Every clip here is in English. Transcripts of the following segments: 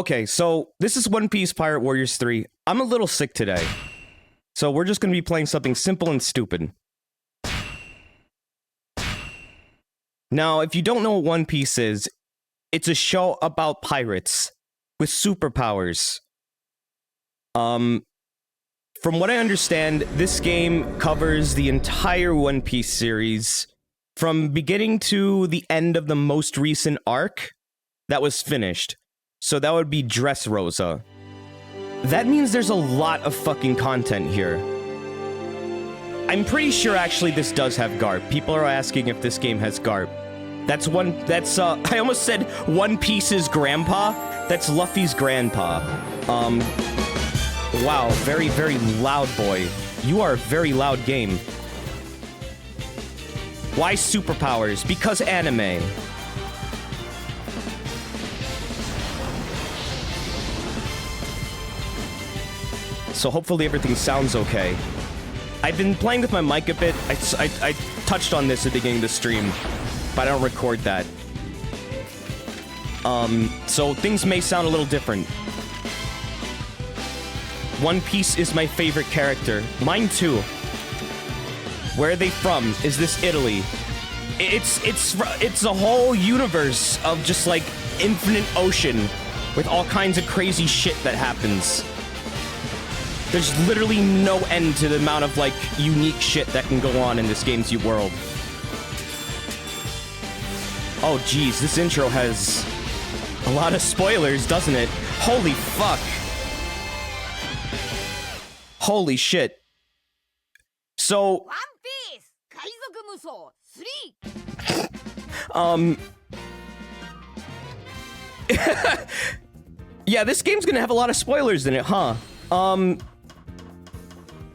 Okay, so this is One Piece Pirate Warriors 3. I'm a little sick today. So we're just going to be playing something simple and stupid. Now, if you don't know what One Piece is, it's a show about pirates with superpowers. From what I understand, this game covers the entire One Piece series from beginning to the end of the most recent arc that was finished. So that would be Dressrosa. That means there's a lot of fucking content here. I'm pretty sure actually this does have Garp. People are asking if this game has Garp. I almost said One Piece's grandpa. That's Luffy's grandpa. Wow, very, very loud boy. You are a very loud game. Why superpowers? Because anime. So hopefully everything sounds okay. I've been playing with my mic a bit. I touched on this at the beginning of the stream, but I don't record that. So things may sound a little different. One Piece is my favorite character. Mine too. Where are they from? Is this Italy? It's a whole universe of just like infinite ocean with all kinds of crazy shit that happens. There's literally no end to the amount of, like, unique shit that can go on in this game's world. Oh, geez, this intro has a lot of spoilers, doesn't it? Holy fuck. Holy shit. So... One Piece! Kaizoku Musou 3! Yeah, this game's gonna have a lot of spoilers in it, huh?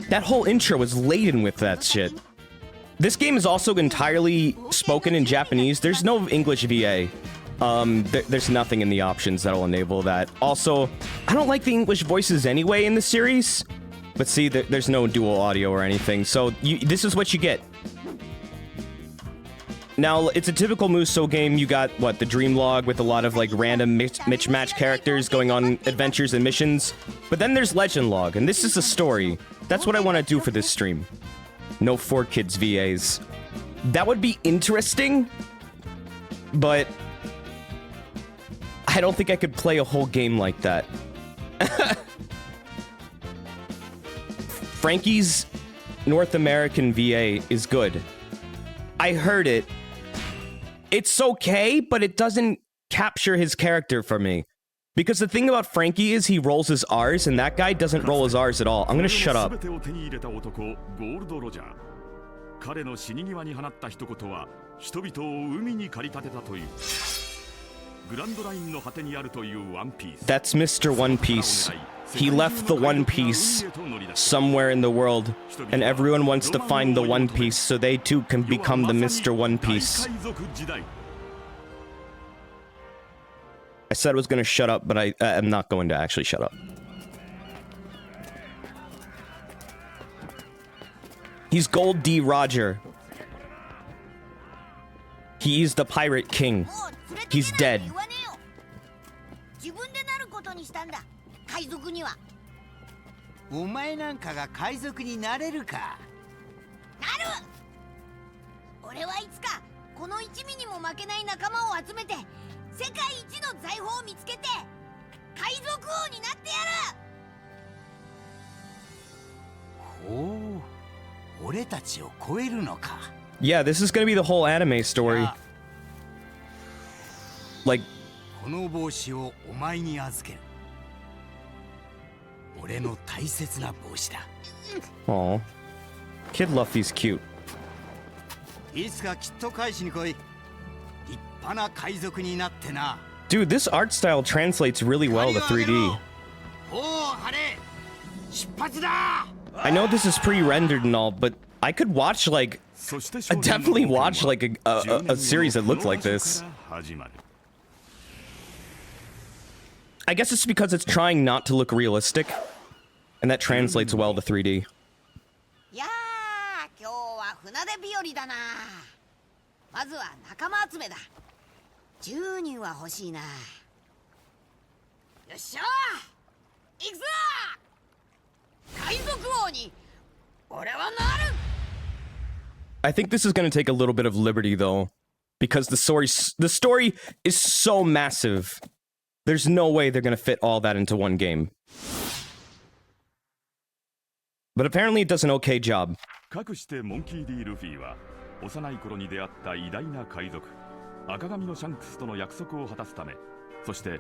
That whole intro was laden with that shit. This game is also entirely spoken in Japanese. There's no English VA. There's nothing in the options that'll enable that. Also, I don't like the English voices anyway in the series. But see, there's no dual audio or anything, so this is what you get. Now, it's a typical Musou game. You got, what, the Dream Log with a lot of, like, random mismatch characters going on adventures and missions. But then there's Legend Log, and this is a story. That's what I want to do for this stream. No 4Kids VAs. That would be interesting, but I don't think I could play a whole game like that. Frankie's North American VA is good. I heard it. It's okay, but it doesn't capture his character for me. Because the thing about Frankie is he rolls his R's, and that guy doesn't roll his R's at all. I'm gonna shut up. That's Mr. One Piece. He left the One Piece somewhere in the world, and everyone wants to find the One Piece so they too can become the Mr. One Piece. I said I was going to shut up, but I'm not going to actually shut up. He's Gold D. Roger. He's the Pirate King. He's dead. Yeah, this is gonna be the whole anime story. Like... Aw. Kid Luffy's cute. Dude, this art style translates really well to 3D. I know this is pre-rendered and all, but I could watch, like... I definitely watch, like, a series that looked like this. I guess it's because it's trying not to look realistic, and that translates well to 3D. っしゃ行くぞ海賊王に俺はなる I think this is going to take a little bit of liberty, though, because the story is so massive. There's no way they're going to fit all that into one game. But apparently it does an okay job. かくしてモンキー D ルフィは幼い頃に出会った偉大な海賊赤髪のシャンクスとの約束を果たすため、そして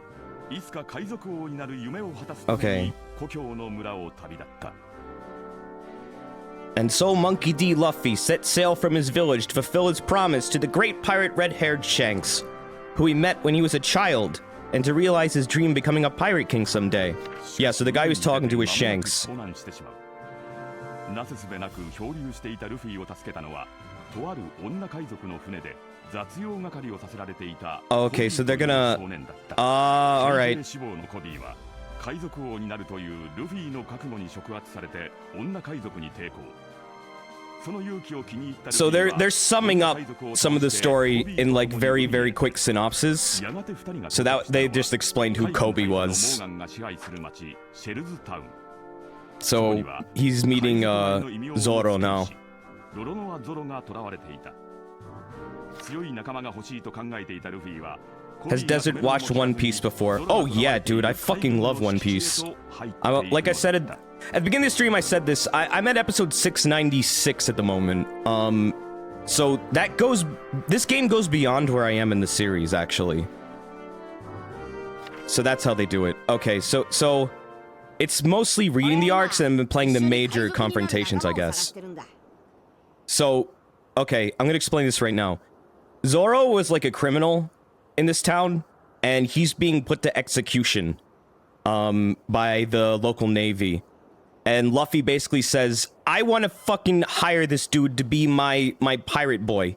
いつか海賊王になる夢を果たすために故郷の村を旅立った。 And so Monkey D. Luffy set sail from his village to fulfill his promise to the great pirate red-haired Shanks, who he met when he was a child, and to realize his dream becoming a pirate king someday. Yeah, so the guy who's talking to is Shanks. なすすべなく漂流していたルフィを助けたのは、とある女海賊の船で雑用係をさせられていた。Okay, so they're gonna. Alright. 死亡のコビーは海賊王になるというルフィの覚悟に触発されて女海賊に抵抗。 So they're summing up some of the story in like very, very quick synopsis. So that they just explained who Kobe was. So he's meeting Zoro now. Has Desert watched One Piece before? Oh yeah, dude, I fucking love One Piece. Like I said at the beginning of the stream, I said this. I'm at episode 696 at the moment. So that goes. This game goes beyond where I am in the series, actually. So that's how they do it. Okay, so it's mostly reading the arcs and then playing the major confrontations, I guess. So, okay, I'm gonna explain this right now. Zoro was like a criminal in this town, and he's being put to execution by the local navy. And Luffy basically says, I want to fucking hire this dude to be my pirate boy.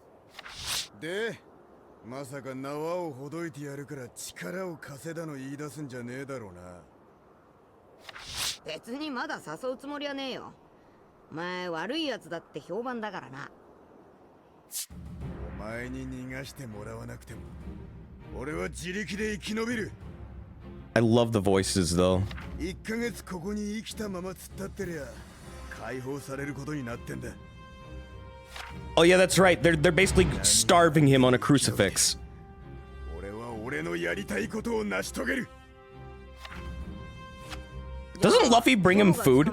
I love the voices, though. Oh yeah, that's right. They're basically starving him on a crucifix. Doesn't Luffy bring him food?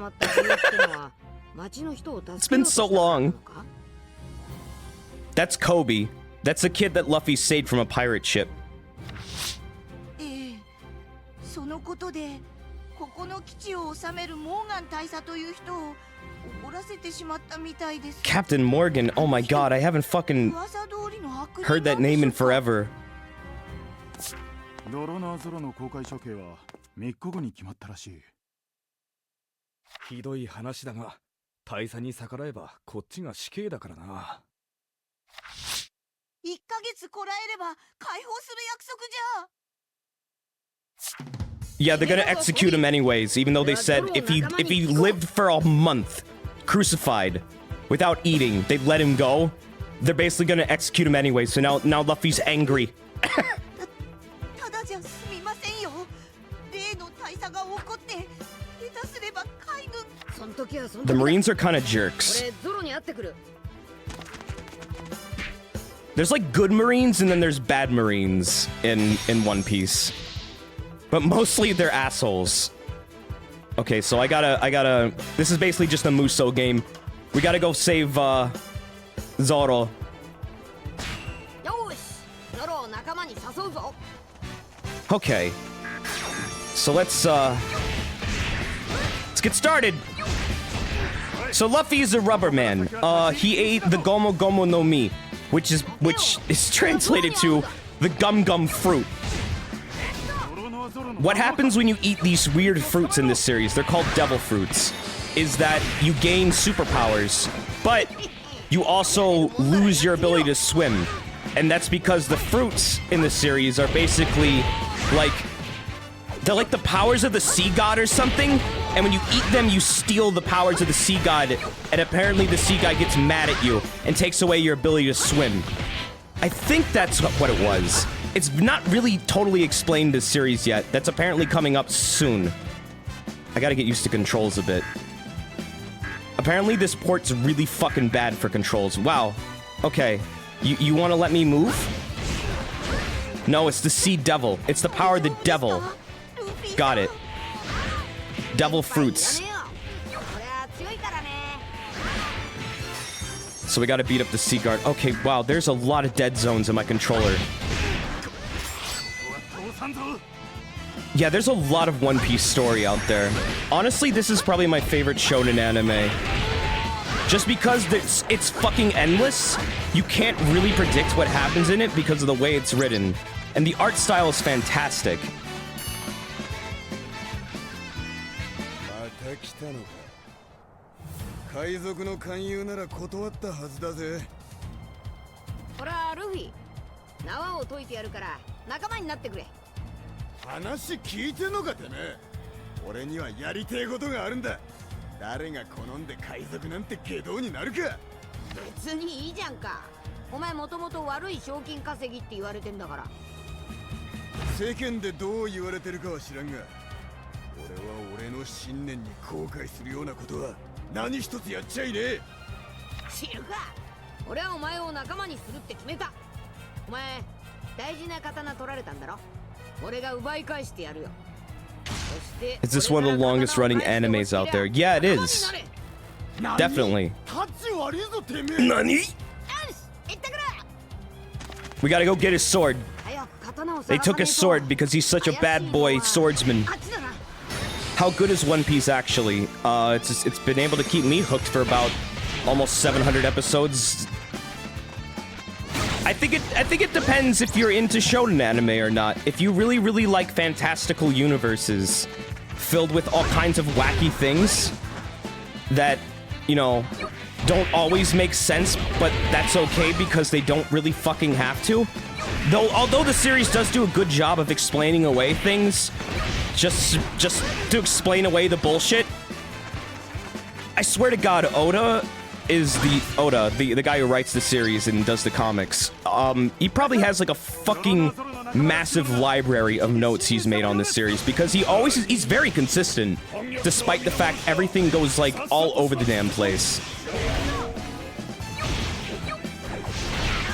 It's been so long. That's Kobe. That's the kid that Luffy saved from a pirate ship. Captain Morgan, oh my god, I haven't fucking heard that name in forever. Yeah, they're gonna execute him anyways, even though they said if he lived for a month, crucified, without eating, they'd let him go. They're basically gonna execute him anyway, so now Luffy's angry. The Marines are kind of jerks. There's like good Marines and then there's bad Marines in One Piece. But mostly they're assholes. Okay, so I gotta... This is basically just a Musou game. We gotta go save, Zoro. Okay. So let's get started. So Luffy is a rubber man. He ate the Gomu Gomu no Mi, which is translated to the Gum Gum fruit. What happens when you eat these weird fruits in this series, they're called devil fruits, is that you gain superpowers, but you also lose your ability to swim. And that's because the fruits in the series are basically like... They're like the powers of the sea god or something, and when you eat them, you steal the powers of the sea god, and apparently the sea god gets mad at you and takes away your ability to swim. I think that's what it was. It's not really totally explained this series yet. That's apparently coming up soon. I gotta get used to controls a bit. Apparently this port's really fucking bad for controls. Wow. Okay. You wanna let me move? No, it's the Sea Devil. It's the power of the devil. Got it. Devil fruits. So we gotta beat up the Sea Guard. Okay, wow, there's a lot of dead zones in my controller. Yeah, there's a lot of One Piece story out there. Honestly, this is probably my favorite shonen anime. Just because it's fucking endless, you can't really predict what happens in it because of the way it's written. And the art style is fantastic. 海賊の勧誘なら断ったはずだぜ。ほらルフィ、縄を解いてやるから仲間になってくれ。話聞いてんのかてめえ。俺にはやりてえことがあるんだ。誰が好んで海賊なんて下道になるか。別にいいじゃんか。お前もともと悪い賞金稼ぎって言われてんだから。世間でどう言われてるかは知らんが、俺は俺の信念に後悔するようなことは何一つやっちゃいねえ。知るか。俺はお前を仲間にするって決めた。お前大事な刀取られたんだろ。俺が奪い返してやるよ。 Is this one of the longest running animes out there? Yeah, it is. Definitely. Nani? We gotta go get his sword. They took his sword because he's such a bad boy swordsman. How good is One Piece actually? It's been able to keep me hooked for about almost 700 episodes. I think it depends if you're into shonen anime or not. If you really like fantastical universes filled with all kinds of wacky things that, you know, don't always make sense, but that's okay because they don't really fucking have to. Though, although the series does do a good job of explaining away things, just to explain away the bullshit. I swear to God, Oda is the guy who writes the series and does the comics. He probably has like a fucking massive library of notes he's made on this series because he's very consistent, despite the fact everything goes like all over the damn place.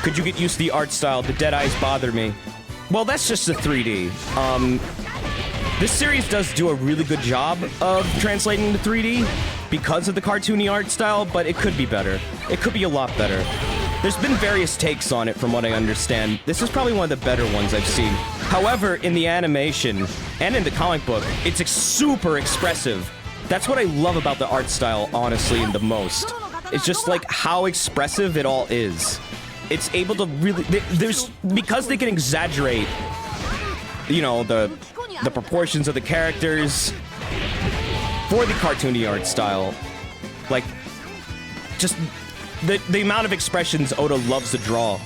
Could you get used to the art style? The dead eyes bother me. Well, that's just the 3D. This series does do a really good job of translating to 3D because of the cartoony art style, but it could be better. It could be a lot better. There's been various takes on it from what I understand. This is probably one of the better ones I've seen. However, in the animation and in the comic book, it's super expressive. That's what I love about the art style, honestly, the most. It's just like how expressive it all is. It's able to really... because they can exaggerate, you know, the proportions of the characters for the cartoony art style. Like, just the amount of expressions Oda loves to draw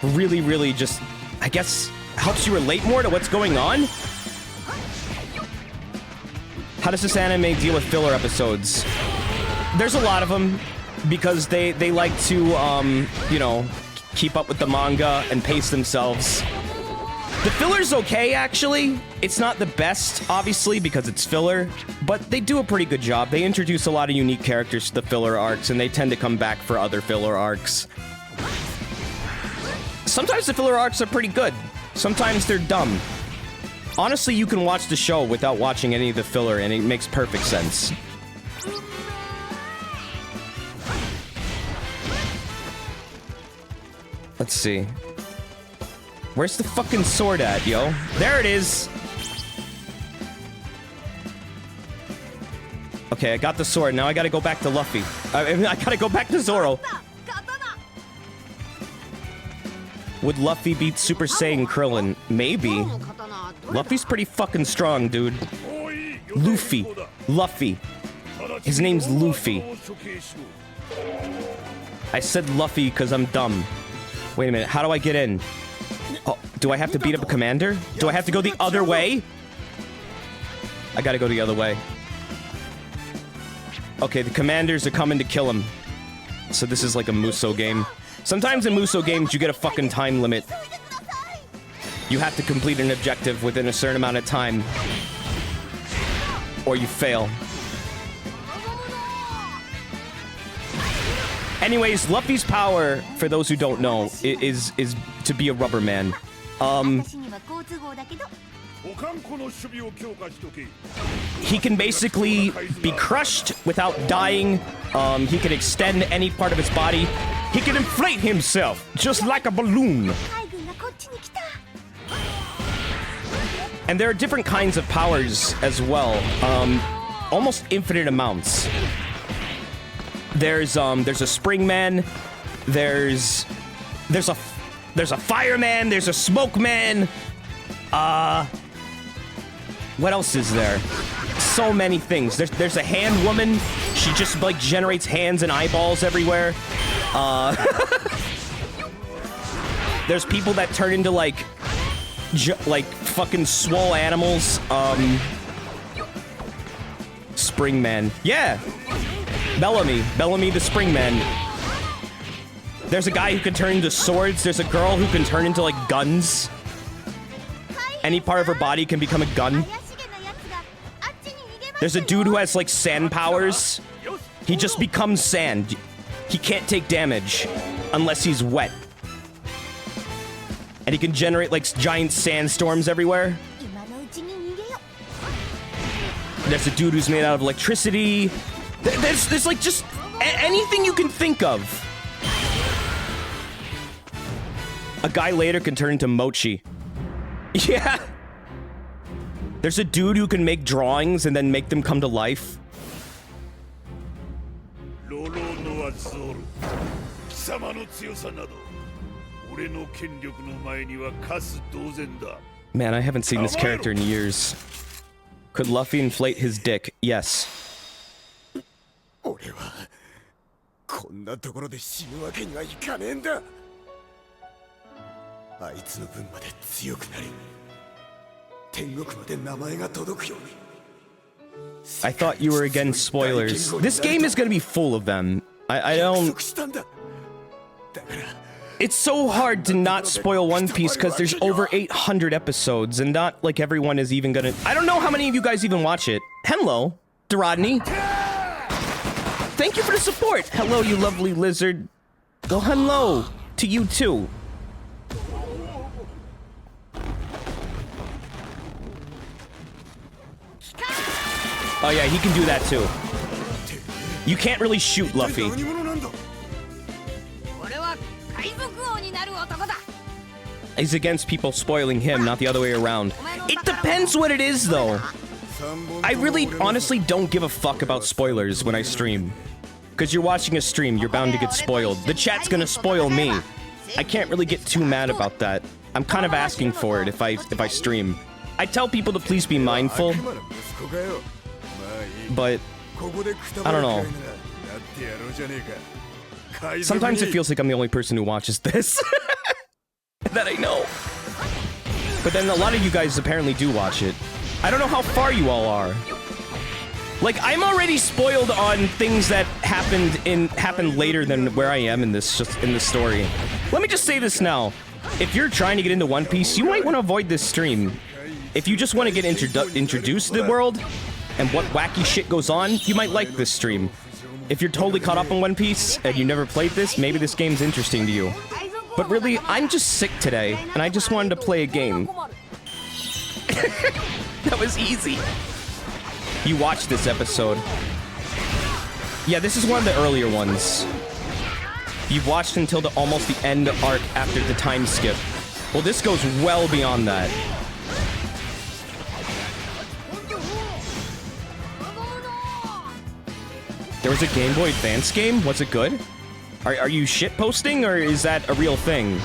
really just, I guess, helps you relate more to what's going on. How does this anime deal with filler episodes? There's a lot of them because they like to, you know, keep up with the manga and pace themselves. The filler's okay, actually. It's not the best, obviously, because it's filler, but they do a pretty good job. They introduce a lot of unique characters to the filler arcs, and they tend to come back for other filler arcs. Sometimes the filler arcs are pretty good. Sometimes they're dumb. Honestly, you can watch the show without watching any of the filler, and it makes perfect sense. Let's see. Where's the fucking sword at, yo? There it is! Okay, I got the sword. Now I gotta go back to Luffy. I gotta go back to Zoro. Would Luffy beat Super Saiyan Krillin? Maybe. Luffy's pretty fucking strong, dude. Luffy. Luffy. His name's Luffy. I said Luffy because I'm dumb. Wait a minute, how do I get in? Oh, do I have to beat up a commander? Do I have to go the other way? I gotta go the other way. Okay, the commanders are coming to kill him. So this is like a Muso game. Sometimes in Muso games, you get a fucking time limit. You have to complete an objective within a certain amount of time, or you fail. Anyways, Luffy's power, for those who don't know, is to be a rubber man. He can basically be crushed without dying. He can extend any part of his body. He can inflate himself, just like a balloon. And there are different kinds of powers as well. Almost infinite amounts. There's a spring man. There's a fireman. There's a smoke man. What else is there? So many things. There's a hand woman. She just like generates hands and eyeballs everywhere. There's people that turn into like fucking swole animals. Spring man. Yeah. Bellamy the spring man. There's a guy who can turn into swords. There's a girl who can turn into like guns. Any part of her body can become a gun. There's a dude who has like sand powers. He just becomes sand. He can't take damage unless he's wet. And he can generate like giant sandstorms everywhere. There's a dude who's made out of electricity. There's like just anything you can think of. A guy later can turn into Mochi. Yeah. There's a dude who can make drawings and then make them come to life. Man, I haven't seen this character in years. Could Luffy inflate his dick? Yes. I thought you were against spoilers. This game is gonna be full of them. I don't... It's so hard to not spoil One Piece because there's over 800 episodes and not like everyone is even gonna... I don't know how many of you guys even watch it. Hello, Dorodney. Thank you for the support. Hello, you lovely lizard. Well, hello to you too. Oh yeah, he can do that too. You can't really shoot Luffy. He's against people spoiling him, not the other way around. It depends what it is, though. I really, honestly don't give a fuck about spoilers when I stream. Because you're watching a stream, you're bound to get spoiled. The chat's gonna spoil me. I can't really get too mad about that. I'm kind of asking for it if I stream. I tell people to please be mindful. But, I don't know. Sometimes it feels like I'm the only person who watches this. That I know. But then a lot of you guys apparently do watch it. I don't know how far you all are. Like, I'm already spoiled on things that happened later than where I am in this story. Let me just say this now. If you're trying to get into One Piece, you might want to avoid this stream. If you just want to get introduced to the world and what wacky shit goes on, you might like this stream. If you're totally caught up on One Piece and you never played this, maybe this game's interesting to you. But really, I'm just sick today, and I just wanted to play a game. That was easy. You watched this episode. Yeah, this is one of the earlier ones. You've watched until almost the end arc after the time skip. Well, this goes well beyond that. There was a Game Boy Advance game? Was it good? Are you shitposting, or is that a real thing?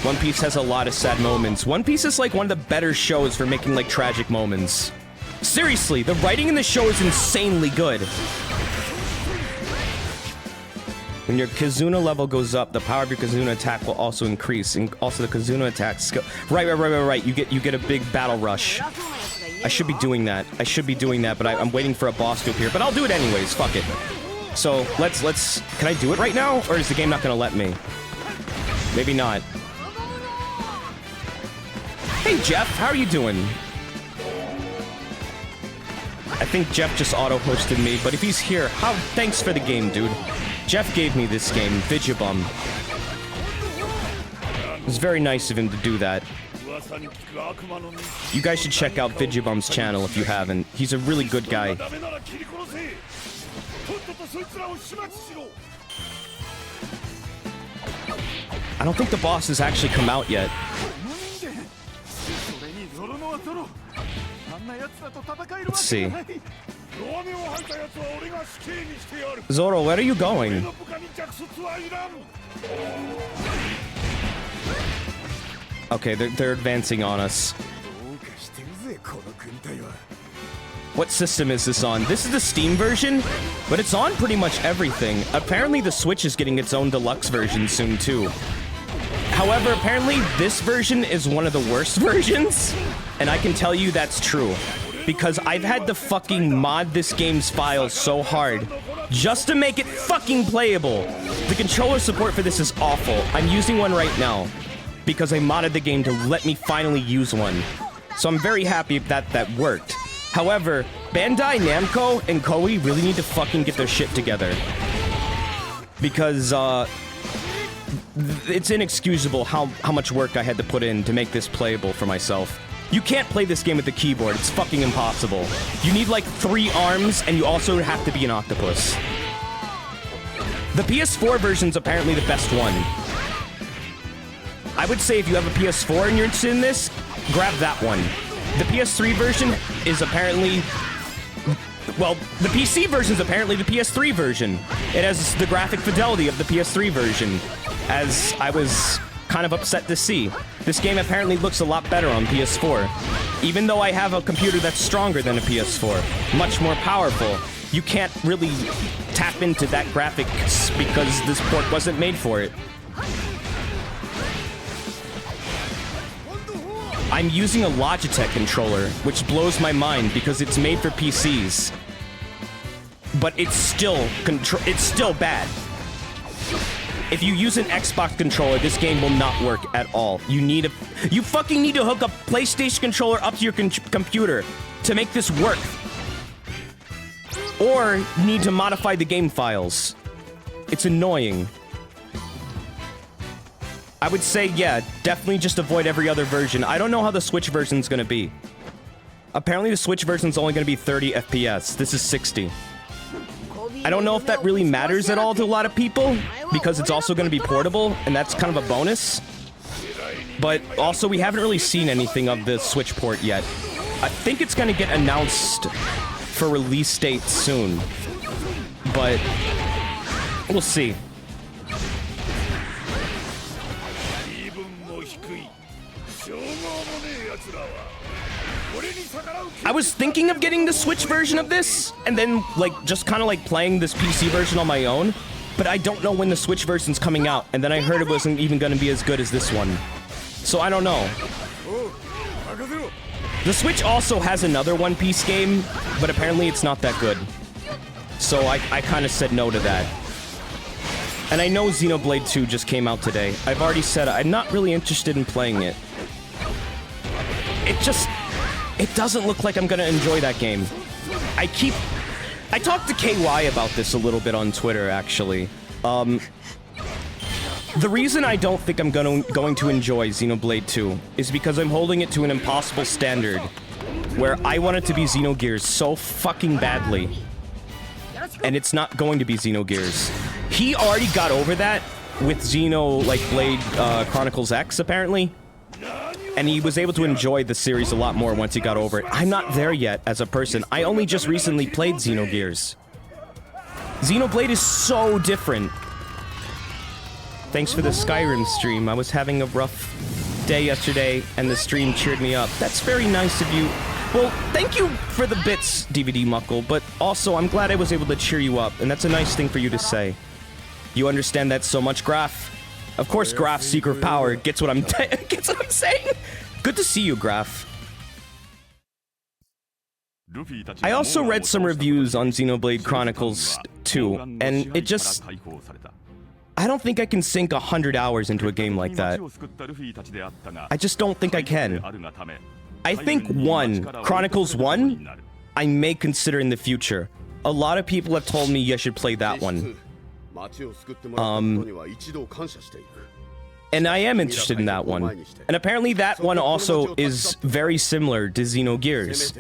One Piece has a lot of sad moments. One Piece is like one of the better shows for making like tragic moments. Seriously, the writing in the show is insanely good. When your Kizuna level goes up, the power of your Kizuna attack will also increase, and also the Kizuna attack skill. Right. You get a big battle rush. I should be doing that. But I'm waiting for a boss to appear. But I'll do it anyways. Fuck it. So let's. Can I do it right now, or is the game not gonna let me? Maybe not. Hey Jeff, how are you doing? I think Jeff just auto-hosted me, but if he's here, thanks for the game, dude. Jeff gave me this game, Vigibum. It was very nice of him to do that. You guys should check out Vigibum's channel if you haven't. He's a really good guy. I don't think the boss has actually come out yet. Let's see. Zoro, where are you going? Okay, they're advancing on us. What system is this on? This is the Steam version, but it's on pretty much everything. Apparently the Switch is getting its own deluxe version soon too. However, apparently this version is one of the worst versions, and I can tell you that's true. Because I've had to fucking mod this game's files so hard just to make it fucking playable. The controller support for this is awful. I'm using one right now because I modded the game to let me finally use one. So I'm very happy that worked. However, Bandai Namco and Koei really need to fucking get their shit together. Because, it's inexcusable how much work I had to put in to make this playable for myself. You can't play this game with the keyboard, it's fucking impossible. You need like 3 arms, and you also have to be an octopus. The PS4 version's apparently the best one. I would say if you have a PS4 and you're interested in this, grab that one. The PS3 version is apparently... Well, the PC version is apparently the PS3 version. It has the graphic fidelity of the PS3 version, as I was kind of upset to see. This game apparently looks a lot better on PS4. Even though I have a computer that's stronger than a PS4, much more powerful, you can't really tap into that graphics because this port wasn't made for it. I'm using a Logitech controller, which blows my mind because it's made for PCs. But it's still bad. If you use an Xbox controller, this game will not work at all. You fucking need to hook a PlayStation controller up to your computer to make this work. Or you need to modify the game files. It's annoying. I would say, yeah, definitely just avoid every other version. I don't know how the Switch version's gonna be. Apparently the Switch version's only gonna be 30 FPS. This is 60. I don't know if that really matters at all to a lot of people, because it's also going to be portable, and that's kind of a bonus. But also, we haven't really seen anything of the Switch port yet. I think it's going to get announced for release date soon. But we'll see. I was thinking of getting the Switch version of this, and then, like, just kind of, like, playing this PC version on my own, but I don't know when the Switch version's coming out, and then I heard it wasn't even gonna be as good as this one. So I don't know. The Switch also has another One Piece game, but apparently it's not that good. So I kind of said no to that. And I know Xenoblade 2 just came out today. I've already said I'm not really interested in playing it. It doesn't look like I'm gonna enjoy that game. I talked to KY about this a little bit on Twitter, actually. The reason I don't think I'm going to enjoy Xenoblade 2 is because I'm holding it to an impossible standard, where I want it to be Xenogears so fucking badly. And it's not going to be Xenogears. He already got over that with Blade Chronicles X, apparently. And he was able to enjoy the series a lot more once he got over it. I'm not there yet as a person. I only just recently played Xenogears. Xenoblade is so different. Thanks for the Skyrim stream. I was having a rough day yesterday, and the stream cheered me up. That's very nice of you. Well, thank you for the bits, DVD Muckle, but also I'm glad I was able to cheer you up, and that's a nice thing for you to say. You understand that so much, Graf. Of course, Graf's secret power gets what I'm saying. Good to see you, Graf. I also read some reviews on Xenoblade Chronicles 2, and I don't think I can sink 100 hours into a game like that. I just don't think I can. I think 1, Chronicles 1, I may consider in the future. A lot of people have told me I should play that one. And I am interested in that one. And apparently that one also is very similar to Xenogears.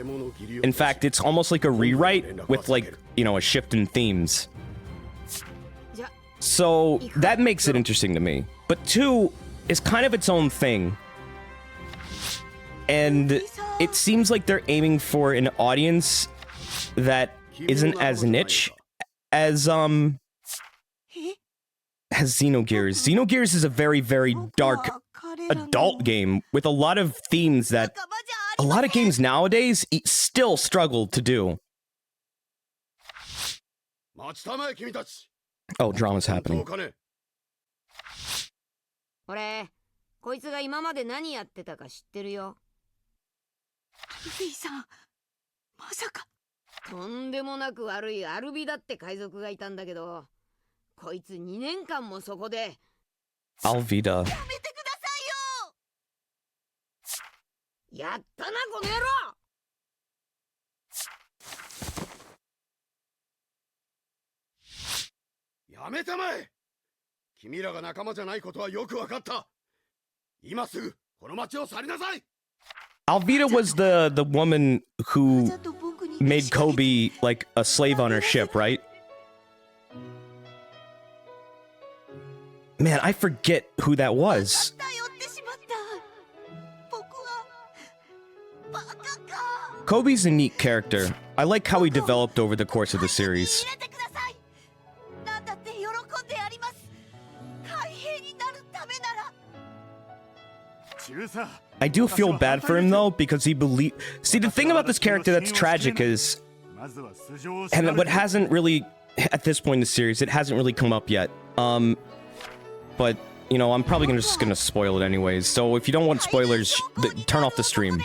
In fact, it's almost like a rewrite with, like, you know, a shift in themes. So that makes it interesting to me. But 2 is kind of its own thing. And it seems like they're aiming for an audience that isn't as niche as Xenogears. Xenogears is a very, very dark adult game with a lot of themes that a lot of games nowadays still struggle to do. Oh, drama's happening. 俺、こいつが今まで何やってたか知ってるよ。ルフィさん、まさか。とんでもなく悪いアルビだって海賊がいたんだけど、こいつ2年間もそこで。アルビダ。やめてくださいよ。やったなこの野郎。やめたまえ。君らが仲間じゃないことはよくわかった。今すぐこの町を去りなさい。Alvida was the woman who made Kobe like a slave on her ship, right? Man, I forget who that was. Kobe's a neat character. I like how he developed over the course of the series. I do feel bad for him though, because he See, the thing about this character that's tragic is, and what hasn't really, at this point in the series, it hasn't really come up yet. But you know, I'm probably just gonna spoil it anyways. So if you don't want spoilers, turn off the stream.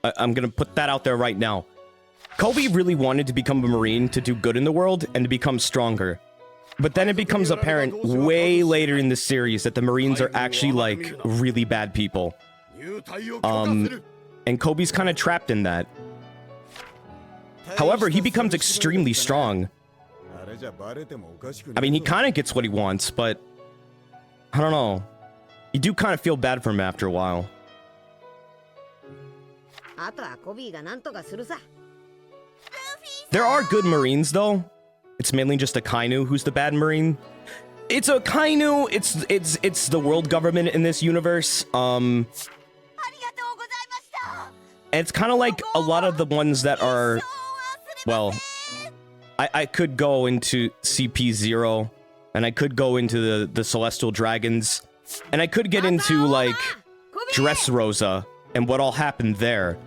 I'm gonna put that out there right now. Kobe really wanted to become a Marine to do good in the world and to become stronger. But then it becomes apparent way later in the series that the Marines are actually, like, really bad people. And Kobe's kind of trapped in that. However, he becomes extremely strong. I mean, he kind of gets what he wants, but I don't know. You do kind of feel bad for him after a while. There are good Marines, though. It's mainly just a Kainu who's the bad Marine. It's a Kainu. It's the world government in this universe. And it's kind of like a lot of the ones that are, well, I could go into CP0, and I could go into the Celestial Dragons, and I could get into, like, Dressrosa and what all happened there.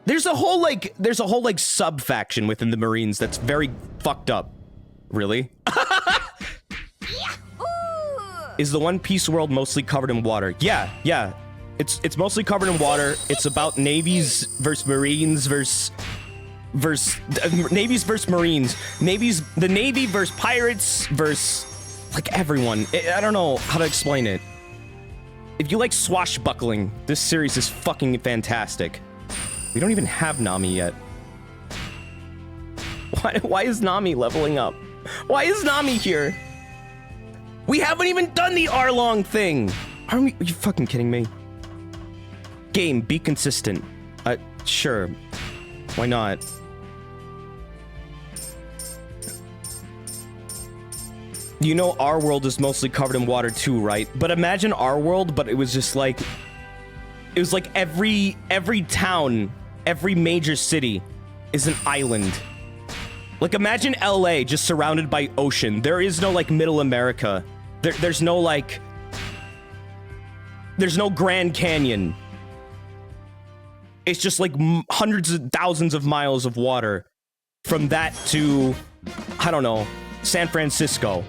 There's a whole sub-faction within the Marines that's very fucked up. Really? Is the One Piece world mostly covered in water? Yeah. It's mostly covered in water. It's about navies versus Marines versus navies versus Marines. The Navy versus pirates versus, like, everyone. I don't know how to explain it. If you like swashbuckling, this series is fucking fantastic. We don't even have Nami yet. Why is Nami leveling up? Why is Nami here? We haven't even done the Arlong thing! Are you fucking kidding me? Game, be consistent. Sure. Why not? You know our world is mostly covered in water too, right? But imagine our world, but it was just like... It was like every town, every major city is an island. Like, imagine LA just surrounded by ocean. There is no, like, Middle America. There's no, like... There's no Grand Canyon. It's just, like, hundreds of thousands of miles of water. From that to, I don't know, San Francisco.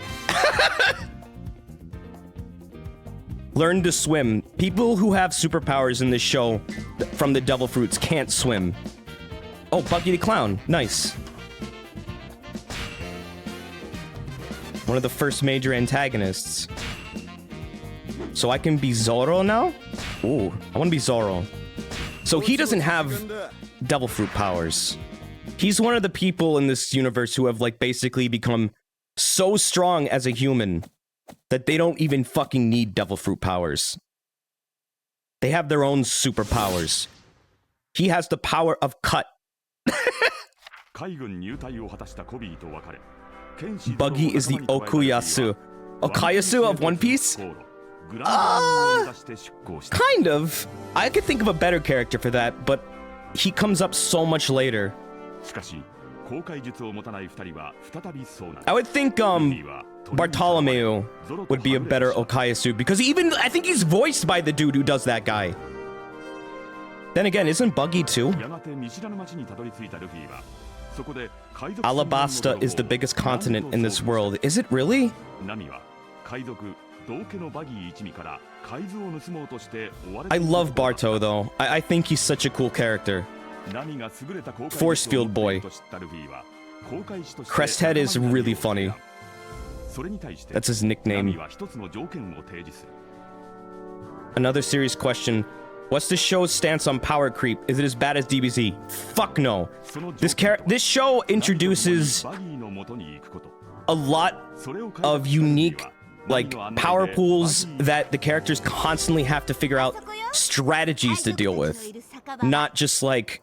Learn to swim. People who have superpowers in this show from the Devil Fruits can't swim. Oh, Bucky the Clown. Nice. One of the first major antagonists. So I can be Zoro now? Ooh, I want to be Zoro. So he doesn't have devil fruit powers. He's one of the people in this universe who have, like, basically become so strong as a human that they don't even fucking need devil fruit powers. They have their own superpowers. He has the power of cut. Buggy is the Okuyasu. Okayasu of One Piece? Kind of. I could think of a better character for that, but he comes up so much later. I would think, Bartholomew would be a better Okayasu, because even, I think he's voiced by the dude who does that guy. Then again, isn't Buggy too? Alabasta is the biggest continent in this world. Is it really? I love Barto, though. I think he's such a cool character. Force Field Boy. Cresthead is really funny. That's his nickname. Another serious question. What's the show's stance on power creep? Is it as bad as DBZ? Fuck no. This show introduces a lot of unique, like, power pools that the characters constantly have to figure out strategies to deal with. Not just, like,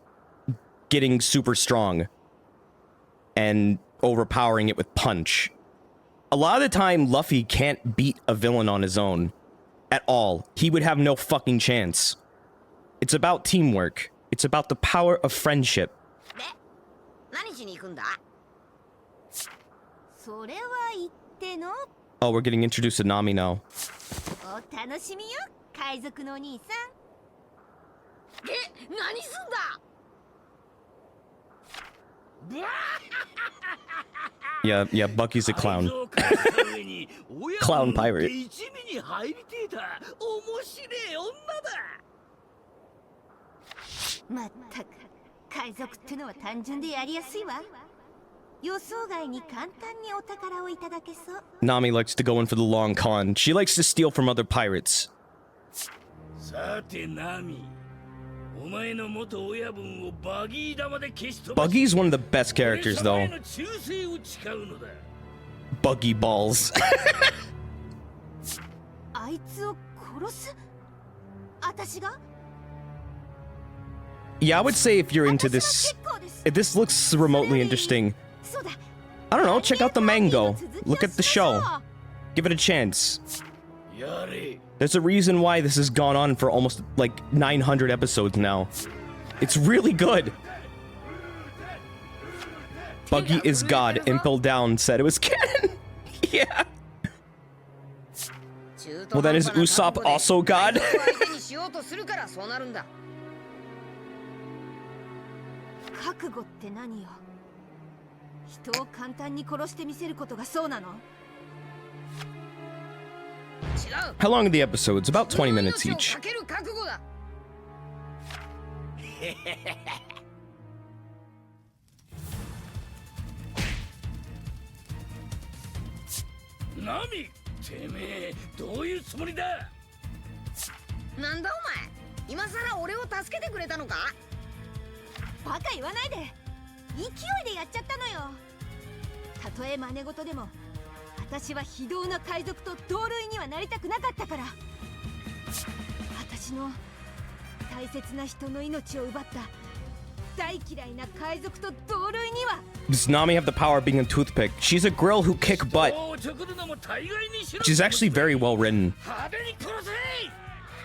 getting super strong and overpowering it with punch. A lot of the time, Luffy can't beat a villain on his own. At all. He would have no fucking chance. It's about teamwork. It's about the power of friendship. Oh, we're getting introduced to Nami now. Yeah, Bucky's a clown. Clown pirate. Nami likes to go in for the long con. She likes to steal from other pirates. Buggy's one of the best characters, though. Buggy balls. Yeah, I would say if you're into this, if this looks remotely interesting, I don't know, check out the mango. Look at the show. Give it a chance. There's a reason why this has gone on for almost, like, 900 episodes now. It's really good. Buggy is God. Impel Down said it was canon. Yeah. Well, then is Usopp also God? How long are the episodes? About 20 minutes each. Nami, てめえどういうつもりだ。なんだお前、今さら俺を助けてくれたのか。バカ言わないで、勢いでやっちゃったのよ。たとえ真似事でも、私は非道な海賊と同類にはなりたくなかったから。私の大切な人の命を奪った大嫌いな海賊と同類には。Does Nami have the power of being a toothpick? She's a girl who kick butt. She's actually very well written.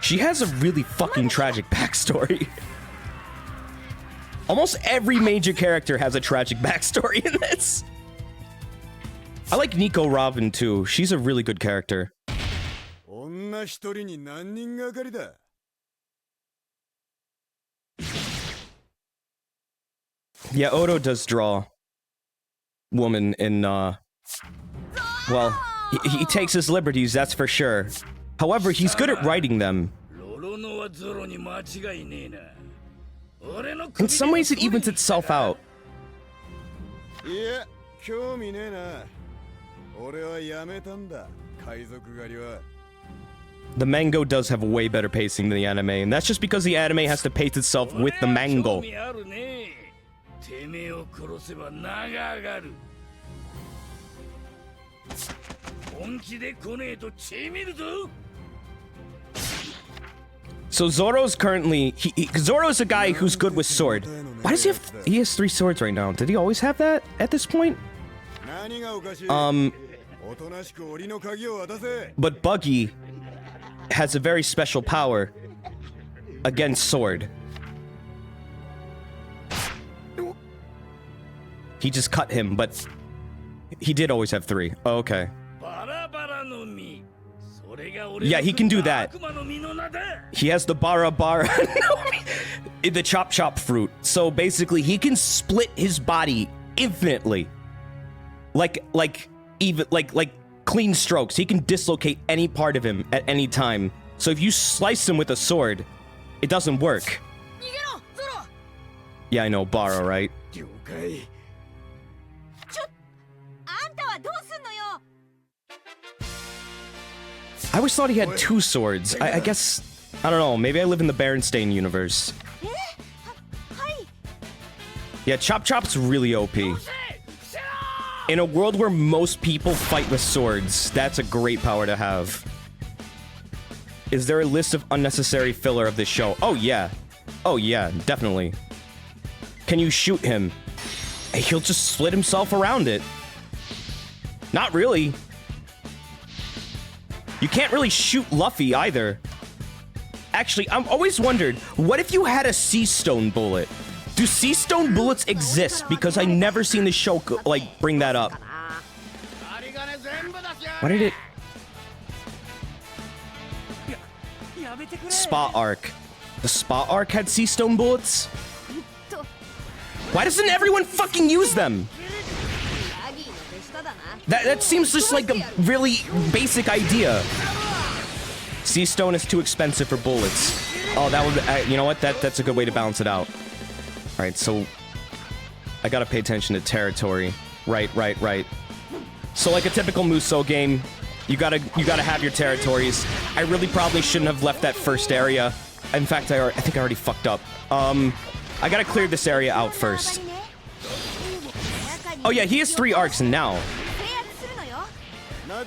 She has a really fucking tragic backstory. Almost every major character has a tragic backstory in this. I like Nico Robin too. She's a really good character. Yeah, Odo does draw woman in, well, he takes his liberties, that's for sure. However, he's good at writing them. In some ways, it evens itself out. 俺はやめたんだ海賊狩りは The mango does have way better pacing than the anime, and that's just because the anime has to pace itself with the mango. てめえを殺せば名が上がる本気で来ねえと血見るぞ So Zoro's currently Zoro's a guy who's good with sword. Why does he have he has 3 swords right now? Did he always have that at this point? But Buggy has a very special power against sword. He just cut him, but he did always have 3. Oh, okay. Yeah, he can do that. He has the bara bara, the chop chop fruit. So basically, he can split his body infinitely. Like clean strokes. He can dislocate any part of him at any time. So if you slice him with a sword, it doesn't work. Yeah, I know, bara, right? I always thought he had 2 swords. I guess, I don't know, maybe I live in the Berenstain universe. Yeah, Chop Chop's really OP. In a world where most people fight with swords, that's a great power to have. Is there a list of unnecessary filler of this show? Oh yeah. Oh yeah, definitely. Can you shoot him? He'll just split himself around it. Not really. You can't really shoot Luffy either. Actually, I've always wondered, what if you had a sea stone bullet? Do sea stone bullets exist? Because I never seen the show like bring that up. Why did it? Spa arc. The spa arc had sea stone bullets? Why doesn't everyone fucking use them? That seems just like a really basic idea. Sea stone is too expensive for bullets. Oh, that would, you know what? That's a good way to balance it out. All right, so I gotta pay attention to territory. Right. So like a typical Musou game, you gotta have your territories. I really probably shouldn't have left that first area. In fact, I think I already fucked up. I gotta clear this area out first. Oh yeah, he has 3 arcs now.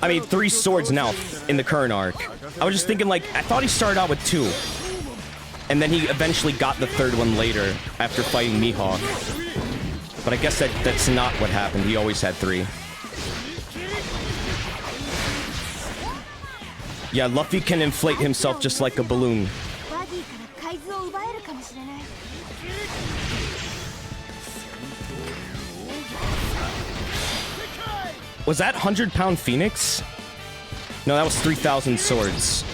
I mean, 3 swords now in the current arc. I was just thinking, like, I thought he started out with 2. And then he eventually got the 3rd one later after fighting Mihawk. But I guess that's not what happened. He always had 3. Yeah, Luffy can inflate himself just like a balloon. Was that 100-pound Phoenix? No, that was 3,000 swords.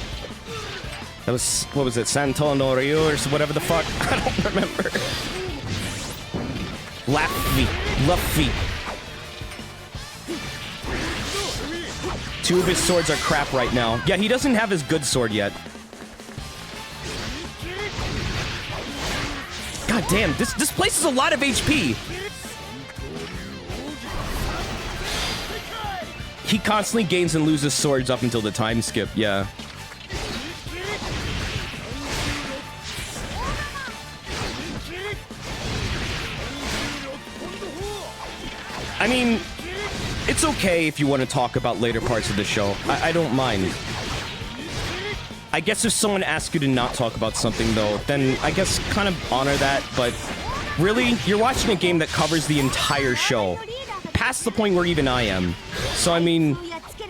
That was, what was it, Santo no Ryu or whatever the fuck? I don't remember. Luffy. 2 of his swords are crap right now. Yeah, he doesn't have his good sword yet. God damn, this place is a lot of HP. He constantly gains and loses swords up until the time skip, yeah. I mean, it's okay if you want to talk about later parts of the show. I don't mind. I guess if someone asks you to not talk about something, though, then I guess kind of honor that, but really, you're watching a game that covers the entire show. Past the point where even I am. So, I mean,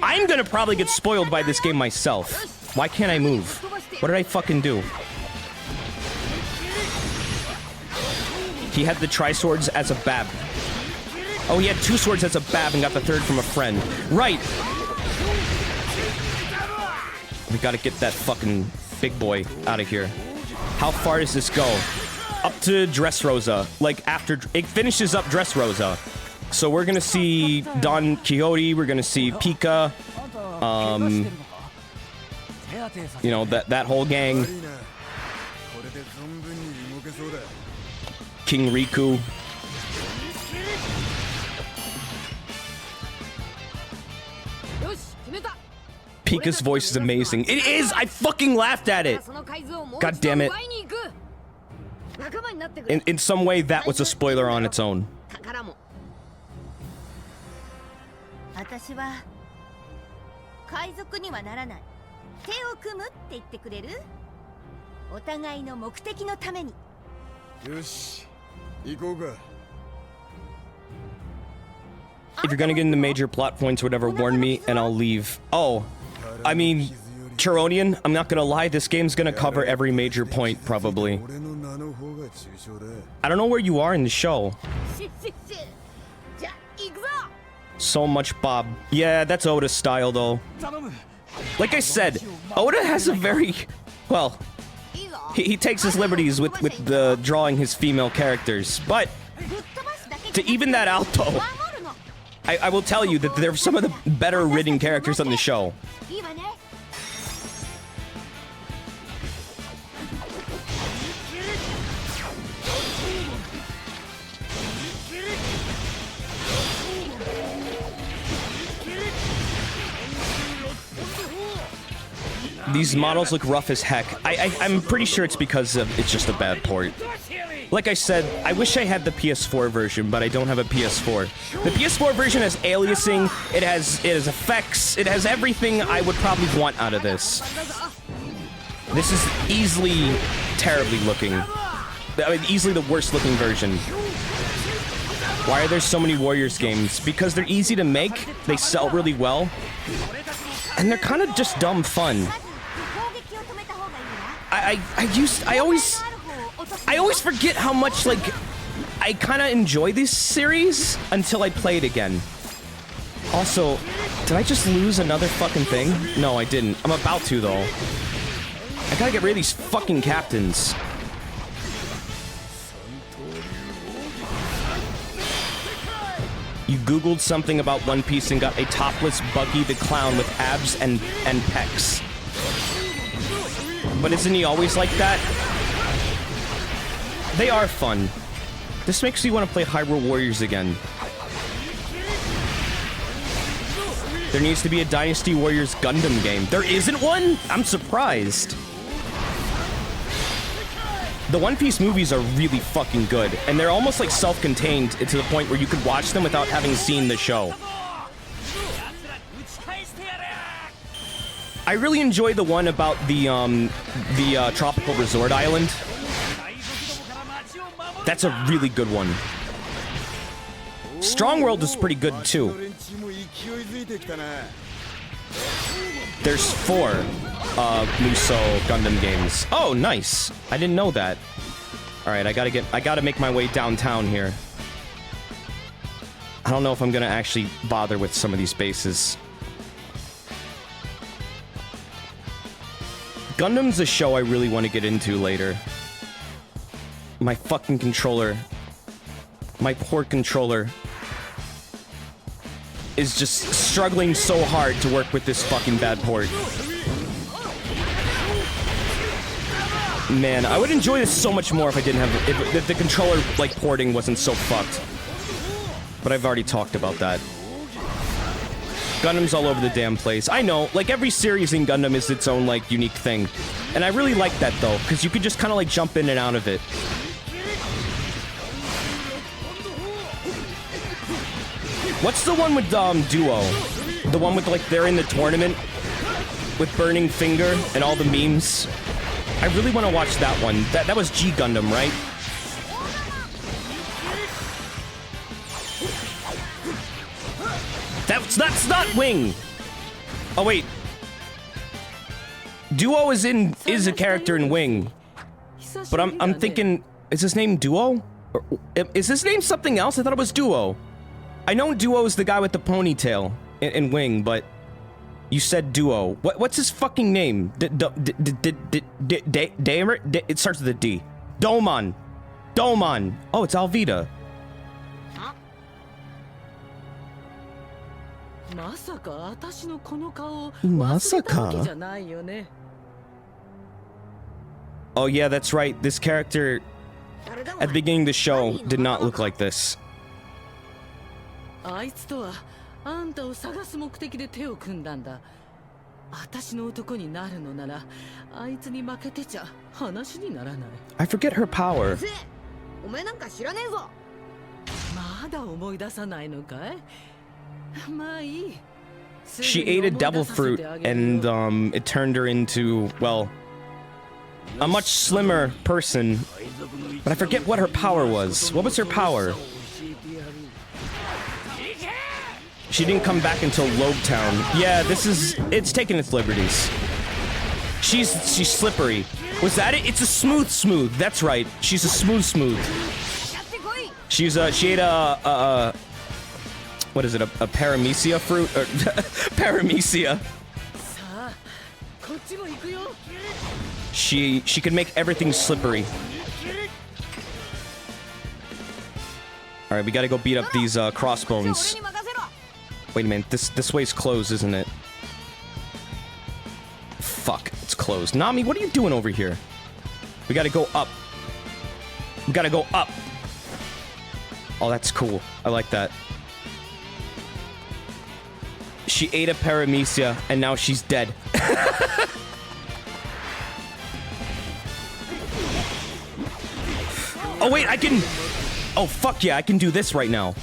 I'm gonna probably get spoiled by this game myself. Why can't I move? What did I fucking do? He had the tri-swords as a bab. Oh, he had 2 swords as a bab and got the 3rd from a friend. Right! We gotta get that fucking big boy out of here. How far does this go? Up to Dressrosa. Like, after... It finishes up Dressrosa. So we're gonna see Don Quixote, we're gonna see Pika, you know, that whole gang. King Riku. Pika's voice is amazing. It is! I fucking laughed at it! God damn it. In some way, that was a spoiler on its own. 私は海賊にはならない。手を組むって言ってくれる？お互いの目的のために。よし、行こうか。 If you're gonna get into major plot points or whatever, warn me and I'll leave. Oh, I mean, Charonian, I'm not gonna lie, this game's gonna cover every major point, probably. I don't know where you are in the show. So much Bob. Yeah, that's Oda's style, though. Like I said, Oda has a very... Well, he takes his liberties with the drawing his female characters, but to even that out, though, I will tell you that they're some of the better written characters on the show. These models look rough as heck. I'm pretty sure it's because it's just a bad port. Like I said, I wish I had the PS4 version, but I don't have a PS4. The PS4 version has aliasing, it has effects, it has everything I would probably want out of this. This is easily terribly looking. I mean, easily the worst looking version. Why are there so many Warriors games? Because they're easy to make, they sell really well, and they're kind of just dumb fun. I always forget how much, like, I kind of enjoy this series until I play it again. Also, did I just lose another fucking thing? No, I didn't. I'm about to, though. I gotta get rid of these fucking captains. You googled something about One Piece and got a topless Buggy the Clown with abs and pecs. But isn't he always like that? They are fun. This makes me want to play Hyrule Warriors again. There needs to be a Dynasty Warriors Gundam game. There isn't one? I'm surprised. The One Piece movies are really fucking good, and they're almost like self-contained to the point where you could watch them without having seen the show. I really enjoy the one about the tropical resort island. That's a really good one. Strong World is pretty good too. There's 4 Musou Gundam games. Oh, nice. I didn't know that. All right, I gotta make my way downtown here. I don't know if I'm gonna actually bother with some of these bases. Gundam's a show I really want to get into later. My fucking controller. My poor controller is just struggling so hard to work with this fucking bad port. Man, I would enjoy this so much more if I didn't have... If the controller, like, porting wasn't so fucked. But I've already talked about that. Gundam's all over the damn place. I know, like, every series in Gundam is its own, like, unique thing. And I really like that, though, because you could just kind of, like, jump in and out of it. What's the one with, Duo? The one with, like, they're in the tournament with Burning Finger and all the memes? I really want to watch that one. That was G Gundam, right? That's not Wing! Oh, wait. Duo is a character in Wing. But I'm thinking, is his name Duo? Or, is his name something else? I thought it was Duo. I know Duo is the guy with the ponytail in Wing, but you said Duo. What's his fucking name? It starts with a D. Domon. Domon. Oh, it's Alvida. Masaka? Oh yeah, that's right. This character at the beginning of the show did not look like this. 私の男になるのならあいつに負けてちゃ話にならない。 I forget her power. せお前なんか知らねえぞ。まだ思い出さないのかい。まあいい。 She ate a devil fruit and it turned her into, well, a much slimmer person. But I forget what her power was. What was her power? She didn't come back until Lobetown. Yeah, it's taking its liberties. She's slippery. Was that it? It's a smooth. That's right. She's a smooth. She ate a what is it? A paramecia fruit or paramecia. She can make everything slippery. All right, we gotta go beat up these crossbones. Wait a minute, this way's closed, isn't it? Fuck, it's closed. Nami, what are you doing over here? We gotta go up. We gotta go up. Oh, that's cool. I like that. She ate a paramecia, and now she's dead. Oh, wait, I can... Oh, fuck yeah, I can do this right now.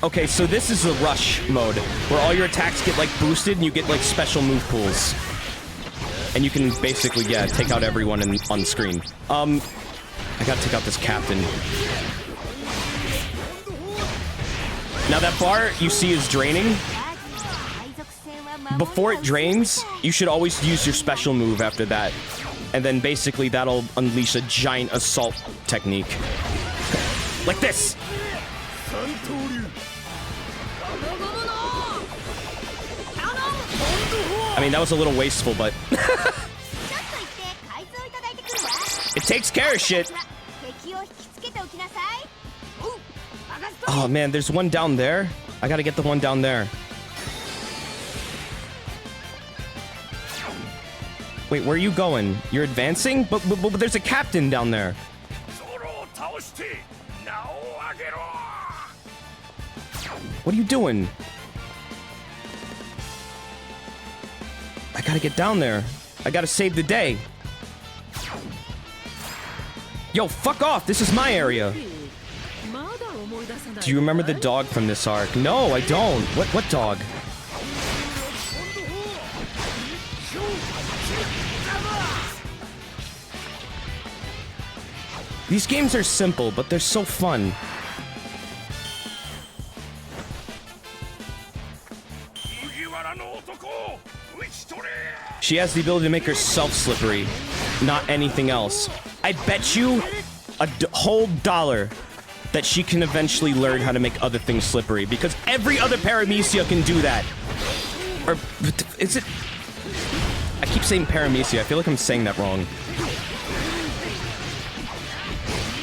Okay, so this is the rush mode, where all your attacks get, like, boosted, and you get, like, special move pools. And you can basically, yeah, take out everyone on the screen. I gotta take out this captain. Now, that bar you see is draining. Before it drains, you should always use your special move after that. And then basically that'll unleash a giant assault technique. Like this! I mean, that was a little wasteful, but... It takes care of shit! Oh man, there's one down there. I gotta get the one down there. Wait, where are you going? You're advancing? But there's a captain down there. What are you doing? I gotta get down there. I gotta save the day. Yo, fuck off! This is my area. Do you remember the dog from this arc? No, I don't. What dog? These games are simple, but they're so fun. She has the ability to make herself slippery, not anything else. I bet you a whole dollar that she can eventually learn how to make other things slippery, because every other paramecia can do that. Or is it? I keep saying paramecia. I feel like I'm saying that wrong.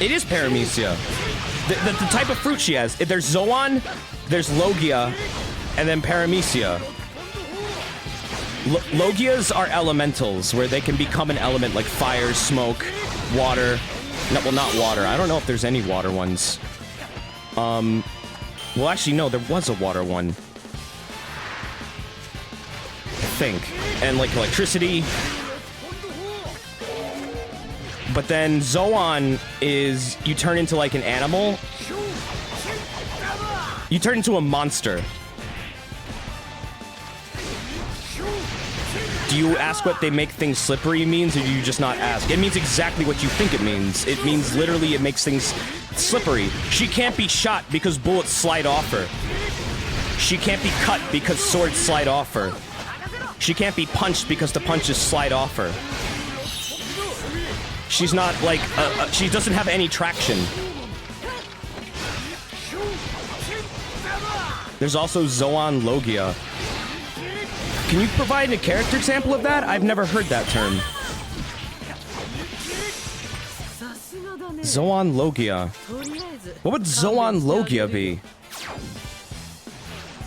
It is paramecia. The type of fruit she has. There's Zoan, there's Logia, and then paramecia. Logias are elementals, where they can become an element like fire, smoke, water. No, well, not water. I don't know if there's any water ones. Well, actually, no, there was a water one. I think. And, like, electricity. But then Zoan is... You turn into, like, an animal. You turn into a monster. Do you ask what they make things slippery means, or do you just not ask? It means exactly what you think it means. It means literally it makes things slippery. She can't be shot because bullets slide off her. She can't be cut because swords slide off her. She can't be punched because the punches slide off her. She's not like, she doesn't have any traction. There's also Zoan Logia. Can you provide a character example of that? I've never heard that term. Zoan Logia. What would Zoan Logia be?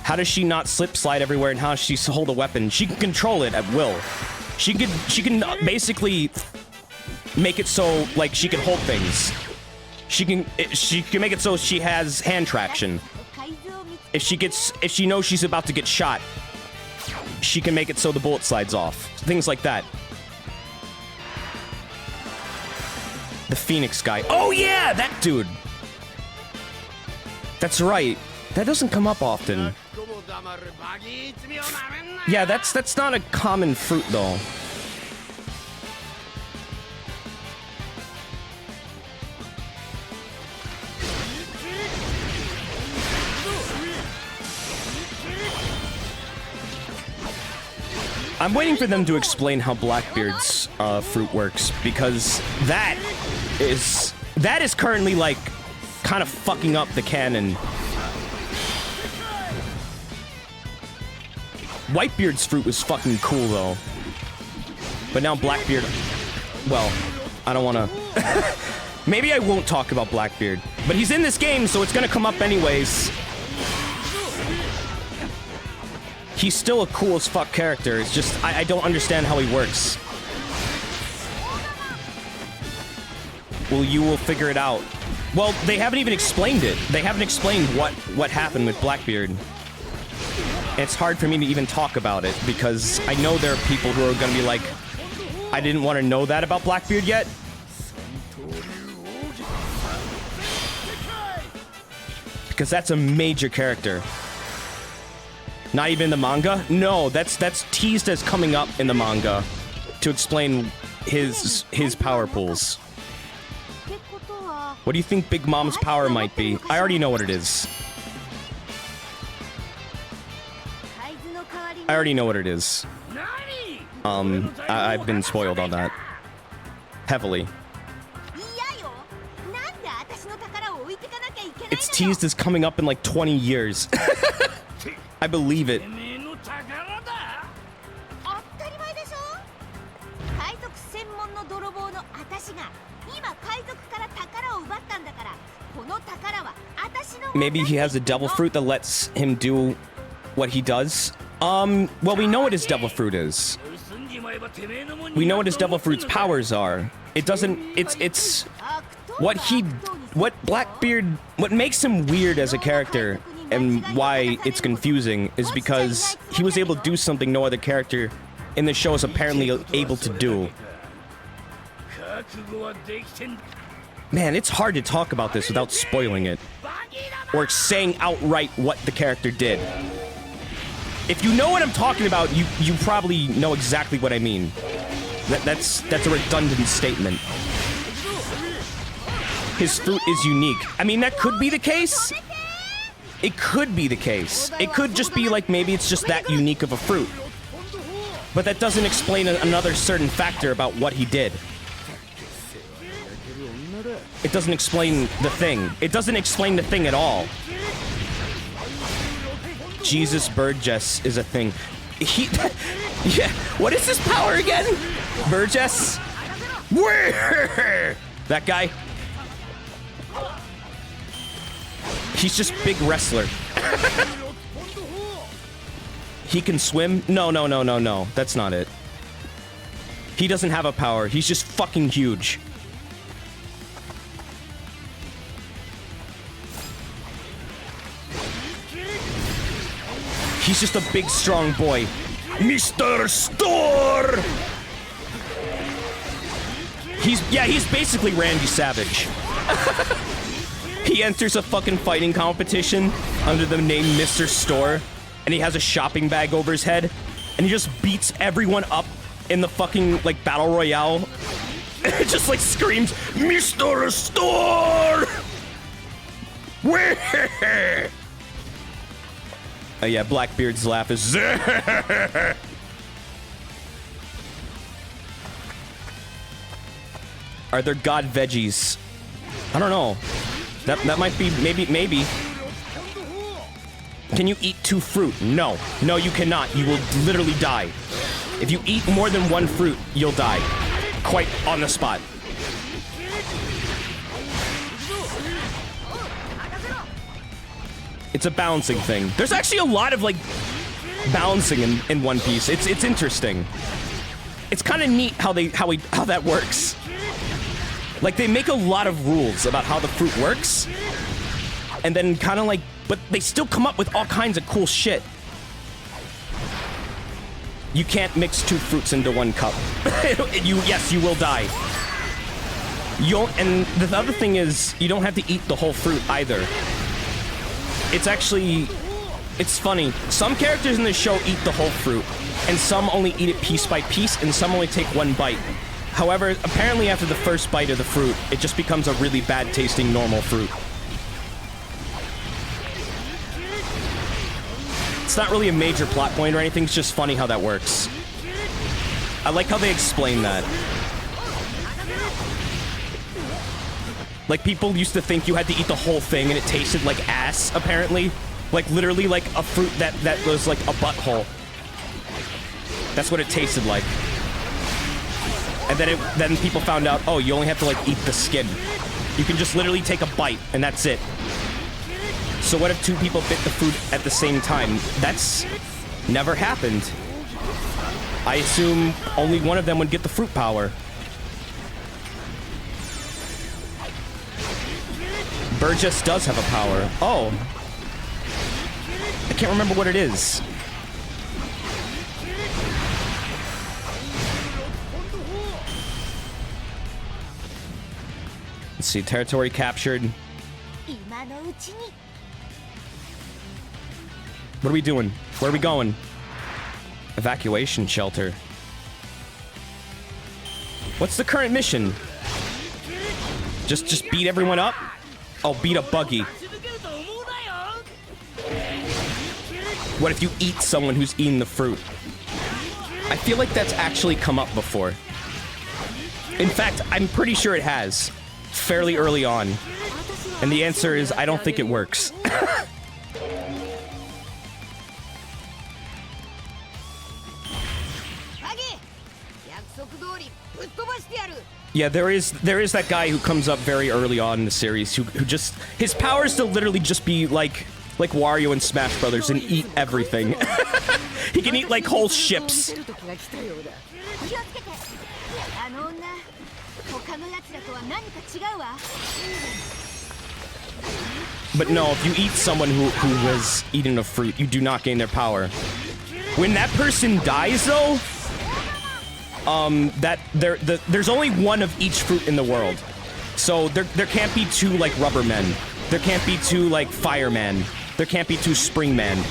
How does she not slip slide everywhere, and how does she hold a weapon? She can control it at will. She can basically make it so like she can hold things. She can make it so she has hand traction. If she knows she's about to get shot, she can make it so the bullet slides off. Things like that. The Phoenix guy. Oh yeah, that dude. That's right. That doesn't come up often. Yeah, that's not a common fruit though. I'm waiting for them to explain how Blackbeard's fruit works, because that is currently like kind of fucking up the canon. Whitebeard's fruit was fucking cool though, but now Blackbeard, well, I don't want to. Maybe I won't talk about Blackbeard, but he's in this game, so it's gonna come up anyways. He's still a cool as fuck character. It's just, I don't understand how he works. Well, you will figure it out. Well, they haven't even explained it. They haven't explained what happened with Blackbeard. And it's hard for me to even talk about it, because I know there are people who are gonna be like, I didn't want to know that about Blackbeard yet. Because that's a major character. Not even in the manga? No, that's teased as coming up in the manga to explain his power pools. What do you think Big Mom's power might be? I already know what it is. I already know what it is. I've been spoiled on that. Heavily. It's teased as coming up in like 20 years. I believe it. Maybe he has a devil fruit that lets him do what he does. Well, we know what his devil fruit is. We know what his devil fruit's powers are. It doesn't, it's what Blackbeard, what makes him weird as a character and why it's confusing is because he was able to do something no other character in the show is apparently able to do. Man, it's hard to talk about this without spoiling it. Or saying outright what the character did. If you know what I'm talking about, you probably know exactly what I mean. That's a redundant statement. His fruit is unique. I mean, that could be the case. It could be the case. It could just be like maybe it's just that unique of a fruit. But that doesn't explain another certain factor about what he did. It doesn't explain the thing. It doesn't explain the thing at all. Jesus Burgess is a thing. Yeah, what is his power again? Burgess? Where? That guy? He's just big wrestler. He can swim? No. That's not it. He doesn't have a power. He's just fucking huge. He's just a big, strong boy. Mr. Store! He's basically Randy Savage. He enters a fucking fighting competition under the name Mr. Store, and he has a shopping bag over his head, and he just beats everyone up in the fucking, like, battle royale. It just, like, screams, Mr. Store! Where? Oh yeah, Blackbeard's laugh is... Are there god veggies? I don't know. That might be, maybe. Can you eat 2 fruit? No. No, you cannot. You will literally die. If you eat more than 1 fruit, you'll die. Quite on the spot. It's a balancing thing. There's actually a lot of, like, balancing in One Piece. It's interesting. It's kind of neat how that works. Like, they make a lot of rules about how the fruit works, and then kind of like, but they still come up with all kinds of cool shit. You can't mix 2 fruits into 1 cup. Yes, you will die. And the other thing is, you don't have to eat the whole fruit either. It's funny. Some characters in this show eat the whole fruit, and some only eat it piece by piece, and some only take 1 bite. However, apparently after the first bite of the fruit, it just becomes a really bad tasting normal fruit. It's not really a major plot point or anything, it's just funny how that works. I like how they explain that. Like, people used to think you had to eat the whole thing and it tasted like ass, apparently. Like, literally like a fruit that was like a butthole. That's what it tasted like. And then people found out, oh, you only have to like eat the skin. You can just literally take a bite and that's it. So what if 2 people bit the fruit at the same time? That's never happened. I assume only one of them would get the fruit power. Burgess does have a power. Oh. I can't remember what it is. Let's see, territory captured. What are we doing? Where are we going? Evacuation shelter. What's the current mission? Just beat everyone up? Oh, beat a buggy. What if you eat someone who's eaten the fruit? I feel like that's actually come up before. In fact, I'm pretty sure it has. Fairly early on. And the answer is, I don't think it works. Yeah, there is that guy who comes up very early on in the series who just, his power is to literally just be like Wario and Smash Brothers and eat everything. He can eat like whole ships. But no, if you eat someone who has eaten a fruit, you do not gain their power. When that person dies, though, there's only 1 of each fruit in the world. So there can't be 2 like rubber men. There can't be 2 like firemen. There can't be 2 spring men.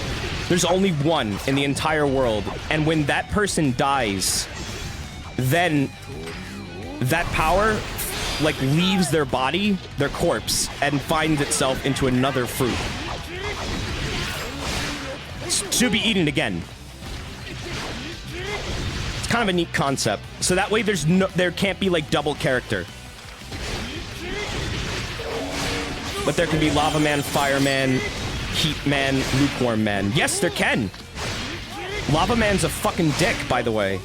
There's only 1 in the entire world. And when that person dies, then that power like leaves their body, their corpse, and finds itself into another fruit. To be eaten again. It's kind of a neat concept. So that way there can't be like double character. But there can be Lava Man, Fire Man, Heat Man, Lukewarm Man. Yes, there can. Lava Man's a fucking dick, by the way.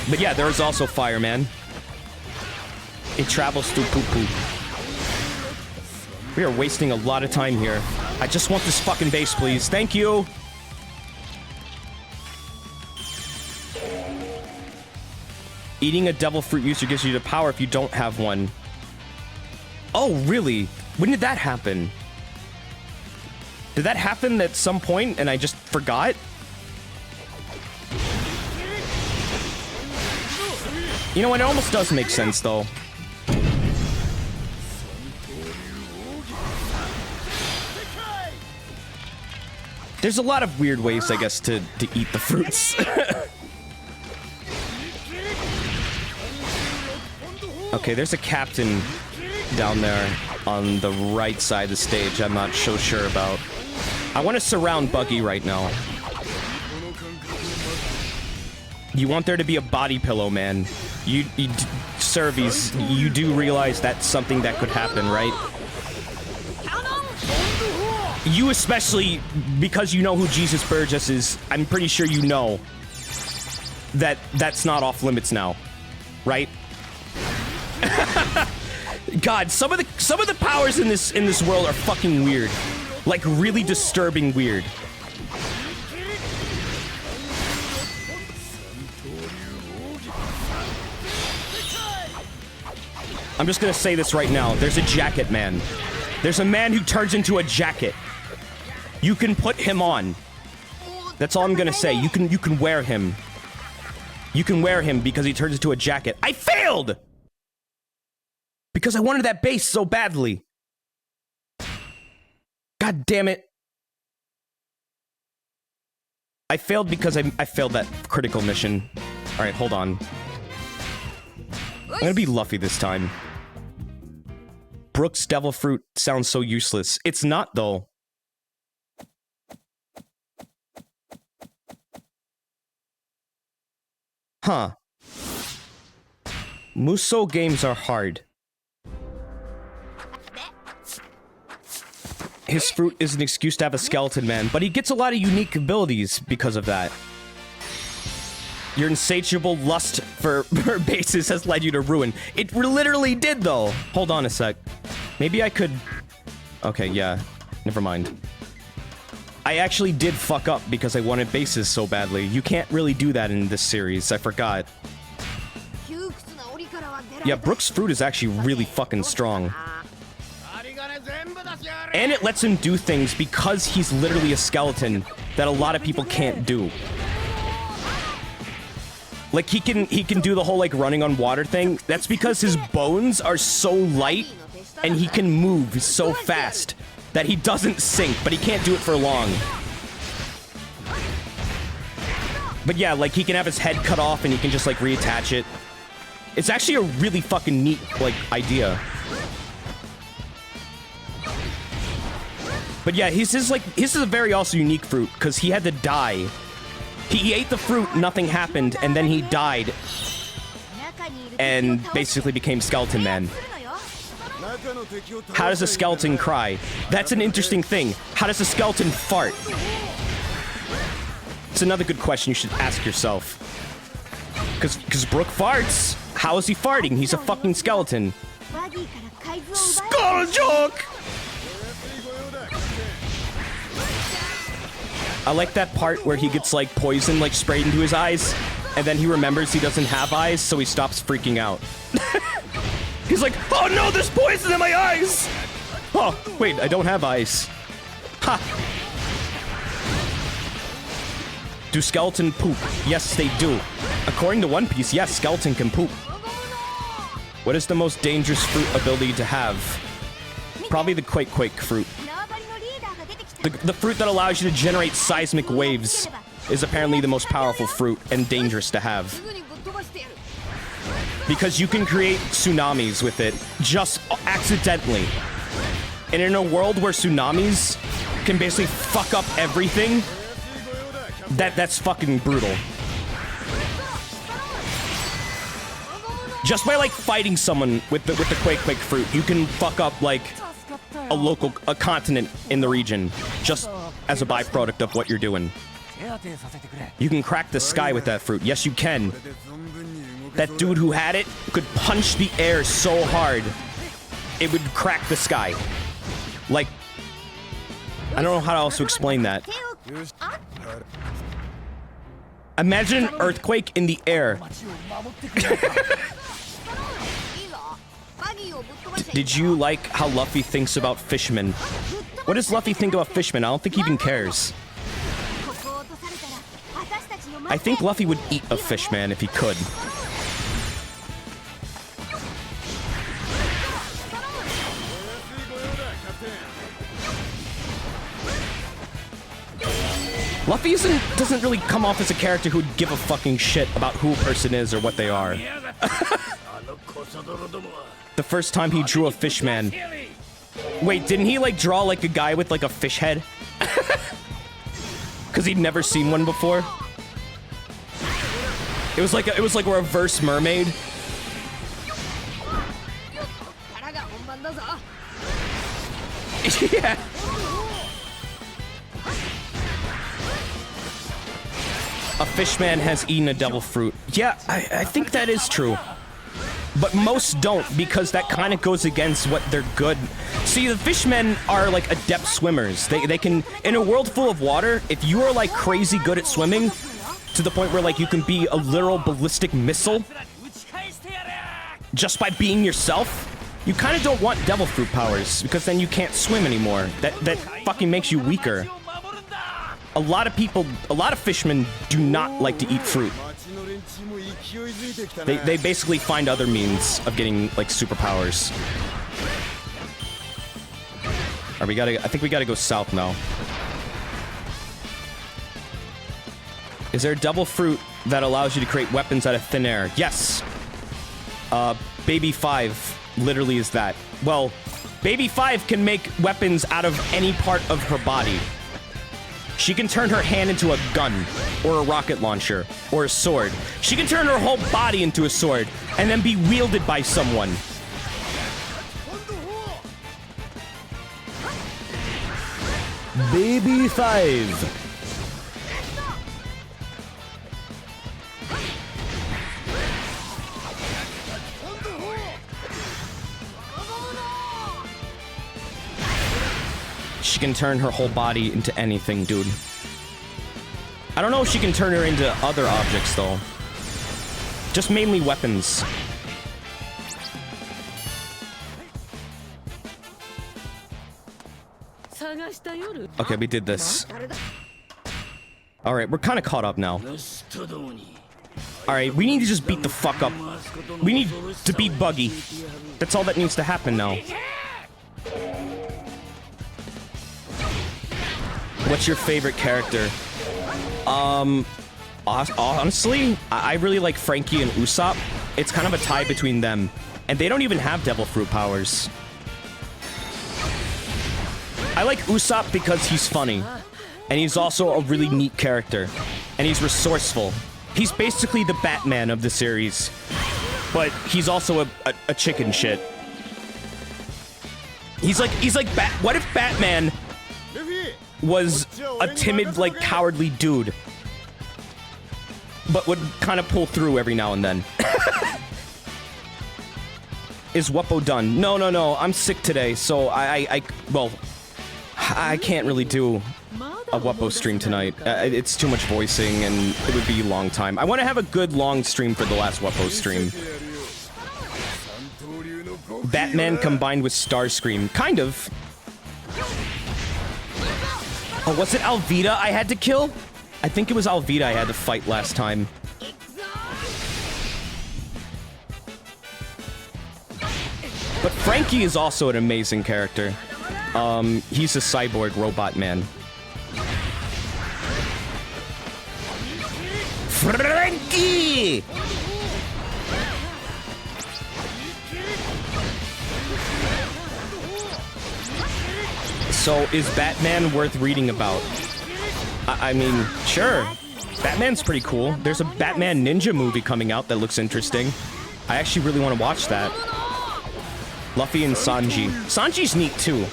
But yeah, there is also Fire Man. It travels through poo-poo. We are wasting a lot of time here. I just want this fucking base, please. Thank you! Eating a devil fruit user gives you the power if you don't have one. Oh, really? When did that happen? Did that happen at some point and I just forgot? You know what? It almost does make sense, though. There's a lot of weird ways, I guess, to eat the fruits. Okay, there's a captain down there on the right side of the stage I'm not so sure about. I want to surround Buggy right now. You want there to be a body pillow, man. Cervies, you do realize that's something that could happen, right? You especially, because you know who Jesus Burgess is, I'm pretty sure you know that that's not off limits now, right? God, some of the powers in this world are fucking weird. Like, really disturbing weird. I'm just gonna say this right now. There's a jacket man. There's a man who turns into a jacket. You can put him on. That's all I'm gonna say. You can wear him. You can wear him because he turns into a jacket. I failed! Because I wanted that base so badly. God damn it. I failed because I failed that critical mission. Alright, hold on. I'm gonna be Luffy this time. Brooks Devil Fruit sounds so useless. It's not, though. Huh. Musou games are hard. His fruit is an excuse to have a skeleton man, but he gets a lot of unique abilities because of that. Your insatiable lust for bases has led you to ruin. It literally did, though. Hold on a sec. Maybe I could... Okay, yeah. Never mind. I actually did fuck up because I wanted bases so badly. You can't really do that in this series. I forgot. Yeah, Brooks' fruit is actually really fucking strong. And it lets him do things because he's literally a skeleton that a lot of people can't do. Like, he can do the whole, like, running on water thing. That's because his bones are so light and he can move so fast that he doesn't sink, but he can't do it for long. But yeah, like, he can have his head cut off and he can just, like, reattach it. It's actually a really fucking neat, like, idea. But yeah, his is a very also unique fruit, because he had to die. He ate the fruit, nothing happened, and then he died. And basically became Skeleton Man. How does a skeleton cry? That's an interesting thing. How does a skeleton fart? It's another good question you should ask yourself. Because Brook farts. How is he farting? He's a fucking skeleton. Skull joke! I like that part where he gets, like, poison, like, sprayed into his eyes, and then he remembers he doesn't have eyes, so he stops freaking out. He's like, oh no, there's poison in my eyes! Oh, wait, I don't have eyes. Ha! Do skeleton poop? Yes, they do. According to One Piece, yes, skeleton can poop. What is the most dangerous fruit ability to have? Probably the Quake fruit. The fruit that allows you to generate seismic waves is apparently the most powerful fruit and dangerous to have. Because you can create tsunamis with it, just accidentally. And in a world where tsunamis can basically fuck up everything, that's fucking brutal. Just by, like, fighting someone with the Quake fruit, you can fuck up, like, a continent in the region, just as a byproduct of what you're doing. You can crack the sky with that fruit. Yes, you can. That dude who had it could punch the air so hard, it would crack the sky. Like, I don't know how else to explain that. Imagine an earthquake in the air. Did you like how Luffy thinks about fishmen? What does Luffy think about fishmen? I don't think he even cares. I think Luffy would eat a fishman if he could. Luffy doesn't really come off as a character who would give a fucking shit about who a person is or what they are. The first time he drew a fishman. Wait, didn't he, like, draw, like, a guy with, like, a fish head? Because he'd never seen one before. It was like a reverse mermaid. Yeah. A fishman has eaten a devil fruit. Yeah, I think that is true. But most don't, because that kind of goes against what they're good. See, the fishmen are, like, adept swimmers. They can, in a world full of water, if you are, like, crazy good at swimming, to the point where, like, you can be a literal ballistic missile, just by being yourself, you kind of don't want devil fruit powers, because then you can't swim anymore. That fucking makes you weaker. a lot of people, a lot of fishermen do not like to eat fruit. They basically find other means of getting, like, superpowers. Alright, I think we gotta go south now. Is there a double fruit that allows you to create weapons out of thin air? Yes! Baby 5 literally is that. Well, Baby 5 can make weapons out of any part of her body. She can turn her hand into a gun, or a rocket launcher, or a sword. She can turn her whole body into a sword, and then be wielded by someone. Baby 5. She can turn her whole body into anything, dude. I don't know if she can turn her into other objects, though. Just mainly weapons. Okay, we did this. Alright, we're kind of caught up now. Alright, we need to just beat the fuck up. We need to beat Buggy. That's all that needs to happen now. What's your favorite character? Honestly, I really like Frankie and Usopp. It's kind of a tie between them. And they don't even have Devil Fruit powers. I like Usopp because he's funny. And he's also a really neat character. And he's resourceful. He's basically the Batman of the series. But he's also a chicken shit. He's like what if Batman was a timid, like, cowardly dude, but would kind of pull through every now and then? Is Wuppo done? No, I'm sick today, so I can't really do a Wuppo stream tonight. It's too much voicing, and it would be a long time. I want to have a good long stream for the last Wuppo stream. Batman combined with Starscream. Kind of. Oh, was it Alvida I had to kill? I think it was Alvida I had to fight last time. But Frankie is also an amazing character. He's a cyborg robot man. Frankie! So, is Batman worth reading about? I mean, sure. Batman's pretty cool. There's a Batman Ninja movie coming out that looks interesting. I actually really want to watch that. Luffy and Sanji. Sanji's neat, too.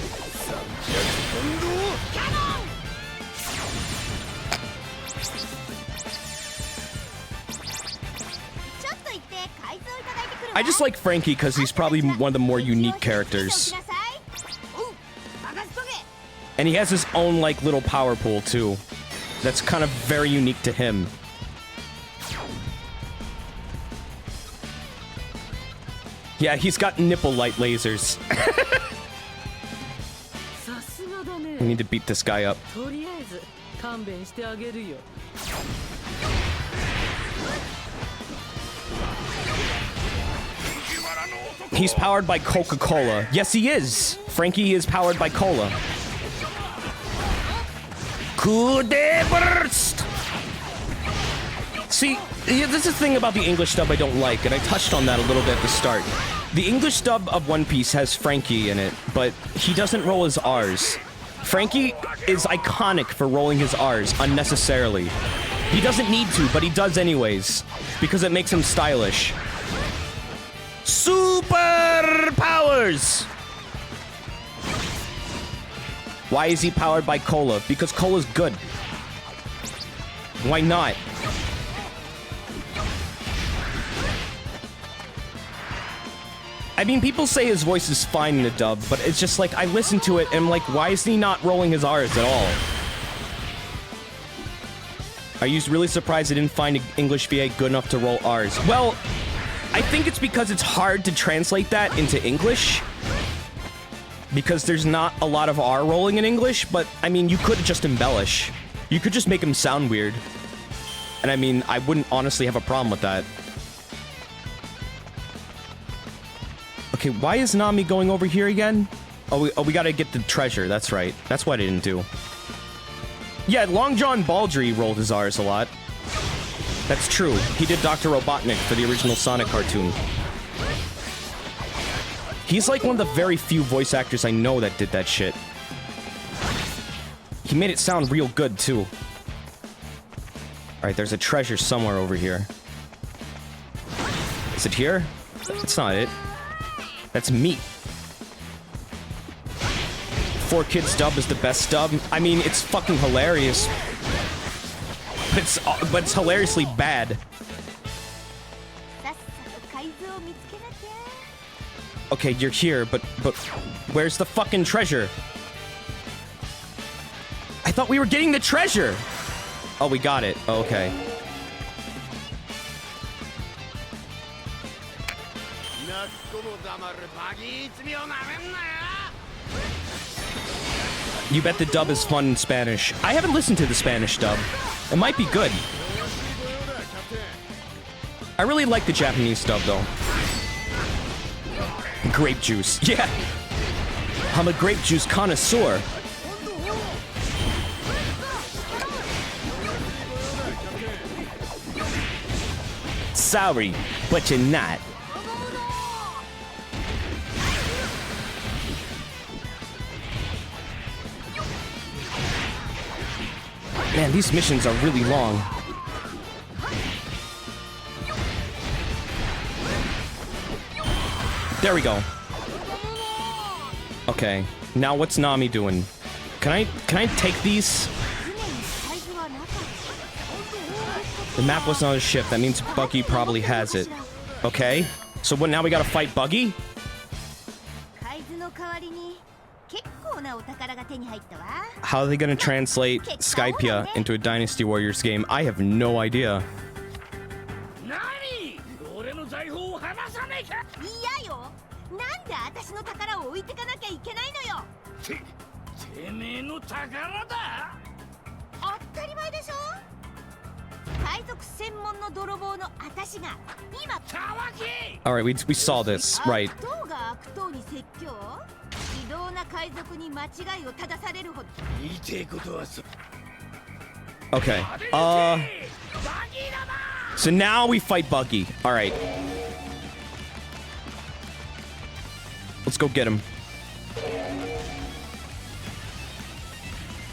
I just like Frankie because he's probably one of the more unique characters. And he has his own, like, little power pool, too. That's kind of very unique to him. Yeah, he's got nipple light lasers. We need to beat this guy up. He's powered by Coca-Cola. Yes, he is. Frankie is powered by cola. Coup de burst! See, this is the thing about the English dub I don't like, and I touched on that a little bit at the start. The English dub of One Piece has Frankie in it, but he doesn't roll his R's. Frankie is iconic for rolling his R's unnecessarily. He doesn't need to, but he does anyways, because it makes him stylish. Super powers! Why is he powered by cola? Because cola's good. Why not? I mean, people say his voice is fine in the dub, but it's just like, I listen to it and I'm like, why is he not rolling his R's at all? Are you really surprised I didn't find English VA good enough to roll R's? Well, I think it's because it's hard to translate that into English. Because there's not a lot of R rolling in English, but, I mean, you could just embellish. You could just make him sound weird. And I mean, I wouldn't honestly have a problem with that. Okay, why is Nami going over here again? Oh, we gotta get the treasure. That's right. That's what I didn't do. Yeah, Long John Baldry rolled his R's a lot. That's true. He did Dr. Robotnik for the original Sonic cartoon. He's like one of the very few voice actors I know that did that shit. He made it sound real good, too. Alright, there's a treasure somewhere over here. Is it here? That's not it. That's meat. 4Kids dub is the best dub. I mean, it's fucking hilarious. But it's hilariously bad. Okay, you're here, but where's the fucking treasure? I thought we were getting the treasure! Oh, we got it. Oh, okay. You bet the dub is fun in Spanish. I haven't listened to the Spanish dub. It might be good. I really like the Japanese dub, though. Grape juice. Yeah. I'm a grape juice connoisseur. Sorry, but you're not. Man, these missions are really long. There we go. Okay, now what's Nami doing? Can I take these? The map wasn't on his ship. That means Buggy probably has it. Okay, so what? Now we gotta fight Buggy? How are they gonna translate Skypia into a Dynasty Warriors game? I have no idea. Alright, we saw this, right. Okay, so now we fight Buggy. Alright. Let's go get him.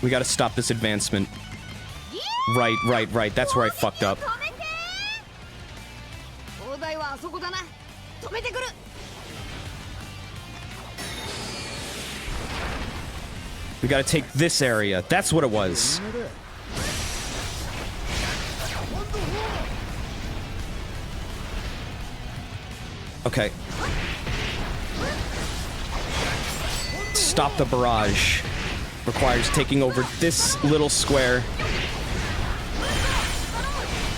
We gotta stop this advancement. Right. That's where I fucked up. We gotta take this area. That's what it was. Okay. Stop the barrage. Requires taking over this little square.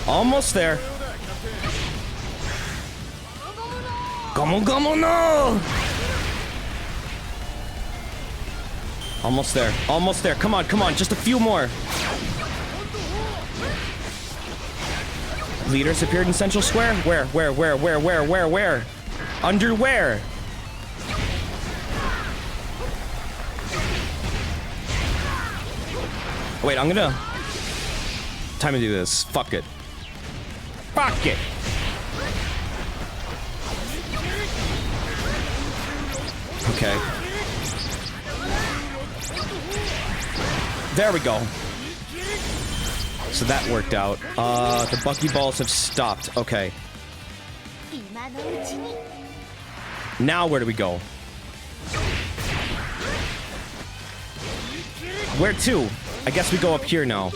Almost there. Come on, no! Almost there. Come on, just a few more. Leaders appeared in Central Square? Where? Under where? Wait, I'm gonna... Time to do this. Fuck it. Okay. There we go. So that worked out. The Buckyballs have stopped. Okay. Now where do we go? Where to? I guess we go up here now.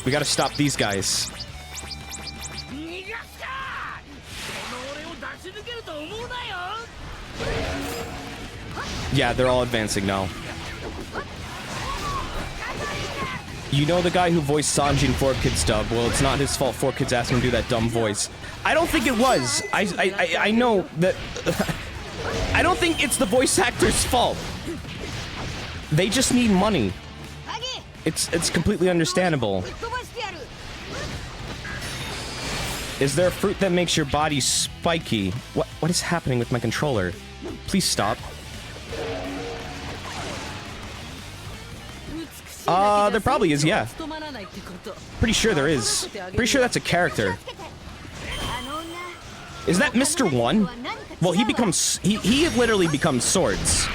We gotta stop these guys. Yeah, they're all advancing now. You know the guy who voiced Sanji in 4Kids dub? Well, it's not his fault 4Kids asked him to do that dumb voice. I don't think it was. I know that... I don't think it's the voice actor's fault. They just need money. It's completely understandable. ぶっ飛ばしてやる Is there a fruit that makes your body spiky? What is happening with my controller? Please stop. There probably is, yeah. Pretty sure there is. Pretty sure that's a character. Is that Mr. One? Well, he becomes... He literally becomes swords.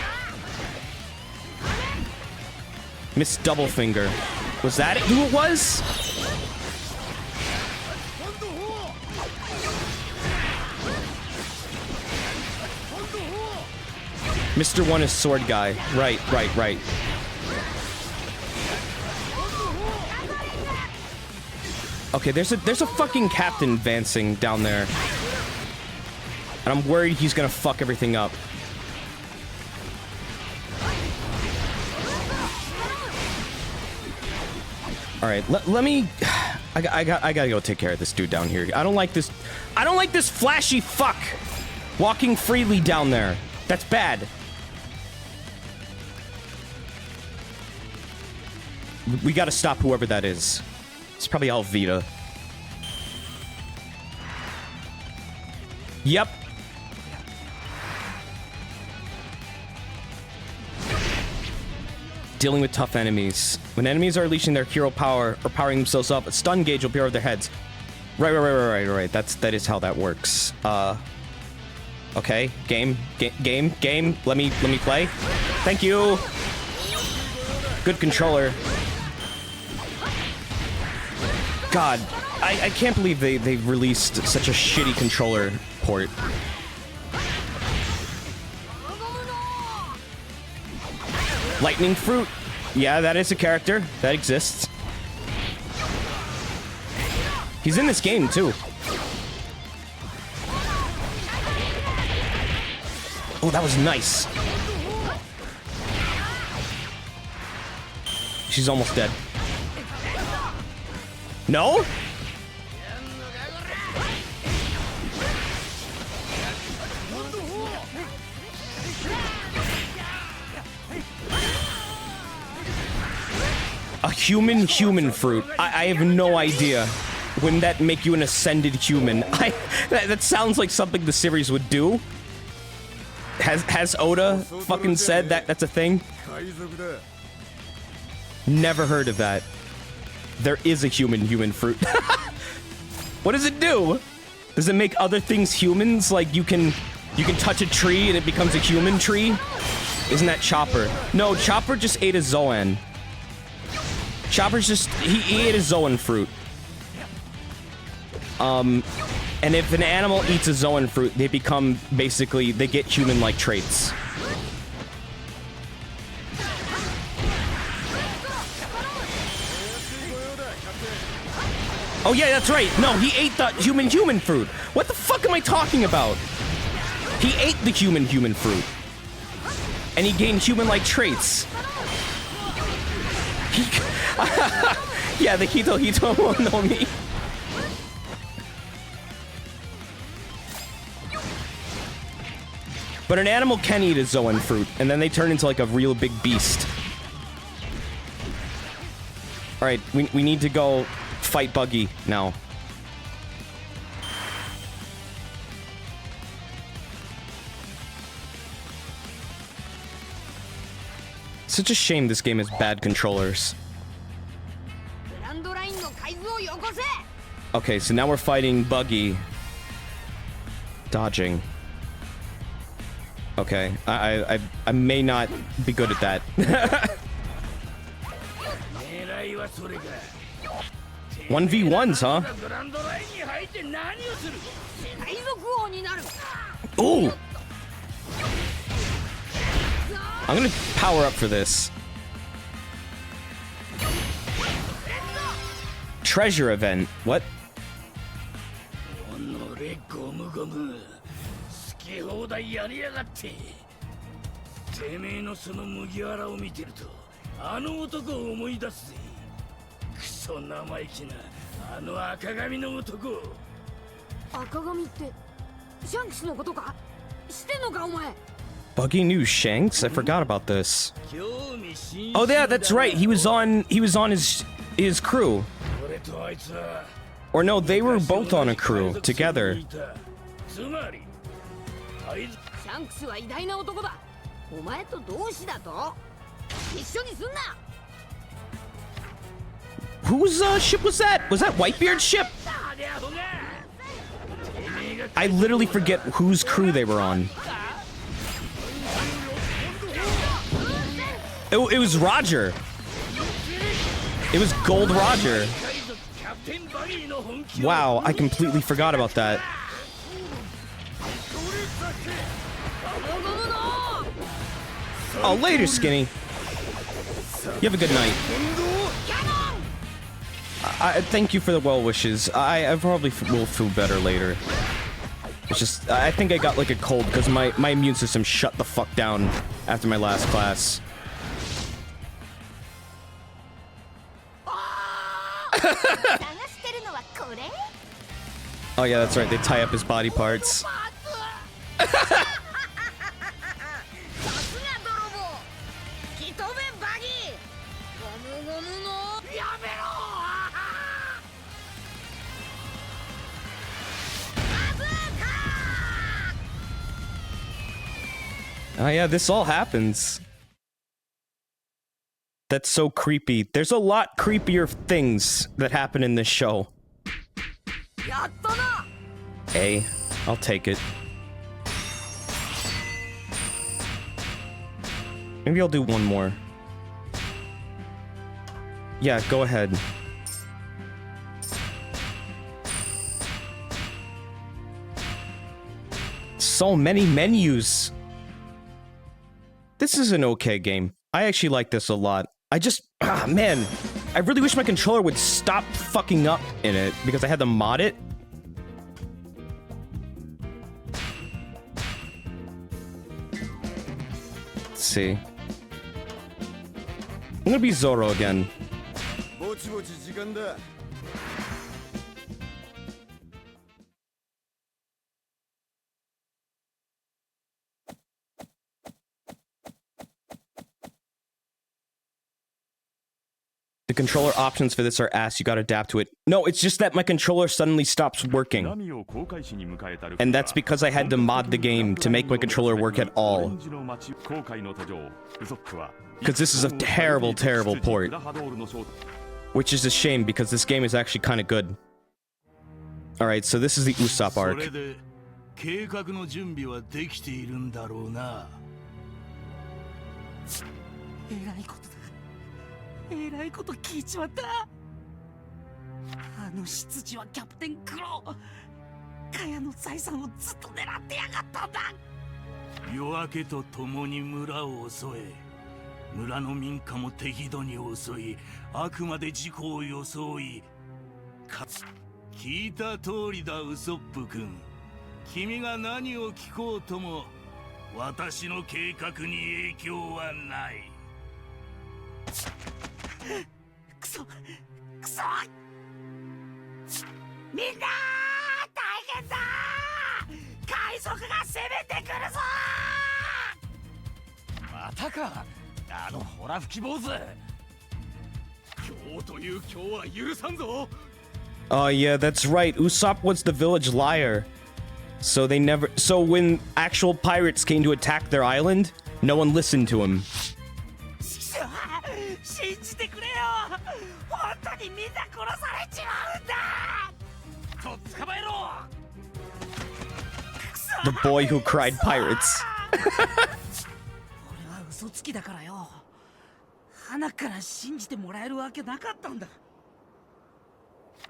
Miss Doublefinger. Was that who it was? Mr. One is sword guy. Right. Okay, there's a fucking captain advancing down there. And I'm worried he's gonna fuck everything up. Alright, let me... I gotta go take care of this dude down here. I don't like this flashy fuck walking freely down there. That's bad. We gotta stop whoever that is. It's probably Alvita. Yep. Dealing with tough enemies. When enemies are unleashing their hero power or powering themselves up, a stun gauge will appear over their heads. Right. That is how that works. Okay. Game. Let me play. Thank you. Good controller. God, I can't believe they released such a shitty controller port. Lightning Fruit. Yeah, that is a character. That exists. He's in this game, too. Oh, that was nice. She's almost dead. No? A human fruit. I have no idea. Wouldn't that make you an ascended human? That sounds like something the series would do. Has Oda fucking said that that's a thing? Never heard of that. There is a human fruit. What does it do? Does it make other things humans? Like you can touch a tree and it becomes a human tree? Isn't that Chopper? No, Chopper just ate a Zoan. Chopper's just he ate a Zoan fruit. And if an animal eats a Zoan fruit, they become basically they get human-like traits. Oh yeah, that's right. No, he ate the human fruit. What the fuck am I talking about? He ate the human fruit. And he gained human-like traits. Yeah, the Hito won't know me. But an animal can eat a Zoan fruit, and then they turn into like a real big beast. Alright, we need to go fight Buggy now. Such a shame this game has bad controllers. Okay, so now we're fighting Buggy. Dodging. Okay, I may not be good at that. 1v1s, huh? Ooh! I'm gonna power up for this. Treasure event. What? 放題やりやがって。てめえのその麦わらを見てるとあの男を思い出すぜ。クソ生意気なあの赤髪の男。赤髪ってシャンクスのことか？知ってんのかお前？ Buggy knew Shanks? I forgot about this. 興味 Oh yeah, that's right. He was on his crew. Or no, they were both on a crew together. シャンクスは偉大な男だ。お前と同志だと？一緒にすんな。 Whose ship was that? Was that Whitebeard's ship? I literally forget whose crew they were on. It was Roger. It was Gold Roger. Wow, I completely forgot about that. Oh, later, Skinny. You have a good night. Thank you for the well wishes. I probably will feel better later. It's just, I think I got like a cold because my immune system shut the fuck down after my last class. Oh yeah, that's right. They tie up his body parts. Oh yeah, this all happens. That's so creepy. There's a lot creepier things that happen in this show. Hey, I'll take it. Maybe I'll do one more. Yeah, go ahead. So many menus. This is an okay game. I actually like this a lot. I just, man, I really wish my controller would stop fucking up in it because I had to mod it. Let's see. I'm gonna be Zoro again. The controller options for this are ass, you gotta adapt to it. No, it's just that my controller suddenly stops working. And that's because I had to mod the game to make my controller work at all. Because this is a terrible, terrible port. Which is a shame, because this game is actually kind of good. Alright, so this is the Usopp arc. えらいこと聞いちまった。あの執事はキャプテンクロー。カヤの財産をずっと狙ってやがったんだ。夜明けとともに村を襲え、村の民家も適度に襲い、あくまで事故を装い、聞いた通りだウソップ君。君が何を聞こうとも、私の計画に影響はない。 くそみんな大変だ海賊が攻めてくるぞまたかあのホラ吹き坊主今日という今日は許さんぞ Oh yeah, that's right. Usopp was the village liar. So when actual pirates came to attack their island, no one listened to him. 信じてくれよ本当にみんな殺されちまうんだとっ捕まえろ The boy who cried pirates. 俺は嘘つきだからよ鼻から信じてもらえるわけなかったんだ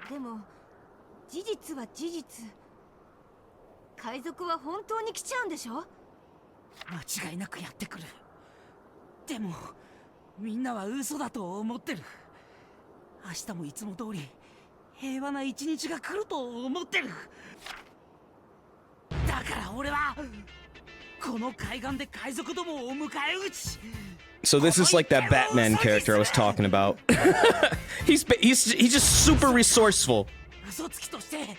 でも事実は事実海賊は本当に来ちゃうんでしょ間違いなくやってくるでもみんなは嘘だと思ってる明日もいつも通り平和な一日が来ると思ってるだから俺はこの海岸で海賊どもを迎え撃ち So this is like that Batman character I was talking about. he's just super resourceful. 嘘つきとして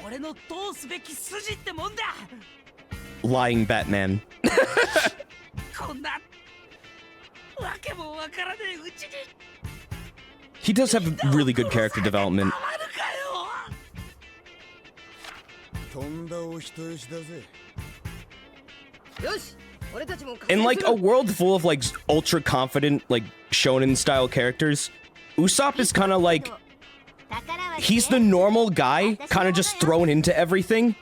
俺の通すべき筋ってもんだ Lying Batman. こんなわけもわからねえうちに He does have really good character development. たまるかよ。とんだお人よしだぜ。よし、俺たちも In like a world full of like ultra confident like shonen style characters, Usopp is kind of like he's the normal guy, kind of just thrown into everything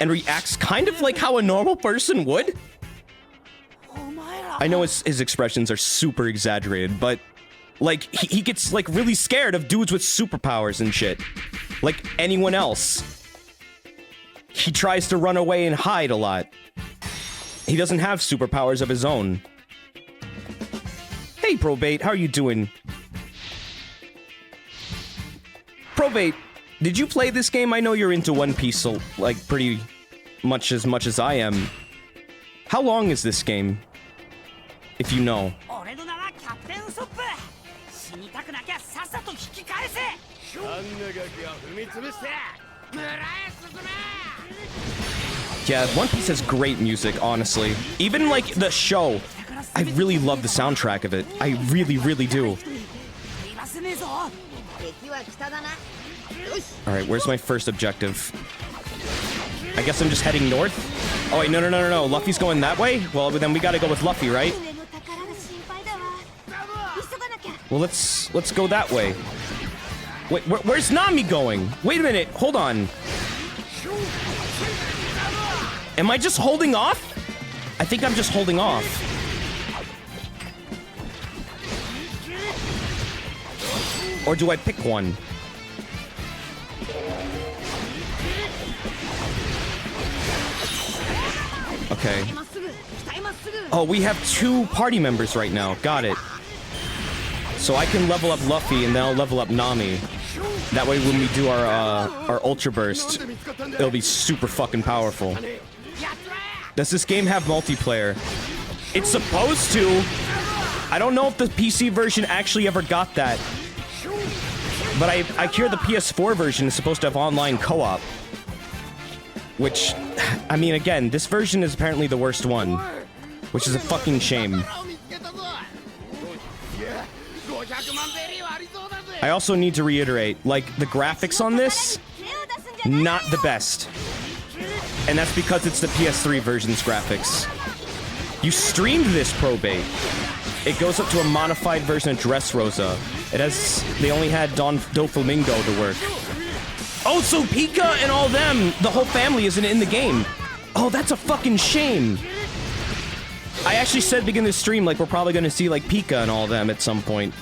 and reacts kind of like how a normal person would. I know his expressions are super exaggerated, but like he gets like really scared of dudes with superpowers and shit. Like anyone else. He tries to run away and hide a lot. He doesn't have superpowers of his own. Hey, Probate, how are you doing? Probate, did you play this game? I know you're into One Piece, so, like, pretty much as I am. How long is this game? If you know. 俺の名はキャプテンウソップ。死にたくなきゃさっさと引き返せ。あんなガキは踏み潰して。村へ進め。 Yeah, One Piece has great music, honestly. Even, like, the show. I really love the soundtrack of it. I really, really do. 言わせねえぞ。 敵は北だな。よし。 Alright, where's my first objective? I guess I'm just heading north? Oh, wait, no. Luffy's going that way? Well, then we gotta go with Luffy, right? Well, let's go that way. Wait, where's Nami going? Wait a minute, hold on. Am I just holding off? I think I'm just holding off. Or do I pick one? Okay. Oh, we have 2 party members right now. Got it. So I can level up Luffy and then I'll level up Nami. That way when we do our Ultra Burst, it'll be super fucking powerful. Does this game have multiplayer? It's supposed to. I don't know if the PC version actually ever got that. But I hear the PS4 version is supposed to have online co-op. Which, I mean, again, this version is apparently the worst one. Which is a fucking shame. I also need to reiterate, like, the graphics on this, not the best. And that's because it's the PS3 version's graphics. You streamed this, Probate. It goes up to a modified version of Dressrosa. They only had Doflamingo to work. Oh, so Pika and all them, the whole family isn't in the game. Oh, that's a fucking shame. I actually said at the beginning of the stream, like, we're probably gonna see, like, Pika and all them at some point.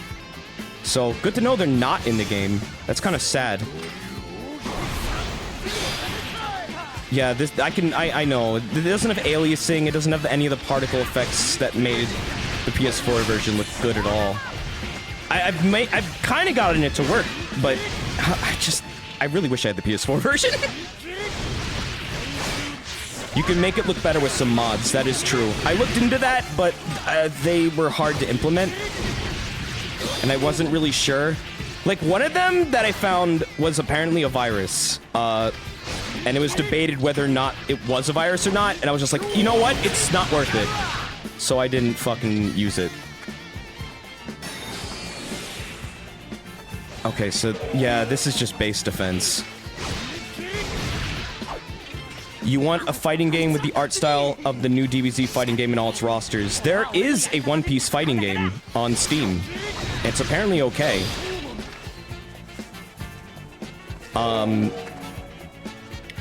So, good to know they're not in the game. That's kind of sad. Yeah, this, I know. It doesn't have aliasing, it doesn't have any of the particle effects that made the PS4 version look good at all. I've kind of gotten it to work, but I really wish I had the PS4 version. You can make it look better with some mods, that is true. I looked into that, but they were hard to implement. And I wasn't really sure. Like, one of them that I found was apparently a virus. And it was debated whether or not it was a virus or not. And I was just like, you know what? It's not worth it. So I didn't fucking use it. Okay, so yeah, this is just base defense. You want a fighting game with the art style of the new DBZ fighting game and all its rosters. There is a One Piece fighting game on Steam. It's apparently okay.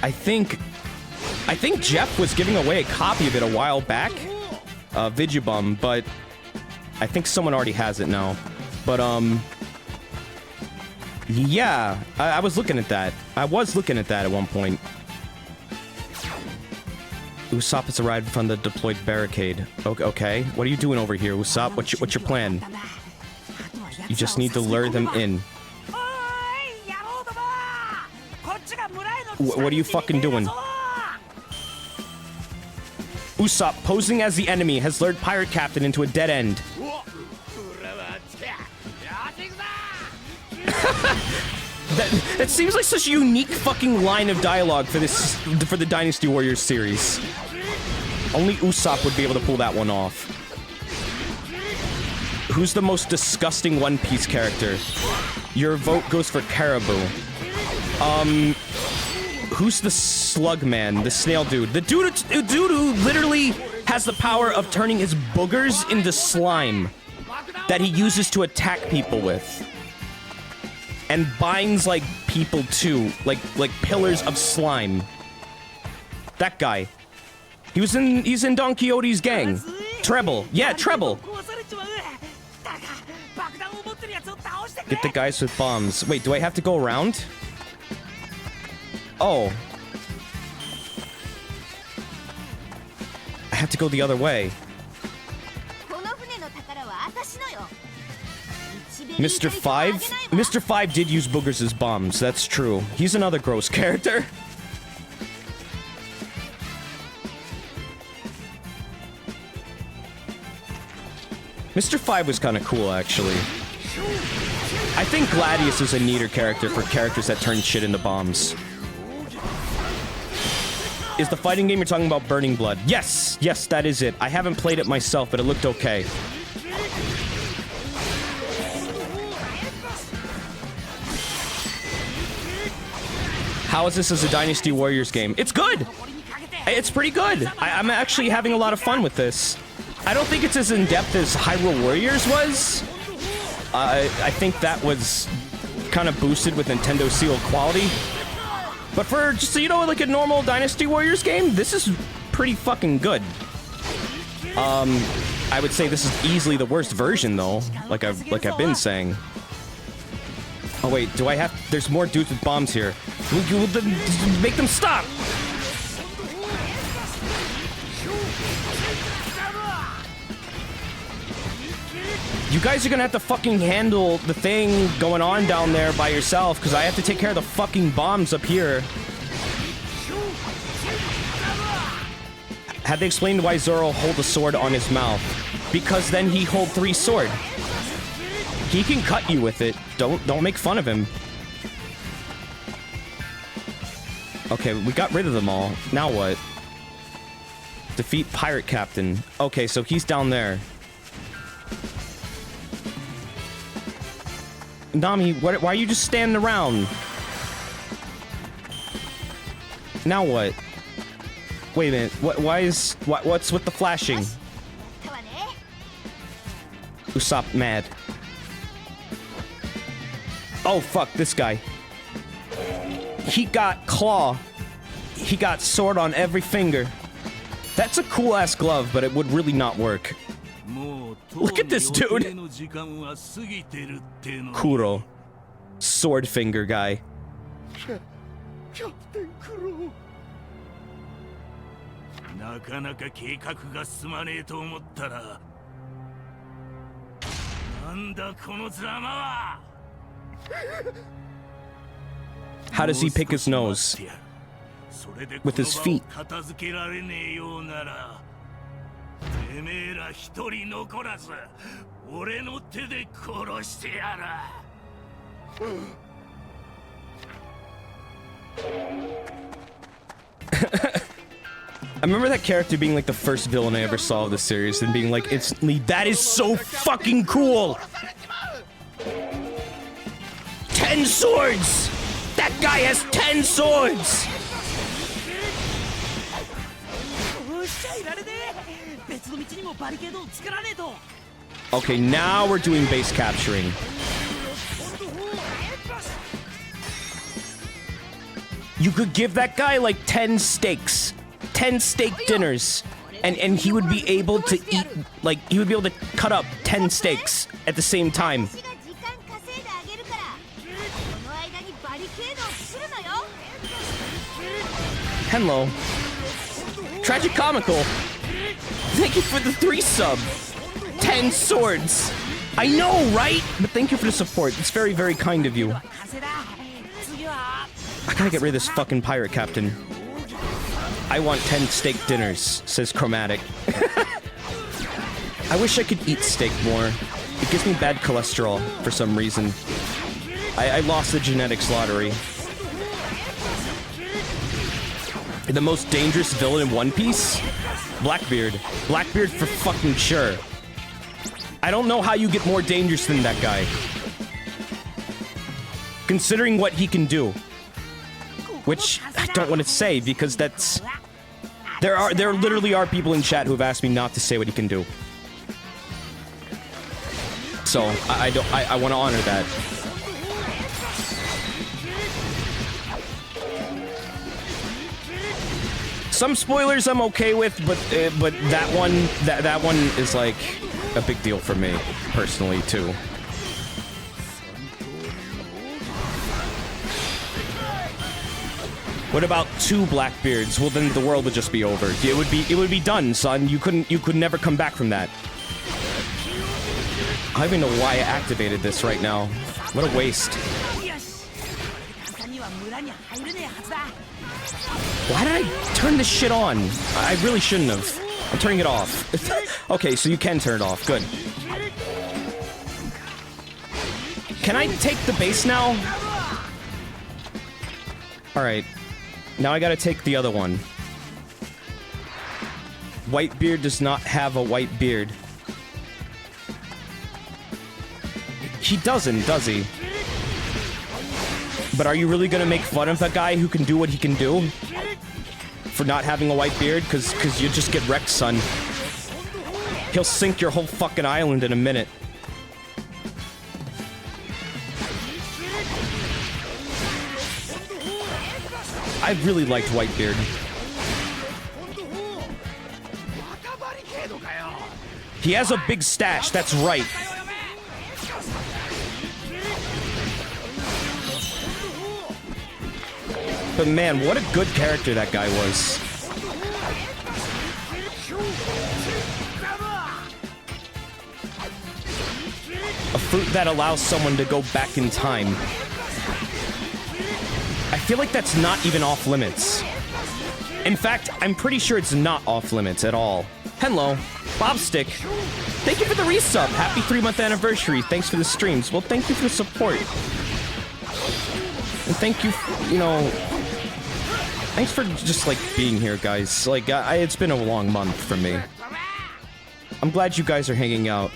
I think Jeff was giving away a copy of it a while back. Vigibum, but I think someone already has it now. But, yeah, I was looking at that. I was looking at that at one point. Usopp has arrived from the deployed barricade. Okay, what are you doing over here, Usopp? What's your plan? You just need to lure them in. What are you fucking doing? Usopp, posing as the enemy, has lured Pirate Captain into a dead end. That seems like such a unique fucking line of dialogue for the Dynasty Warriors series. Only Usopp would be able to pull that one off. Who's the most disgusting One Piece character? Your vote goes for Caribou. Who's the slug man? The snail dude? The dude who literally has the power of turning his boogers into slime that he uses to attack people with. And binds, like, people too. Like pillars of slime. That guy. He's in Don Quixote's gang. Treble. Yeah, Treble. Get the guys with bombs. Wait, do I have to go around? Oh. I have to go the other way. Mr. 5? Mr. 5 did use boogers as bombs. That's true. He's another gross character. Mr. 5 was kind of cool, actually. I think Gladius is a neater character for characters that turn shit into bombs. Is the fighting game you're talking about Burning Blood? Yes! Yes, that is it. I haven't played it myself, but it looked okay. How is this as a Dynasty Warriors game? It's good! It's pretty good. I'm actually having a lot of fun with this. I don't think it's as in-depth as Hyrule Warriors was. I think that was kind of boosted with Nintendo Seal quality. But for just, you know, like a normal Dynasty Warriors game, this is pretty fucking good. I would say this is easily the worst version, though, like I've been saying. Oh wait, do I have? There's more dudes with bombs here. Make them stop! You guys are gonna have to fucking handle the thing going on down there by yourself, because I have to take care of the fucking bombs up here. Had they explained why Zoro hold a sword on his mouth? Because then he hold 3 sword. He can cut you with it. Don't make fun of him. Okay, we got rid of them all. Now what? Defeat Pirate Captain. Okay, so he's down there. Nami, why are you just standing around? Now what? Wait a minute. What's with the flashing? Usopp mad. Oh fuck, this guy. He got claw. He got sword on every finger. That's a cool ass glove, but it would really not work. Look at this dude. Kuro. Sword finger guy. How does he pick his nose? With his feet. I remember that character being like the first villain I ever saw of the series and being like, that is so fucking cool! 10 swords! That guy has 10 swords! Okay, now we're doing base capturing. You could give that guy like 10 steaks. 10 steak dinners. And he would be able to eat, like, he would be able to cut up 10 steaks at the same time. Hello. Tragicomical. Thank you for the 3 sub. 10 swords. I know, right? But thank you for the support. It's very, very kind of you. I gotta get rid of this fucking pirate captain. I want 10 steak dinners, says Chromatic. I wish I could eat steak more. It gives me bad cholesterol for some reason. I lost the genetics lottery. The most dangerous villain in One Piece? Blackbeard. Blackbeard for fucking sure. I don't know how you get more dangerous than that guy. Considering what he can do. Which I don't want to say because that's... There literally are people in chat who have asked me not to say what he can do. So, I want to honor that. Some spoilers I'm okay with, but that one is like a big deal for me personally too. What about 2 Blackbeards? Well, then the world would just be over. It would be done, son. You could never come back from that. I don't even know why I activated this right now. What a waste. Why did I turn this shit on? I really shouldn't have. I'm turning it off. Okay, so you can turn it off. Good. Can I take the base now? Alright. Now I gotta take the other one. Whitebeard does not have a white beard. He doesn't, does he? But are you really gonna make fun of that guy who can do what he can do? For not having a white beard? Cause you just get wrecked, son. He'll sink your whole fucking island in a minute. I really liked Whitebeard. He has a big stash, that's right. But man, what a good character that guy was. A fruit that allows someone to go back in time. I feel like that's not even off limits. In fact, I'm pretty sure it's not off limits at all. Hello, Bobstick. Thank you for the resub. Happy 3-month anniversary. Thanks for the streams. Well, thank you for the support. And thank you, you know... Thanks for just, like, being here, guys. Like, it's been a long month for me. I'm glad you guys are hanging out.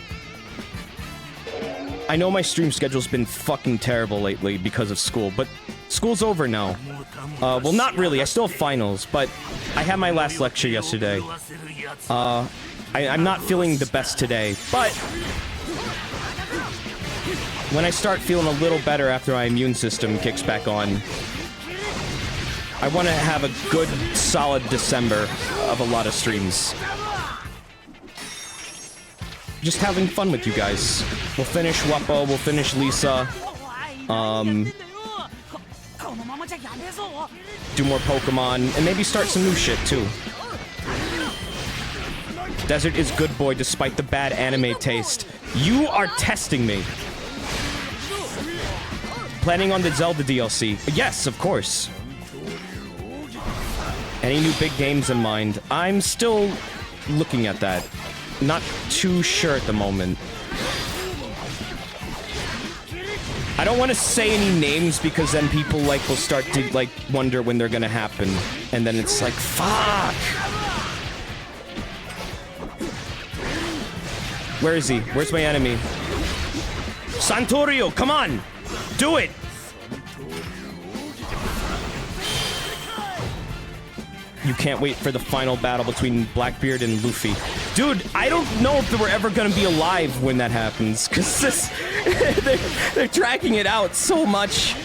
I know my stream schedule's been fucking terrible lately because of school, but school's over now. Well, not really. I still have finals, but I had my last lecture yesterday. I'm not feeling the best today, but when I start feeling a little better after my immune system kicks back on, I want to have a good, solid December of a lot of streams. Just having fun with you guys. We'll finish Wappo, we'll finish Lisa. Do more Pokemon, and maybe start some new shit, too. Desert is good boy despite the bad anime taste. You are testing me. Planning on the Zelda DLC? Yes, of course. Any new big games in mind? I'm still looking at that. Not too sure at the moment. I don't want to say any names because then people like will start to like wonder when they're gonna happen, and then it's like fuck. Where is he? Where's my enemy? Santorio, come on, do it. You can't wait for the final battle between Blackbeard and Luffy. Dude, I don't know if we're ever gonna be alive when that happens, because they're dragging it out so much.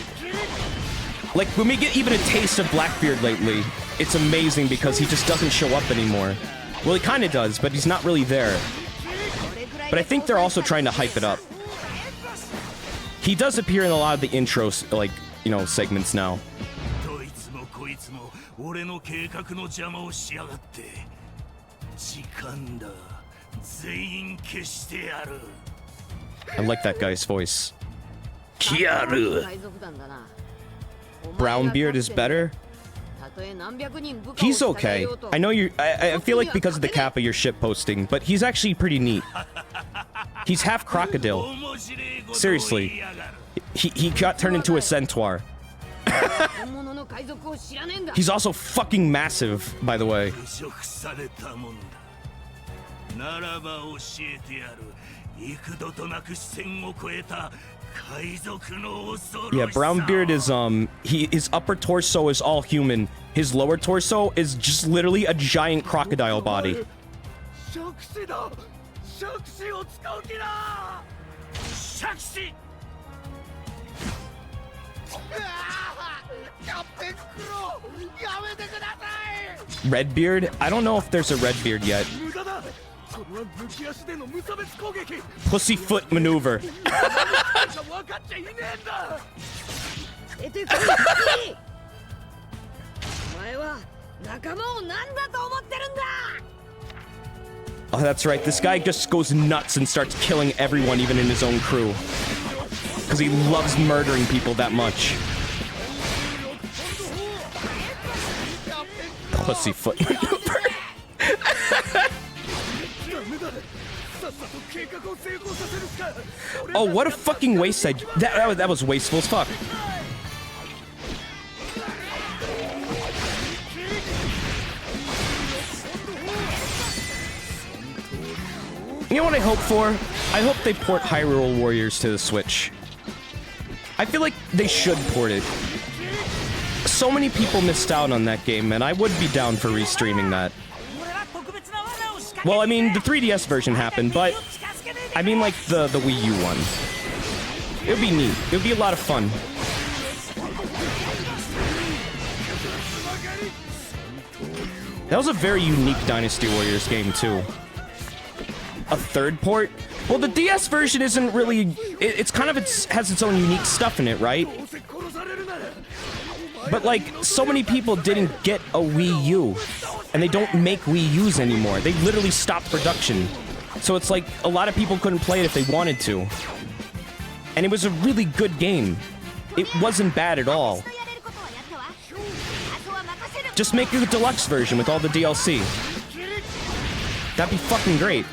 Like, when we get even a taste of Blackbeard lately, it's amazing because he just doesn't show up anymore. Well, he kind of does, but he's not really there. But I think they're also trying to hype it up. He does appear in a lot of the intros, like, you know, segments now. I like that guy's voice. Kiaru. Brownbeard is better? He's okay. I know you're... I feel like because of the Kappa you're shitposting, but he's actually pretty neat. He's half crocodile. Seriously. He got turned into a centaur. He's also fucking massive, by the way. Yeah, Brownbeard is his upper torso is all human. His lower torso is just literally a giant crocodile body. Redbeard? I don't know if there's a Redbeard yet. Pussyfoot maneuver. Oh, that's right. This guy just goes nuts and starts killing everyone, even in his own crew. Because he loves murdering people that much. Pussyfoot maneuver. Oh, what a fucking waste! That was wasteful as fuck. You know what I hope for? I hope they port Hyrule Warriors to the Switch. I feel like they should port it. So many people missed out on that game, and I would be down for restreaming that. Well, I mean, the 3DS version happened, but I mean, like, the Wii U one. It would be neat. It would be a lot of fun. That was a very unique Dynasty Warriors game, too. A third port? Well, the DS version isn't really... It's kind of... has its own unique stuff in it, right? But, like, so many people didn't get a Wii U. And they don't make Wii U's anymore. They literally stopped production. So it's like, a lot of people couldn't play it if they wanted to. And it was a really good game. It wasn't bad at all. Just make a deluxe version with all the DLC. That'd be fucking great.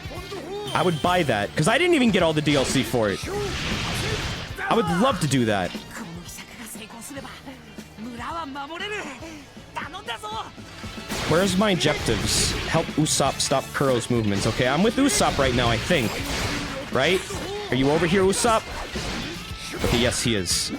I would buy that, because I didn't even get all the DLC for it. I would love to do that. Where's my objectives? Help Usopp stop Kuro's movements. Okay, I'm with Usopp right now, I think. Right? Are you over here, Usopp? Okay, yes, he is.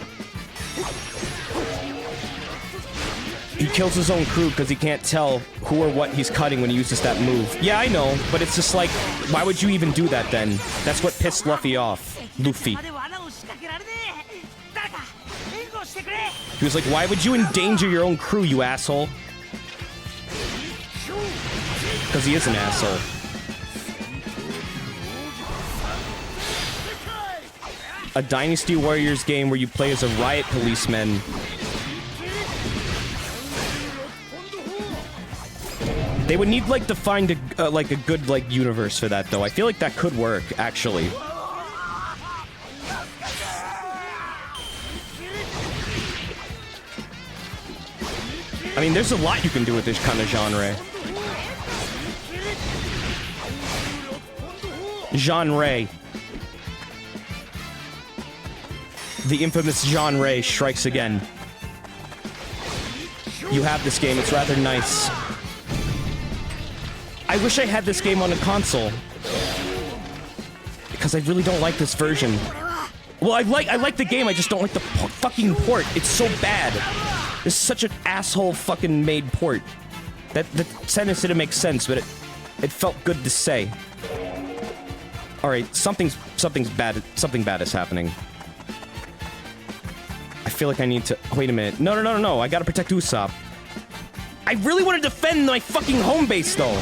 He kills his own crew because he can't tell who or what he's cutting when he uses that move. Yeah, I know, but it's just like, why would you even do that then? That's what pissed Luffy off. Luffy. He was like, why would you endanger your own crew, you asshole? Because he is an asshole. A Dynasty Warriors game where you play as a riot policeman. They would need, like, to find a, like, a good, like, universe for that, though. I feel like that could work, actually. I mean, there's a lot you can do with this kind of genre. Genre. The infamous genre strikes again. You have this game, it's rather nice. I wish I had this game on a console. Because I really don't like this version. Well, I like the game, I just don't like the fucking port. It's so bad. This is such an asshole fucking made port. That sentence didn't make sense, but it felt good to say. Alright, something bad is happening. I feel like I need to... Wait a minute. No, I gotta protect Usopp. I really want to defend my fucking home base, though.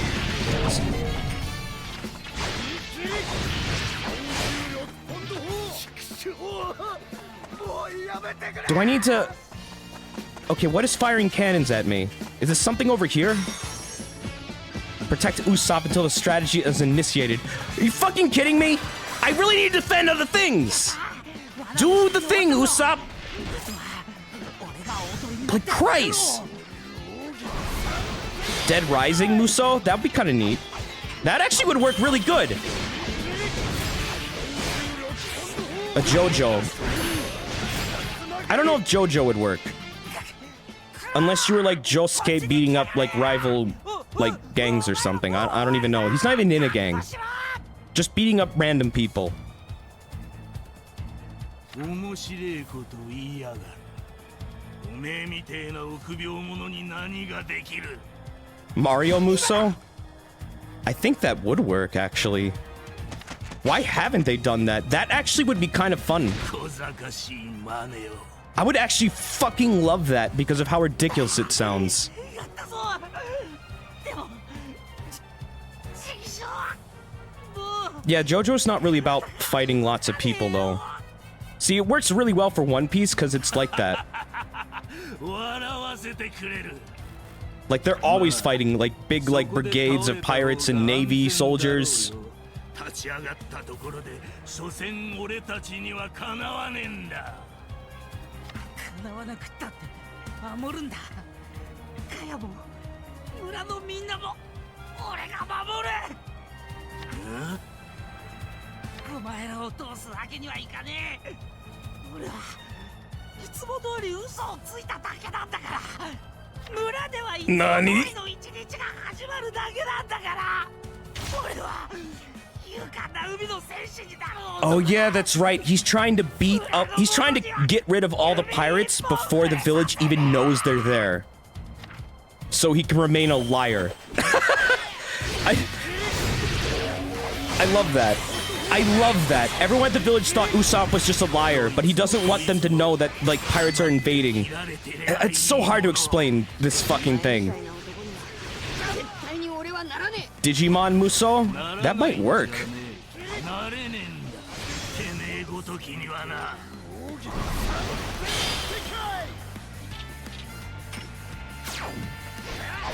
Do I need to... Okay, what is firing cannons at me? Is there something over here? Protect Usopp until the strategy is initiated. Are you fucking kidding me? I really need to defend other things! Do the thing, Usopp! But Christ! Dead Rising, Muso? That would be kind of neat. That actually would work really good. A JoJo. I don't know if JoJo would work. Unless you were like Josuke beating up like rival like gangs or something. I don't even know. He's not even in a gang. Just beating up random people. Mario Muso? I think that would work, actually. Why haven't they done that? That actually would be kind of fun. I would actually fucking love that because of how ridiculous it sounds. Yeah, JoJo's not really about fighting lots of people, though. See, it works really well for One Piece because it's like that. Like, they're always fighting, like, big, like, brigades of pirates and navy soldiers. Nani? Oh yeah, that's right. He's trying to he's trying to get rid of all the pirates before the village even knows they're there. So he can remain a liar. I love that. I love that. Everyone at the village thought Usopp was just a liar, but he doesn't want them to know that, like, pirates are invading. It's so hard to explain this fucking thing. Digimon Muso? That might work.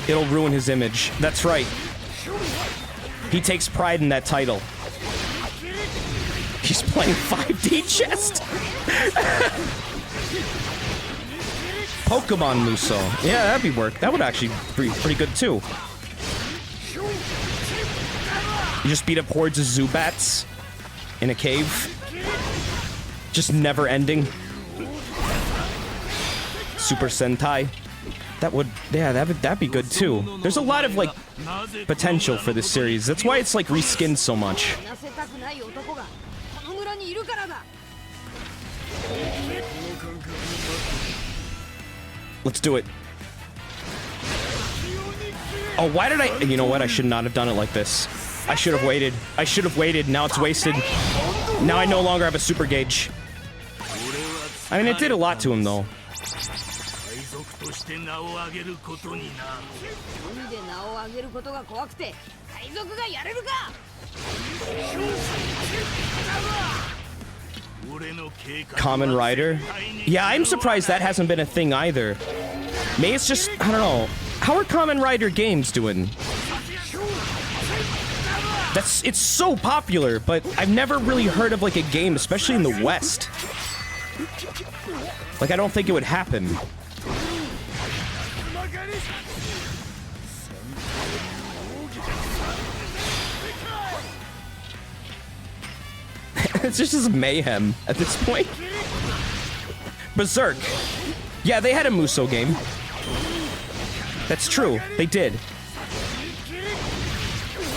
It'll ruin his image. That's right. He takes pride in that title. He's playing 5D chess. Pokemon Muso. Yeah, that'd be work. That would actually be pretty good too. You just beat up hordes of Zubats in a cave. Just never ending. Super Sentai. That would, yeah, that'd be good too. There's a lot of, like, potential for this series. That's why it's, like, reskinned so much. Let's do it. Oh, why did I... You know what? I should not have done it like this. I should have waited. I should have waited. Now it's wasted. Now I no longer have a super gauge. I mean, it did a lot to him, though. Kamen Rider? Yeah, I'm surprised that hasn't been a thing either. Maybe it's just, I don't know. How are Kamen Rider games doing? It's so popular, but I've never really heard of, like, a game, especially in the West. Like, I don't think it would happen. It's just mayhem at this point. Berserk. Yeah, they had a Muso game. That's true. They did.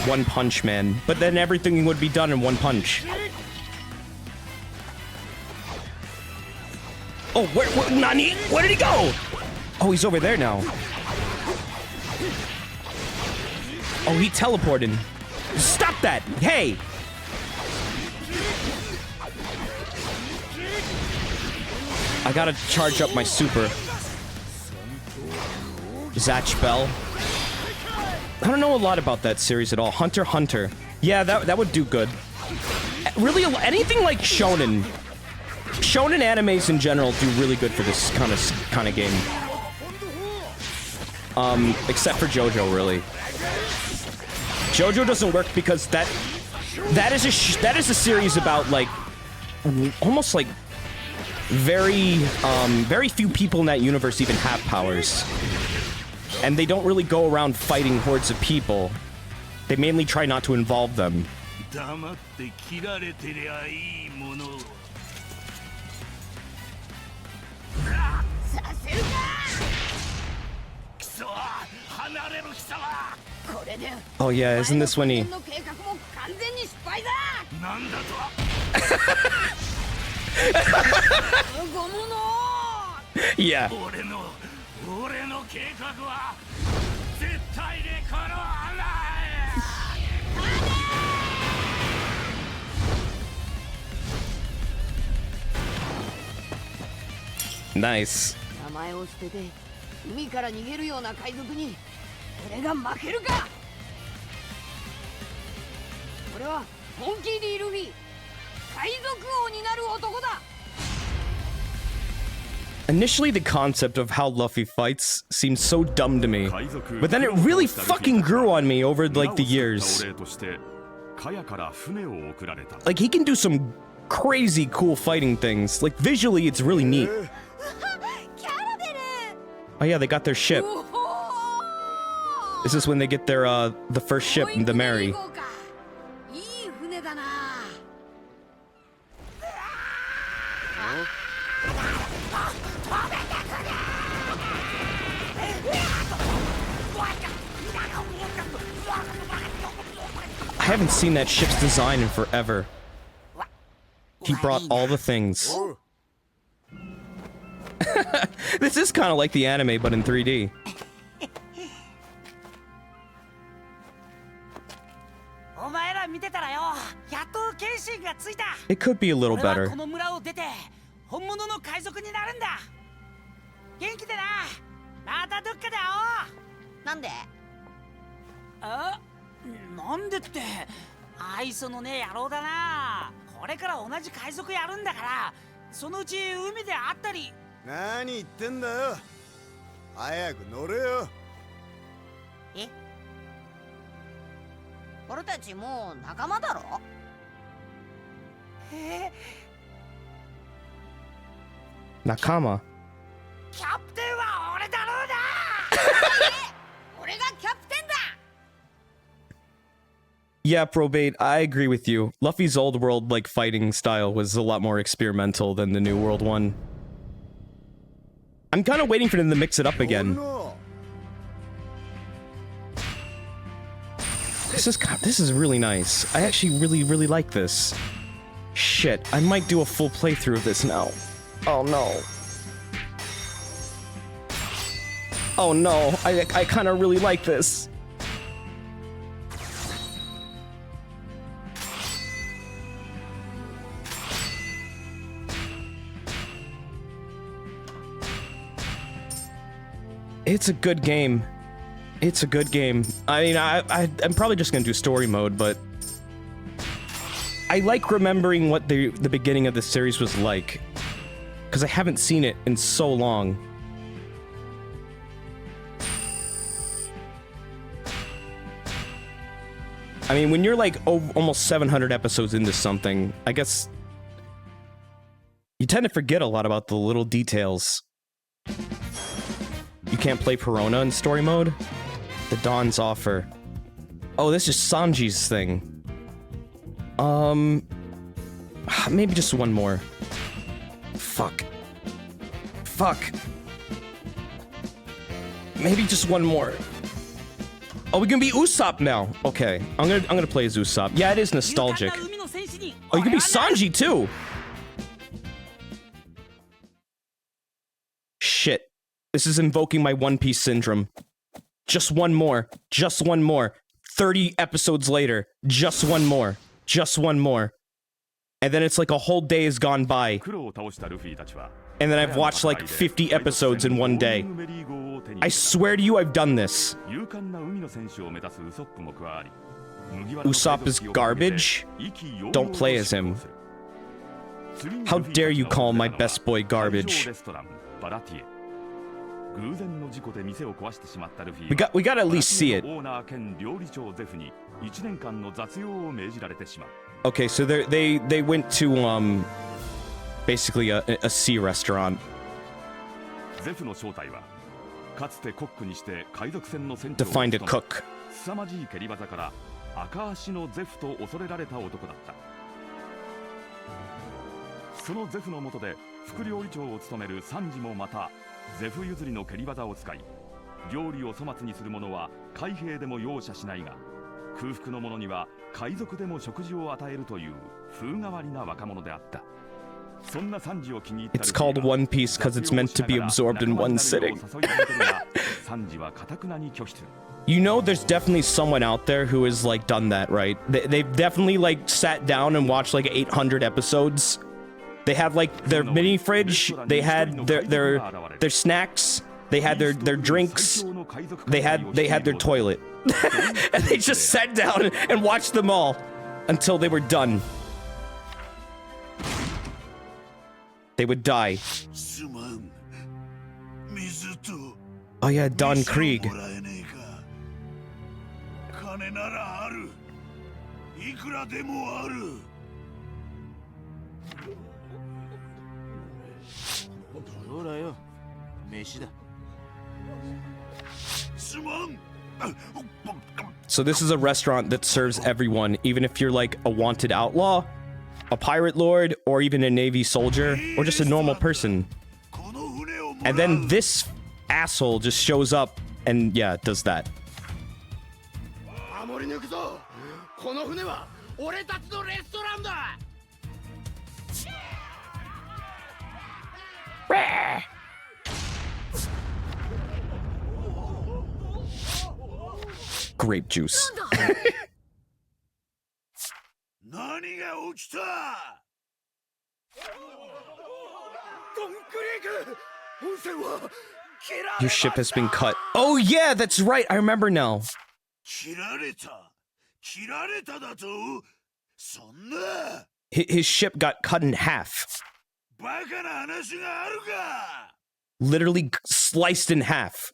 One Punch Man. But then everything would be done in one punch. Oh, where Nani? Where did he go? Oh, he's over there now. Oh, he teleported. Stop that! Hey! I gotta charge up my super. Zatch Bell. I don't know a lot about that series at all. Hunter x Hunter. Yeah, that would do good. Really, anything like shonen. Shonen animes in general do really good for this kind of game. Except for JoJo, really. JoJo doesn't work because that is a series about, like, almost like very few people in that universe even have powers. And they don't really go around fighting hordes of people. They mainly try not to involve them. Oh yeah, isn't this when he... なんだとゴムの Yeah. 俺の計画は絶対に叶わない。Nice. 名前を捨てて海から逃げるような海賊に俺が負けるか。俺はモンキー D ルフィ、海賊王になる男だ。 Initially, the concept of how Luffy fights seemed so dumb to me, but then it really fucking grew on me over like the years. Like he can do some crazy cool fighting things. Like visually, it's really neat. Oh yeah, they got their ship. This is when they get their the first ship, the Mary. いい船だな。I haven't seen that ship's design in forever. He brought all the things. This is kind of like the anime, but in 3D. お前ら見てたらよ、やっと決心がついた。 It could be a little 俺は better. この村を出て本物の海賊になるんだ。元気でな。またどっかで会おう。なんで？なんでって愛想のねえ野郎だな。これから同じ海賊やるんだから、そのうち海で会ったり。何言ってんだよ。早く乗れよ。え？俺たちもう仲間だろ？Nakama. キャプテンは俺だろうな。俺がキャプテンだ。 Yeah, Probate, I agree with you. Luffy's old world like fighting style was a lot more experimental than the new world one. I'm kind of waiting for them to mix it up again. This is really nice. I actually really like this. Shit, I might do a full playthrough of this now. Oh no. Oh no, I kind of really like this. It's a good game. It's a good game. I mean, I'm probably just gonna do story mode, but I like remembering what the beginning of the series was like, because I haven't seen it in so long. I mean, when you're like almost 700 episodes into something, I guess you tend to forget a lot about the little details. You can't play Perona in story mode? The Dawn's offer. Oh, this is Sanji's thing. Maybe just one more. Fuck. Maybe just one more. Oh, we can be Usopp now. Okay, I'm gonna play as Usopp. Yeah, it is nostalgic. Oh, you can be Sanji too. Shit. This is invoking my One Piece syndrome. Just one more. 30 episodes later. Just one more. And then it's like a whole day has gone by. And then I've watched like 50 episodes in one day. I swear to you, I've done this. Usopp is garbage? Don't play as him. How dare you call my best boy garbage? We gotta at least see it. Okay, so they went to basically a sea restaurant to find a cook. 空腹の者には海賊でも食事を与えるという風変わりな若者であった。そんなサンジを気に入った It's called One Piece because it's meant to be absorbed in one sitting. サンジは堅くなに拒否する。You know, there's definitely someone out there who has like done that, right? They've definitely like sat down and watched like 800 episodes. They had like their mini fridge. They had their snacks. They had their drinks. They had their toilet, and they just sat down and watched them all until they were done. They would die. Oh yeah, Don Krieg. So this is a restaurant that serves everyone, even if you're like a wanted outlaw, a pirate lord, or even a Navy soldier, or just a normal person. And then this asshole just shows up and, yeah, does that. Grape juice. Your ship has been cut. Oh yeah, that's right. I remember now. His ship got cut in half. Literally sliced in half.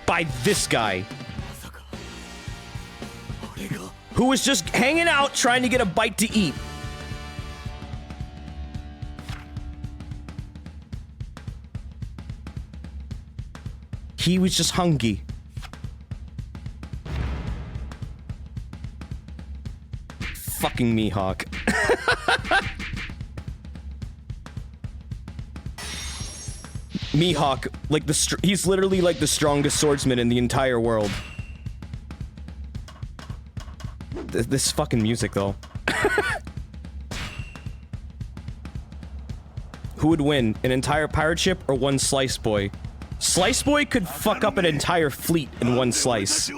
By this guy. Who was just hanging out trying to get a bite to eat. He was just hungry. Fucking Mihawk. Mihawk, like he's literally like the strongest swordsman in the entire world. This fucking music though. Who would win, an entire pirate ship or one slice boy? Slice boy could fuck up an entire fleet in one slice.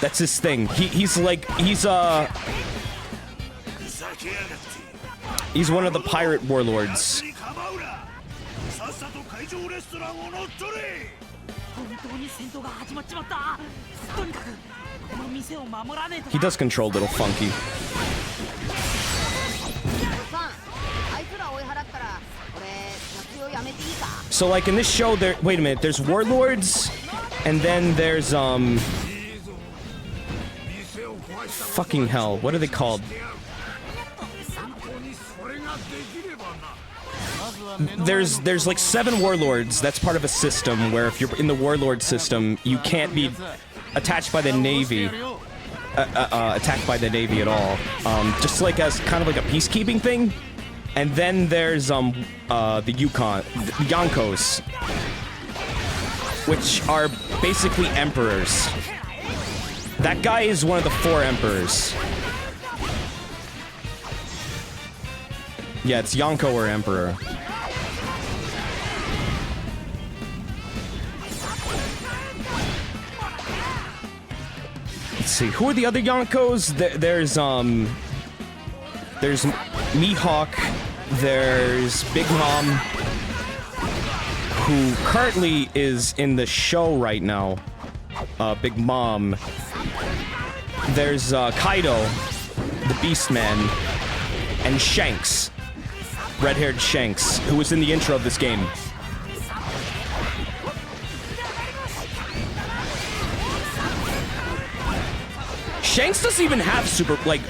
That's his thing. He's one of the pirate warlords. He does control Little Funky. So like in this show there, wait a minute, there's warlords and then there's fucking hell, what are they called? There's like 7 warlords. That's part of a system where if you're in the warlord system, you can't be attached by the Navy. Attacked by the Navy at all. Just like as kind of like a peacekeeping thing. And then there's the Yonkos, which are basically emperors. That guy is one of the 4 emperors. Yeah, it's Yonko or Emperor. Let's see, who are the other Yonkos? There's Mihawk, there's Big Mom, who currently is in the show right now. Big Mom. There's Kaido, the Beast Man, and Shanks. Red-haired Shanks, who was in the intro of this game. Shanks doesn't even have super, like,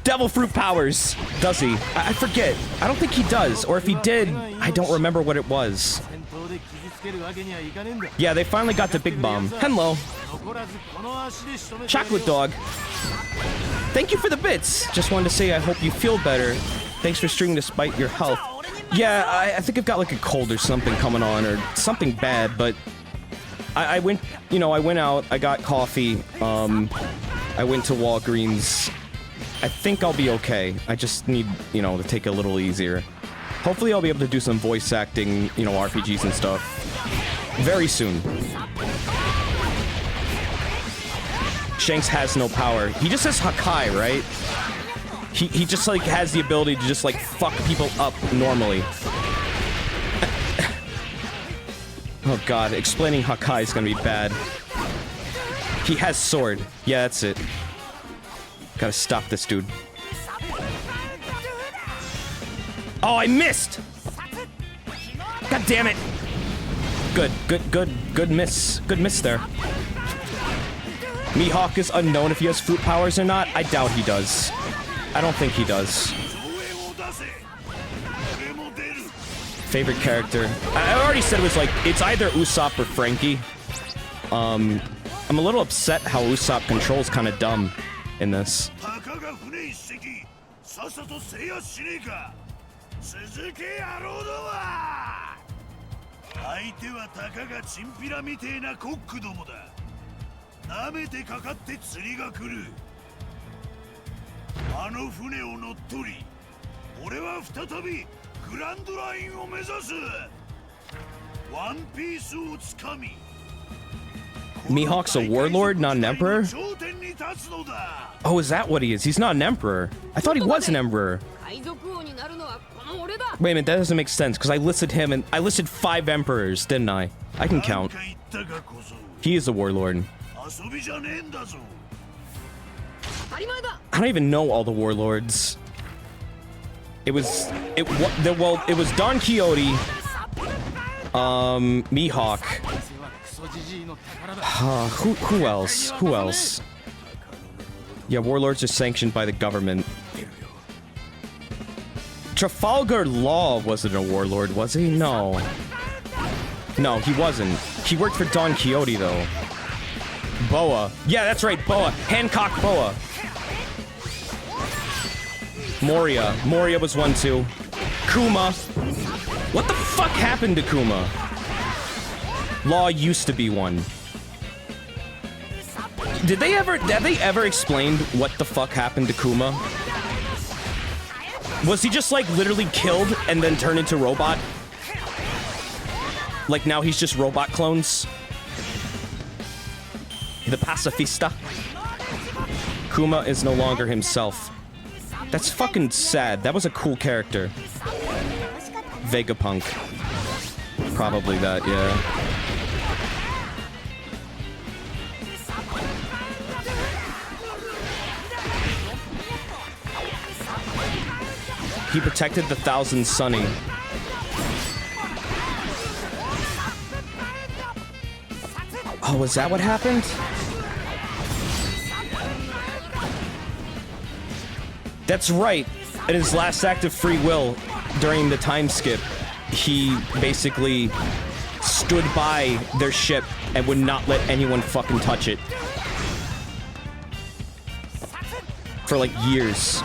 devil fruit powers, does he? I forget. I don't think he does, or if he did, I don't remember what it was. Yeah, they finally got the Big Bomb. Hello. Chocolate Dog. Thank you for the bits. Just wanted to say I hope you feel better. Thanks for streaming despite your health. Yeah, I think I've got like a cold or something coming on, or something bad, but I went, you know, I went out, I got coffee, I went to Walgreens. I think I'll be okay. I just need, you know, to take it a little easier. Hopefully I'll be able to do some voice acting, you know, RPGs and stuff very soon. Shanks has no power. He just has Hakai, right? He just, like, has the ability to just, like, fuck people up normally. Oh god, explaining Hakai is gonna be bad. He has sword. Yeah, that's it. Gotta stop this dude. Oh, I missed! God damn it! Good miss. Good miss there. Mihawk is unknown if he has fruit powers or not. I doubt he does. I don't think he does. Favorite character? I already said it was like, it's either Usopp or Frankie. I'm a little upset how Usopp controls kind of dumb in this. Mihawk's a warlord, not an emperor? Oh, is that what he is? He's not an emperor. I thought he was an emperor. Wait a minute, that doesn't make sense, because I listed him, and I listed 5 emperors, didn't I? I can count. He is a warlord. I don't even know all the warlords. It was Don Quixote, Mihawk. Who else? Who else? Yeah, warlords are sanctioned by the government. Trafalgar Law wasn't a warlord, was he? No. No, he wasn't. He worked for Don Quixote, though. Boa. Yeah, that's right, Boa. Hancock Boa. Moria. Moria was one, too. Kuma. What the fuck happened to Kuma? Law used to be one. Have they ever explained what the fuck happened to Kuma? Was he just, like, literally killed and then turned into robot? Like, now he's just robot clones? The pacifista? Kuma is no longer himself. That's fucking sad. That was a cool character. Vegapunk. Probably that, yeah. He protected the Thousand Sunny. Oh, was that what happened? That's right. In his last act of free will, during the time skip, he basically stood by their ship and would not let anyone fucking touch it. For like years.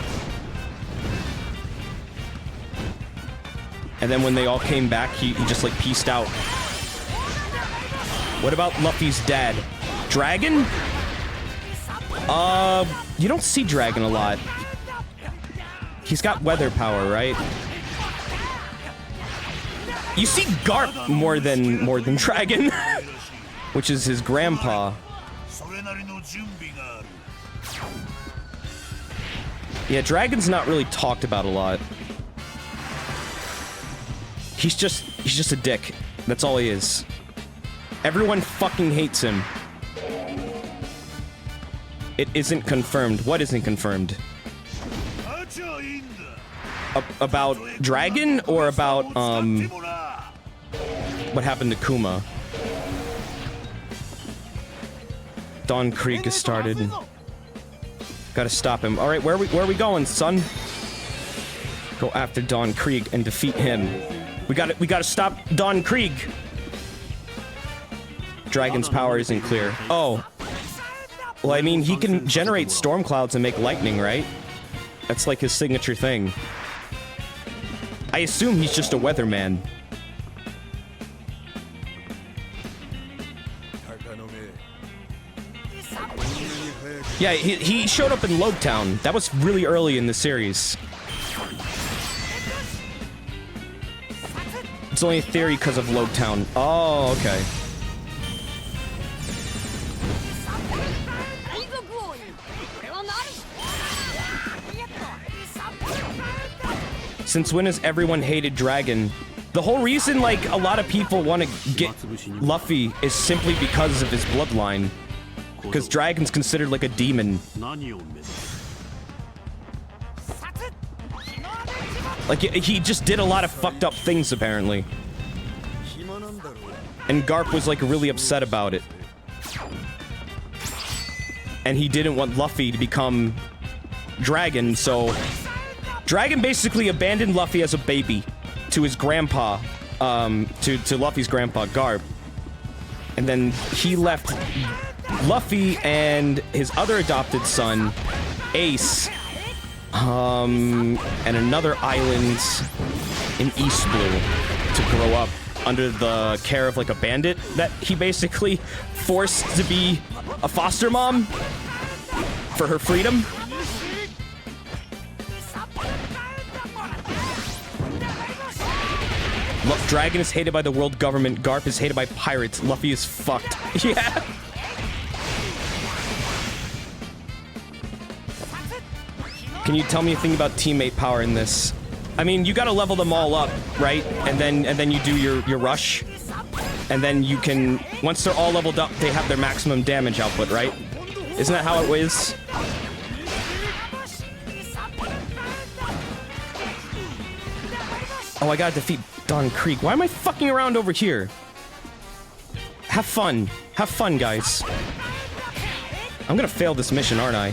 And then when they all came back, he just like peaced out. What about Luffy's dad? Dragon? You don't see Dragon a lot. He's got weather power, right? You see Garp more than Dragon, which is his grandpa. Yeah, Dragon's not really talked about a lot. He's just a dick. That's all he is. Everyone fucking hates him. It isn't confirmed. What isn't confirmed? About Dragon or about, what happened to Kuma? Don Krieg has started. Gotta stop him. Alright, where are we going, son? Go after Don Krieg and defeat him. We gotta stop Don Krieg! Dragon's power isn't clear. Oh. Well, I mean, he can generate storm clouds and make lightning, right? That's like his signature thing. I assume he's just a weatherman. Yeah, he showed up in Logetown. That was really early in the series. It's only a theory because of Logetown. Oh, okay. Since when has everyone hated Dragon? The whole reason, like, a lot of people want to get Luffy is simply because of his bloodline. Because Dragon's considered like a demon. Like, he just did a lot of fucked up things, apparently. And Garp was, like, really upset about it. And he didn't want Luffy to become Dragon, so... Dragon basically abandoned Luffy as a baby to his grandpa, to Luffy's grandpa, Garp. And then he left Luffy and his other adopted son, Ace, and another island in East Blue to grow up under the care of, like, a bandit that he basically forced to be a foster mom for her freedom. Dragon is hated by the world government. Garp is hated by pirates. Luffy is fucked. Yeah. Can you tell me a thing about teammate power in this? I mean, you gotta level them all up, right? And then you do your rush. And then you can... Once they're all leveled up, they have their maximum damage output, right? Isn't that how it is? Oh, I gotta defeat Don Creek. Why am I fucking around over here? Have fun. Have fun, guys. I'm gonna fail this mission, aren't I?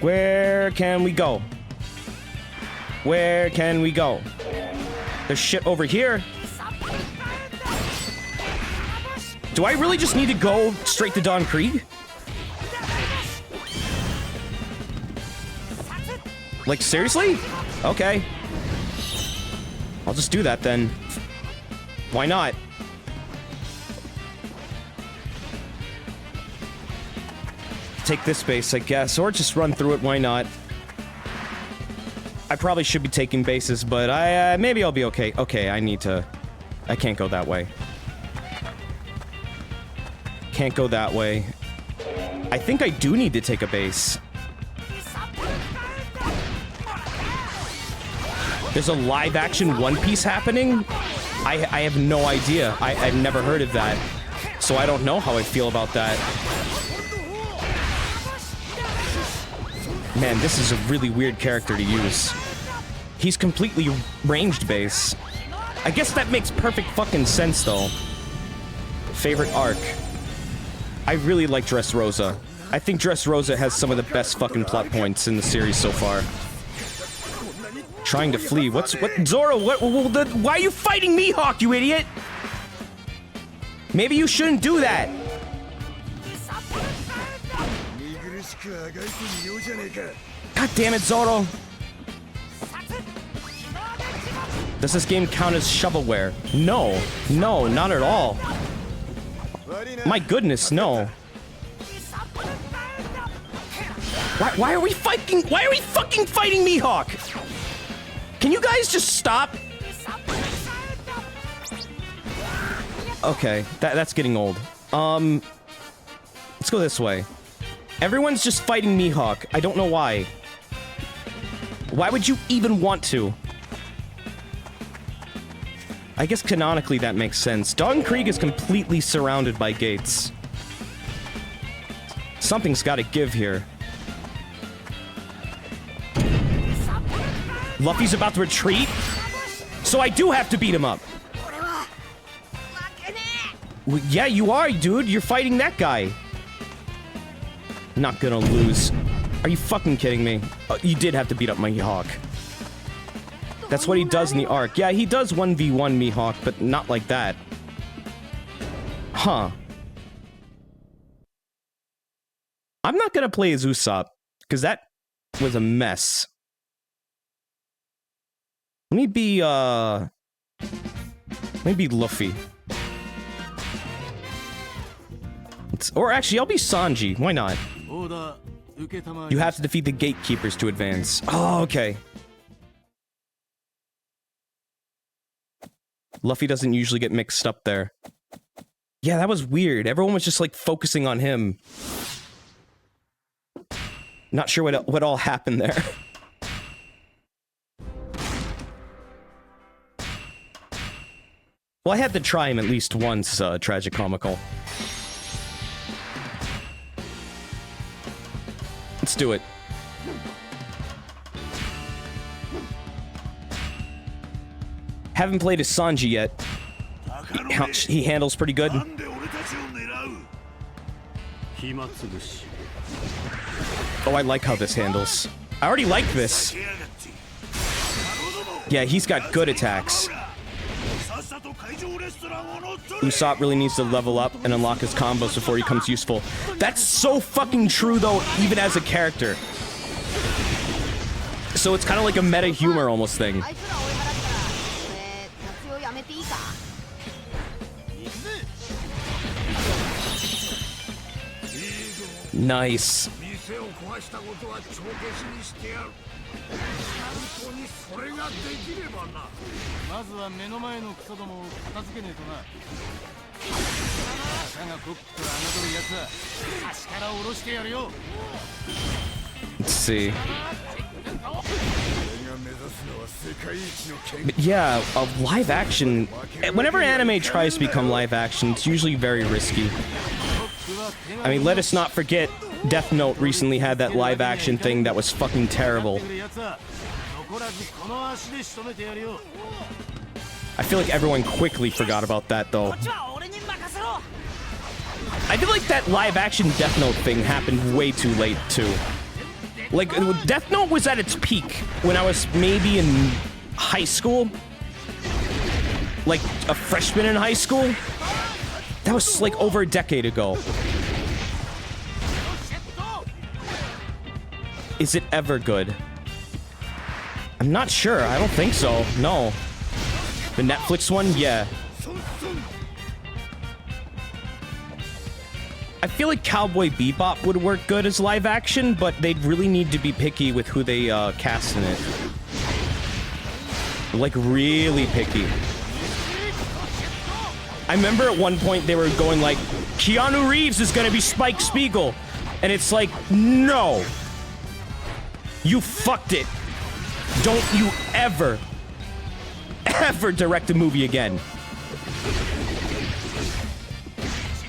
Where can we go? Where can we go? There's shit over here. Do I really just need to go straight to Don Krieg? Like, seriously? Okay. I'll just do that then. Why not? Take this base, I guess, or just run through it, why not? I probably should be taking bases, but maybe I'll be okay. Okay, I can't go that way. Can't go that way. I think I do need to take a base. There's a live-action One Piece happening? I have no idea. I've never heard of that. So I don't know how I feel about that. Man, this is a really weird character to use. He's completely ranged base. I guess that makes perfect fucking sense, though. Favorite arc. I really like Dressrosa. I think Dressrosa has some of the best fucking plot points in the series so far. Trying to flee. What? Zoro, why are you fighting Mihawk, you idiot? Maybe you shouldn't do that. God damn it, Zoro. Does this game count as shovelware? No. No, not at all. My goodness, no. Why are we fighting? Why are we fucking fighting Mihawk? Can you guys just stop? Okay, that's getting old. Let's go this way. Everyone's just fighting Mihawk. I don't know why. Why would you even want to? I guess canonically that makes sense. Don Krieg is completely surrounded by gates. Something's gotta give here. Luffy's about to retreat? So I do have to beat him up. Well, yeah, you are, dude. You're fighting that guy. Not gonna lose. Are you fucking kidding me? You did have to beat up Mihawk. That's what he does in the arc. Yeah, he does 1v1 Mihawk, but not like that. Huh. I'm not gonna play as Usopp. because that was a mess. Let me be Luffy. Or actually, I'll be Sanji. Why not? You have to defeat the gatekeepers to advance. Oh, okay. Luffy doesn't usually get mixed up there. Yeah, that was weird. Everyone was just like focusing on him. Not sure what all happened there. Well, I had to try him at least once, tragicomical. Let's do it. Haven't played as Sanji yet. He handles pretty good. Oh, I like how this handles. I already like this. Yeah, he's got good attacks. Usopp really needs to level up and unlock his combos before he becomes useful. That's so fucking true, though, even as a character. So it's kind of like a meta humor almost thing. Nice. Let's see. But yeah, live action. Whenever anime tries to become live action, it's usually very risky. I mean, let us not forget, Death Note recently had that live action thing that was fucking terrible. I feel like everyone quickly forgot about that, though. I feel like that live action Death Note thing happened way too late, too. Like, Death Note was at its peak when I was maybe in high school. Like, a freshman in high school. That was, like, over a decade ago. Is it ever good? I'm not sure. I don't think so. No. The Netflix one? Yeah. I feel like Cowboy Bebop would work good as live action, but they'd really need to be picky with who they cast in it. Like, really picky. I remember at one point they were going like, Keanu Reeves is gonna be Spike Spiegel. And it's like, no. You fucked it. Don't you ever direct a movie again.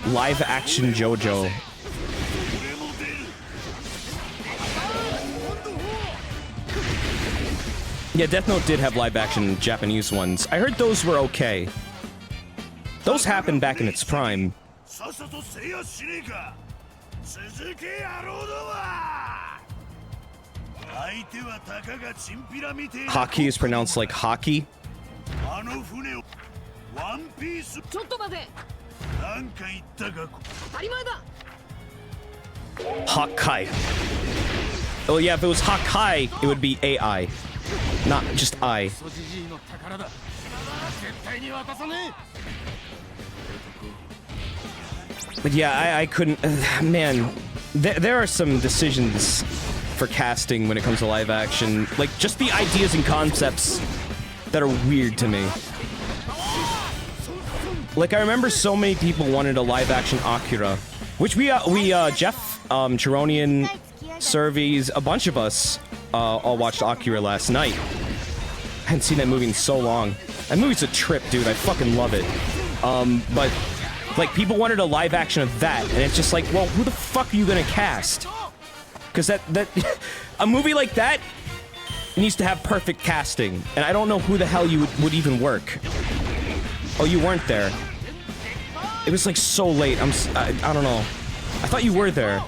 Live action JoJo. Yeah, Death Note did have live action Japanese ones. I heard those were okay. Those happened back in its prime. Hockey is pronounced like hockey. Hawkeye. Oh yeah, if it was Hawkeye, it would be AI, not just I. But yeah, I couldn't. Man, there are some decisions for casting when it comes to live action, like just the ideas and concepts that are weird to me. Like, I remember so many people wanted a live action Akira, which we Jeff, Chironian, Surveys, a bunch of us all watched Akira last night. I hadn't seen that movie in so long. That movie's a trip, dude. I fucking love it. But like, people wanted a live action of that, and it's just like, well, who the fuck are you gonna cast? Because that a movie like that needs to have perfect casting, and I don't know who the hell you would even work. Oh, you weren't there. It was like so late. I don't know. I thought you were there.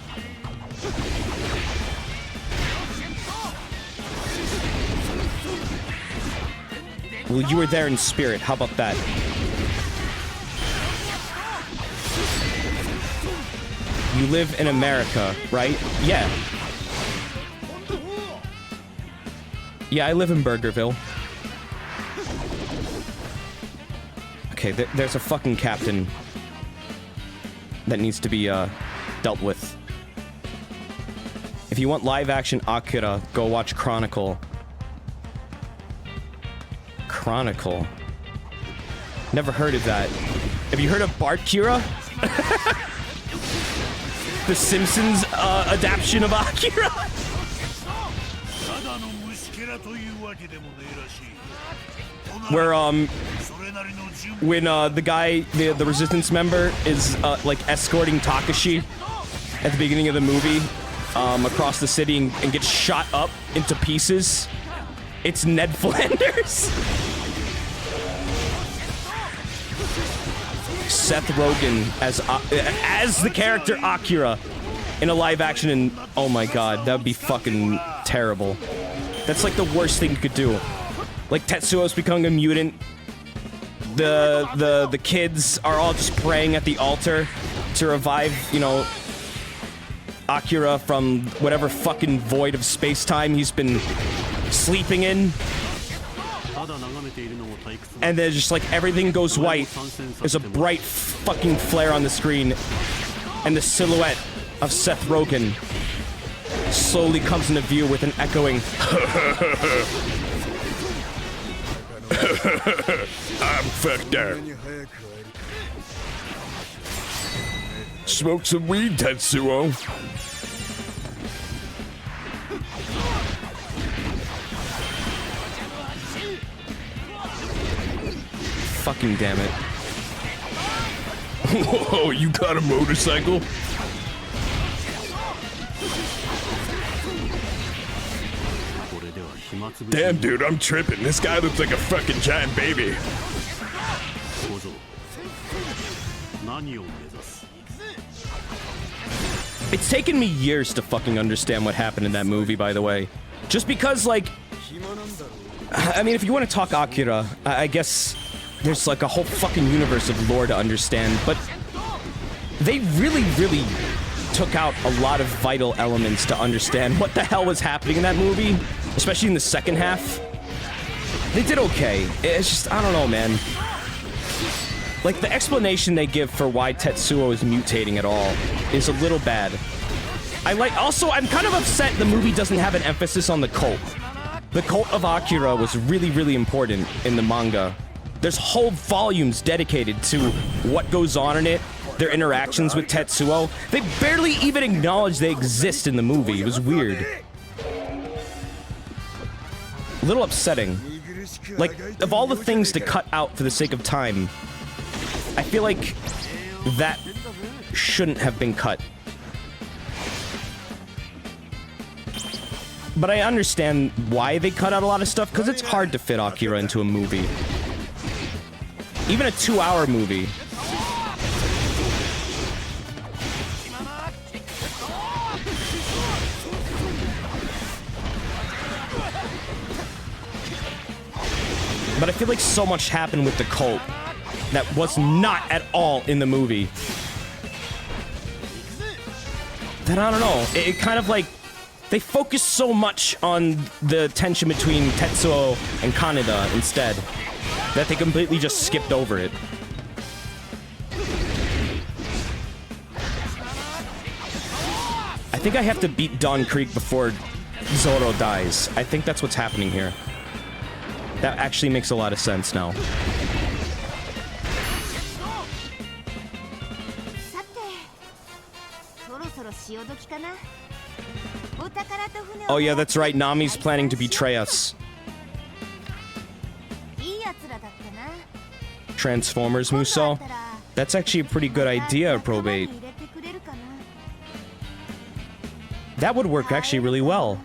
Well, you were there in spirit. How about that? You live in America, right? Yeah. Yeah, I live in Burgerville. Okay, there's a fucking captain that needs to be, dealt with. If you want live-action Akira, go watch Chronicle. Chronicle? Never heard of that. Have you heard of Bart Kira? The Simpsons, adaptation of Akira? Where, when, the guy, the Resistance member is, like, escorting Takashi at the beginning of the movie, across the city and gets shot up into pieces. It's Ned Flanders. Seth Rogen as the character Akira in a live action, and oh my god, that would be fucking terrible. That's like the worst thing you could do. Like Tetsuo's becoming a mutant. The kids are all just praying at the altar to revive, you know, Akira from whatever fucking void of space-time he's been sleeping in. And then just like everything goes white. There's a bright fucking flare on the screen. And the silhouette of Seth Rogen slowly comes into view with an echoing I'm fucked up. Smoke some weed, Tetsuo. Fucking damn it. Whoa, you got a motorcycle? Damn, dude, I'm tripping. This guy looks like a fucking giant baby. It's taken me years to fucking understand what happened in that movie, by the way. Just because, like... I mean, if you want to talk Akira, I guess there's like a whole fucking universe of lore to understand, but they really, really took out a lot of vital elements to understand what the hell was happening in that movie, especially in the second half. They did okay. It's just, I don't know, man. Like, the explanation they give for why Tetsuo is mutating at all is a little bad. Also, I'm kind of upset the movie doesn't have an emphasis on the cult. The cult of Akira was really, really important in the manga. There's whole volumes dedicated to what goes on in it, their interactions with Tetsuo. They barely even acknowledge they exist in the movie. It was weird. A little upsetting. Like, of all the things to cut out for the sake of time, I feel like that shouldn't have been cut. But I understand why they cut out a lot of stuff, because it's hard to fit Akira into a movie. Even a 2-hour movie. But I feel like so much happened with the cult that was not at all in the movie. That, I don't know, it kind of like, they focused so much on the tension between Tetsuo and Kaneda instead, that they completely just skipped over it. I think I have to beat Dawn Creek before Zoro dies. I think that's what's happening here. That actually makes a lot of sense now. Oh yeah, that's right, Nami's planning to betray us. Transformers, Muso? That's actually a pretty good idea, Probate. That would work actually really well.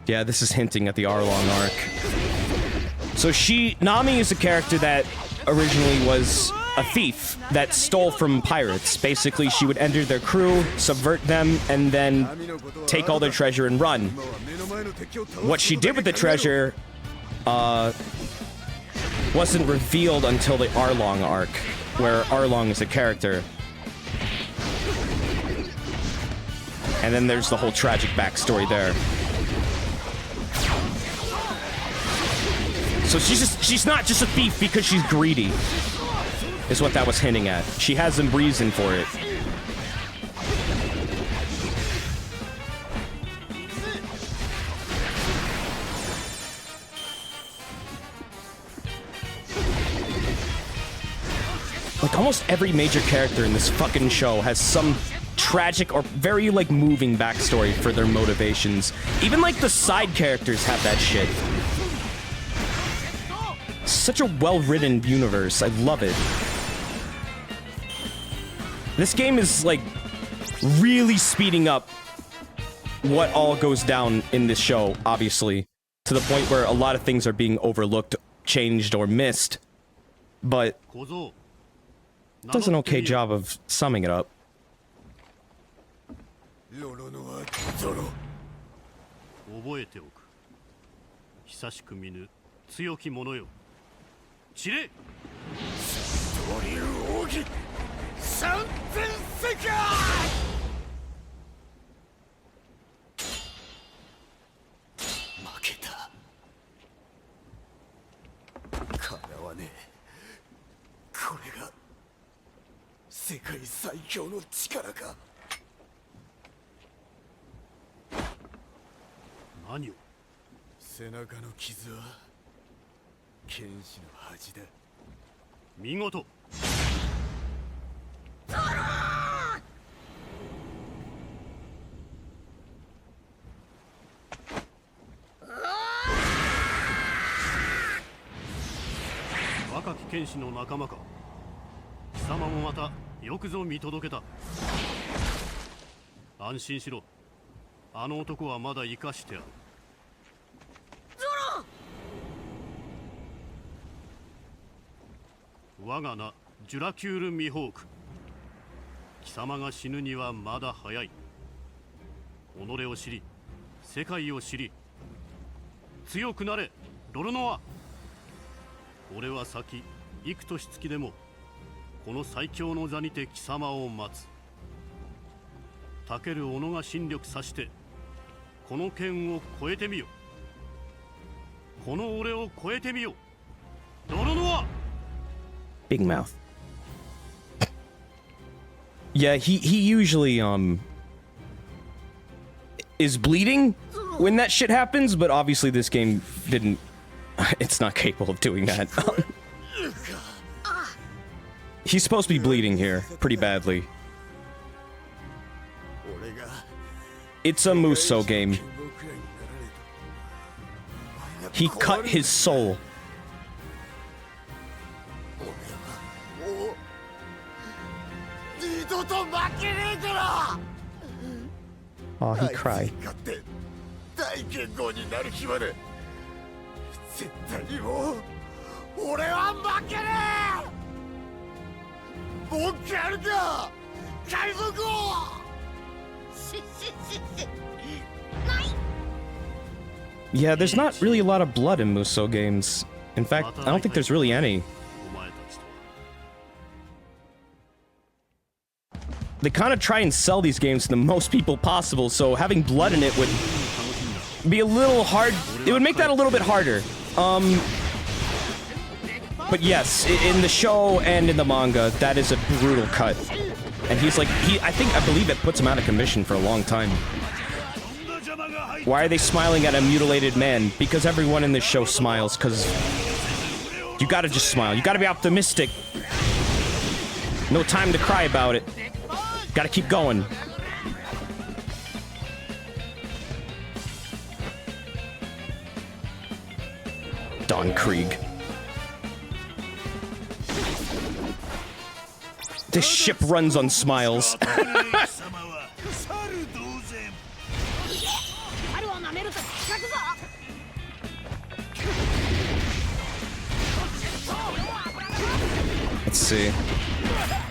Yeah, this is hinting at the Arlong arc. So Nami is a character that originally was a thief that stole from pirates. Basically, she would enter their crew, subvert them, and then take all their treasure and run. What she did with the treasure, wasn't revealed until the Arlong arc, where Arlong is a character. And then there's the whole tragic backstory there. So she's not just a thief because she's greedy, is what that was hinting at. She has some reason for it. Like, almost every major character in this fucking show has some tragic or very, like, moving backstory for their motivations. Even, like, the side characters have that shit. Such a well-written universe. I love it. This game is, like, really speeding up what all goes down in this show, obviously. To the point where a lot of things are being overlooked, changed, or missed. But does an okay job of summing it up. 覚えておく。久しく見ぬ強き者よ。散れ。ドリル奥義三千世界。負けた。かなわねえ。これが世界最強の力か。何を？背中の傷は剣士の恥だ。見事。若き剣士の仲間か。貴様もまたよくぞ見届けた。安心しろ。あの男はまだ生かしてある。我が名ジュラキュール・ミホーク。貴様が死ぬにはまだ早い。己を知り、世界を知り、強くなれ、ロルノア。俺は先、幾年月でもこの最強の座にて貴様を待つ。たける己が神力さしてこの剣を超えてみよ。この俺を超えてみよ。ロルノア。 Big mouth. Yeah, he usually is bleeding when that shit happens, but obviously this game didn't. It's not capable of doing that. He's supposed to be bleeding here pretty badly. It's a Musou game. He cut his soul. Oh, he cried. Yeah, there's not really a lot of blood in Musou games. In fact, I don't think there's really any. They kind of try and sell these games to the most people possible, so having blood in it would be a little hard. It would make that a little bit harder. But yes, in the show and in the manga, that is a brutal cut. And he's like, I believe it puts him out of commission for a long time. Why are they smiling at a mutilated man? Because everyone in this show smiles, because you gotta just smile. You gotta be optimistic. No time to cry about it. Gotta keep going. Don Krieg. This ship runs on smiles. Let's see.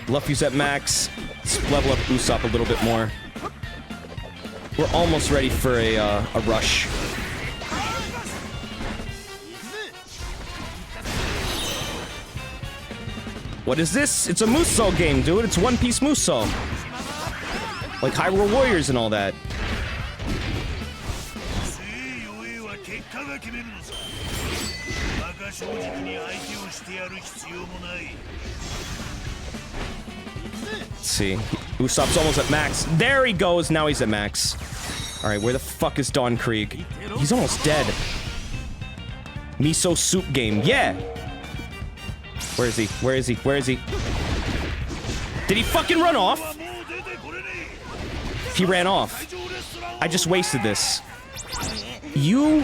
Luffy's at max. Let's level up Usopp a little bit more. We're almost ready for a rush. What is this? It's a Musou game, dude. It's One Piece Musou. Like Hyrule Warriors and all that. Let's see. Usopp's almost at max. There he goes. Now he's at max. Alright, where the fuck is Don Krieg? He's almost dead. Miso soup game. Yeah! Where is he? Where is he? Where is he? Did he fucking run off? He ran off. I just wasted this. You...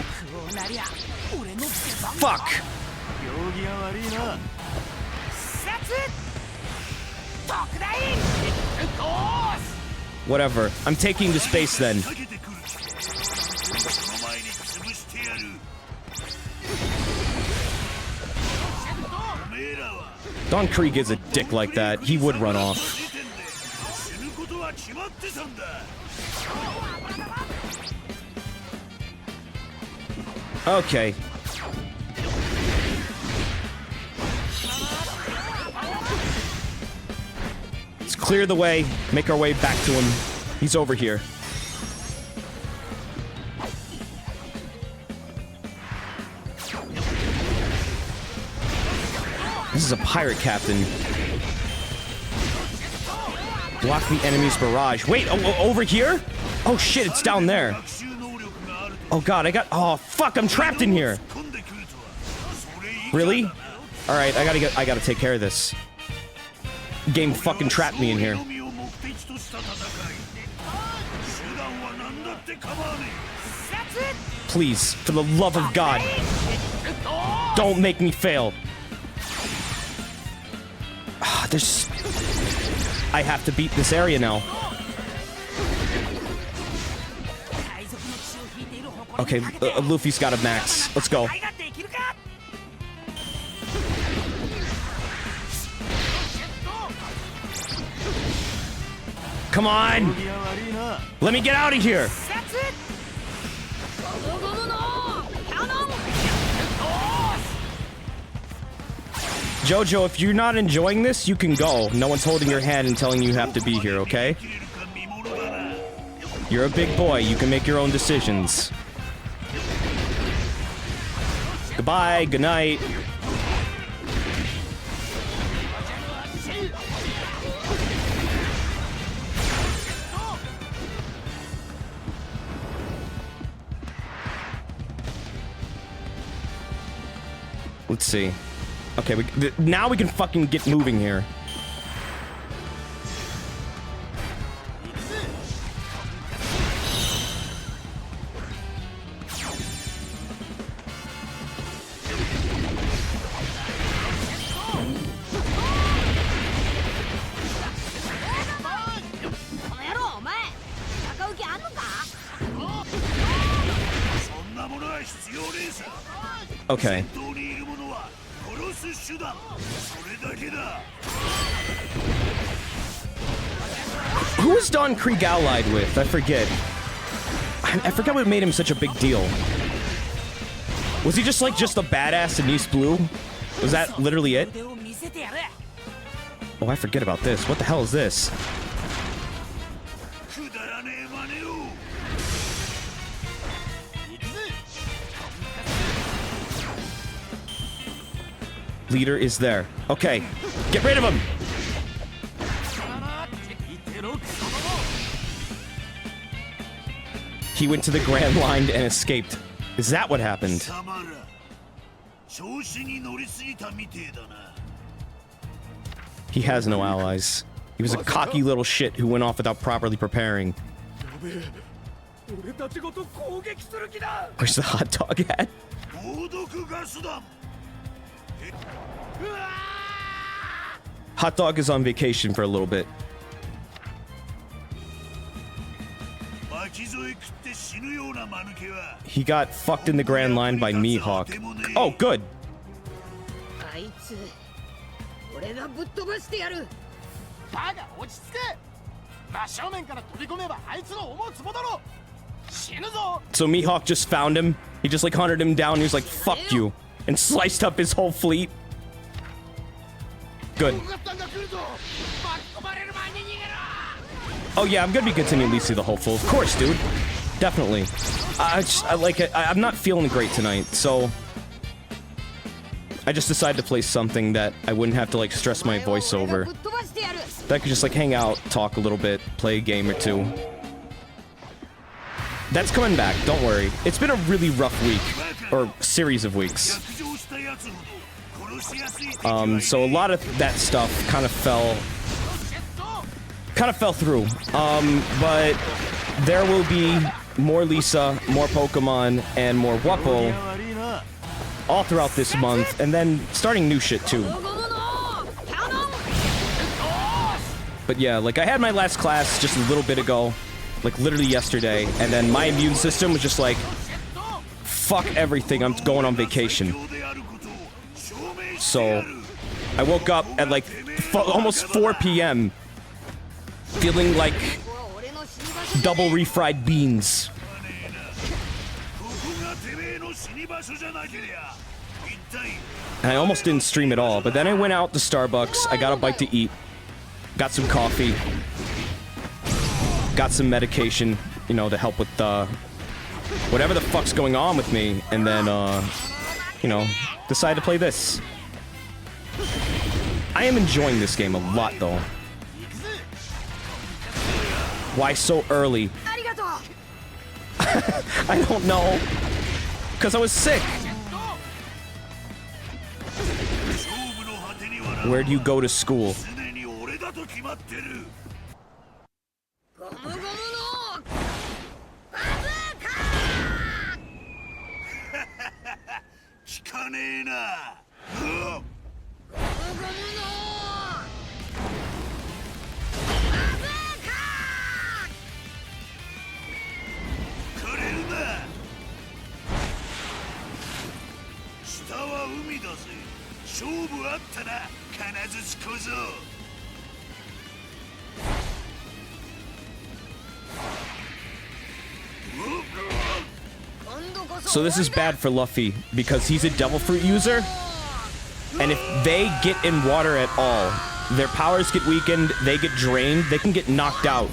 Fuck! Whatever. I'm taking the space then. Don Krieg is a dick like that. He would run off. Okay. Let's clear the way, make our way back to him. He's over here. This is a pirate captain. Block the enemy's barrage. Wait, over here? Oh shit, it's down there. Oh god, oh fuck, I'm trapped in here. Really? Alright, I gotta take care of this. Game fucking trapped me in here. Please, for the love of God, don't make me fail. I have to beat this area now. Okay, Luffy's got a max. Let's go. Come on! Let me get out of here! Jojo, if you're not enjoying this, you can go. No one's holding your hand and telling you have to be here, okay? You're a big boy. You can make your own decisions. Goodbye. Good night. Let's see. Okay, now we can fucking get moving here. Okay. Who is Don Krieg allied with? I forget. I forget what made him such a big deal. Was he just like a badass in East Blue? Was that literally it? Oh, I forget about this. What the hell is this? Leader is there. Okay, get rid of him! He went to the Grand Line and escaped. Is that what happened? He has no allies. He was a cocky little shit who went off without properly preparing. Where's the hot dog at? Hot dog is on vacation for a little bit. He got fucked in the Grand Line by Mihawk. Oh, good. So Mihawk just found him. He just like hunted him down. He was like, fuck you. And sliced up his whole fleet. Good. Oh yeah, I'm gonna be continuing Lisa the Hopeful. Of course, dude. Definitely. I like it. I'm not feeling great tonight, so I just decided to play something that I wouldn't have to like stress my voice over. That I could just like hang out, talk a little bit, play a game or two. That's coming back, don't worry. It's been a really rough week, or series of weeks. So a lot of that stuff kind of fell through. But there will be more Lisa, more Pokemon, and more Wuppo all throughout this month, and then starting new shit too. But yeah, like I had my last class just a little bit ago, like literally yesterday, and then my immune system was just like, fuck everything, I'm going on vacation. So I woke up at like almost 4 p.m. feeling like double refried beans. And I almost didn't stream at all, but then I went out to Starbucks, I got a bite to eat, got some coffee, got some medication, you know, to help with whatever the fuck's going on with me, and then, you know, decided to play this. I am enjoying this game a lot, though. Why so early? I don't know. Because I was sick. Where do you go to school? So this is bad for Luffy, because he's a Devil Fruit user, and if they get in water at all, their powers get weakened, they get drained, they can get knocked out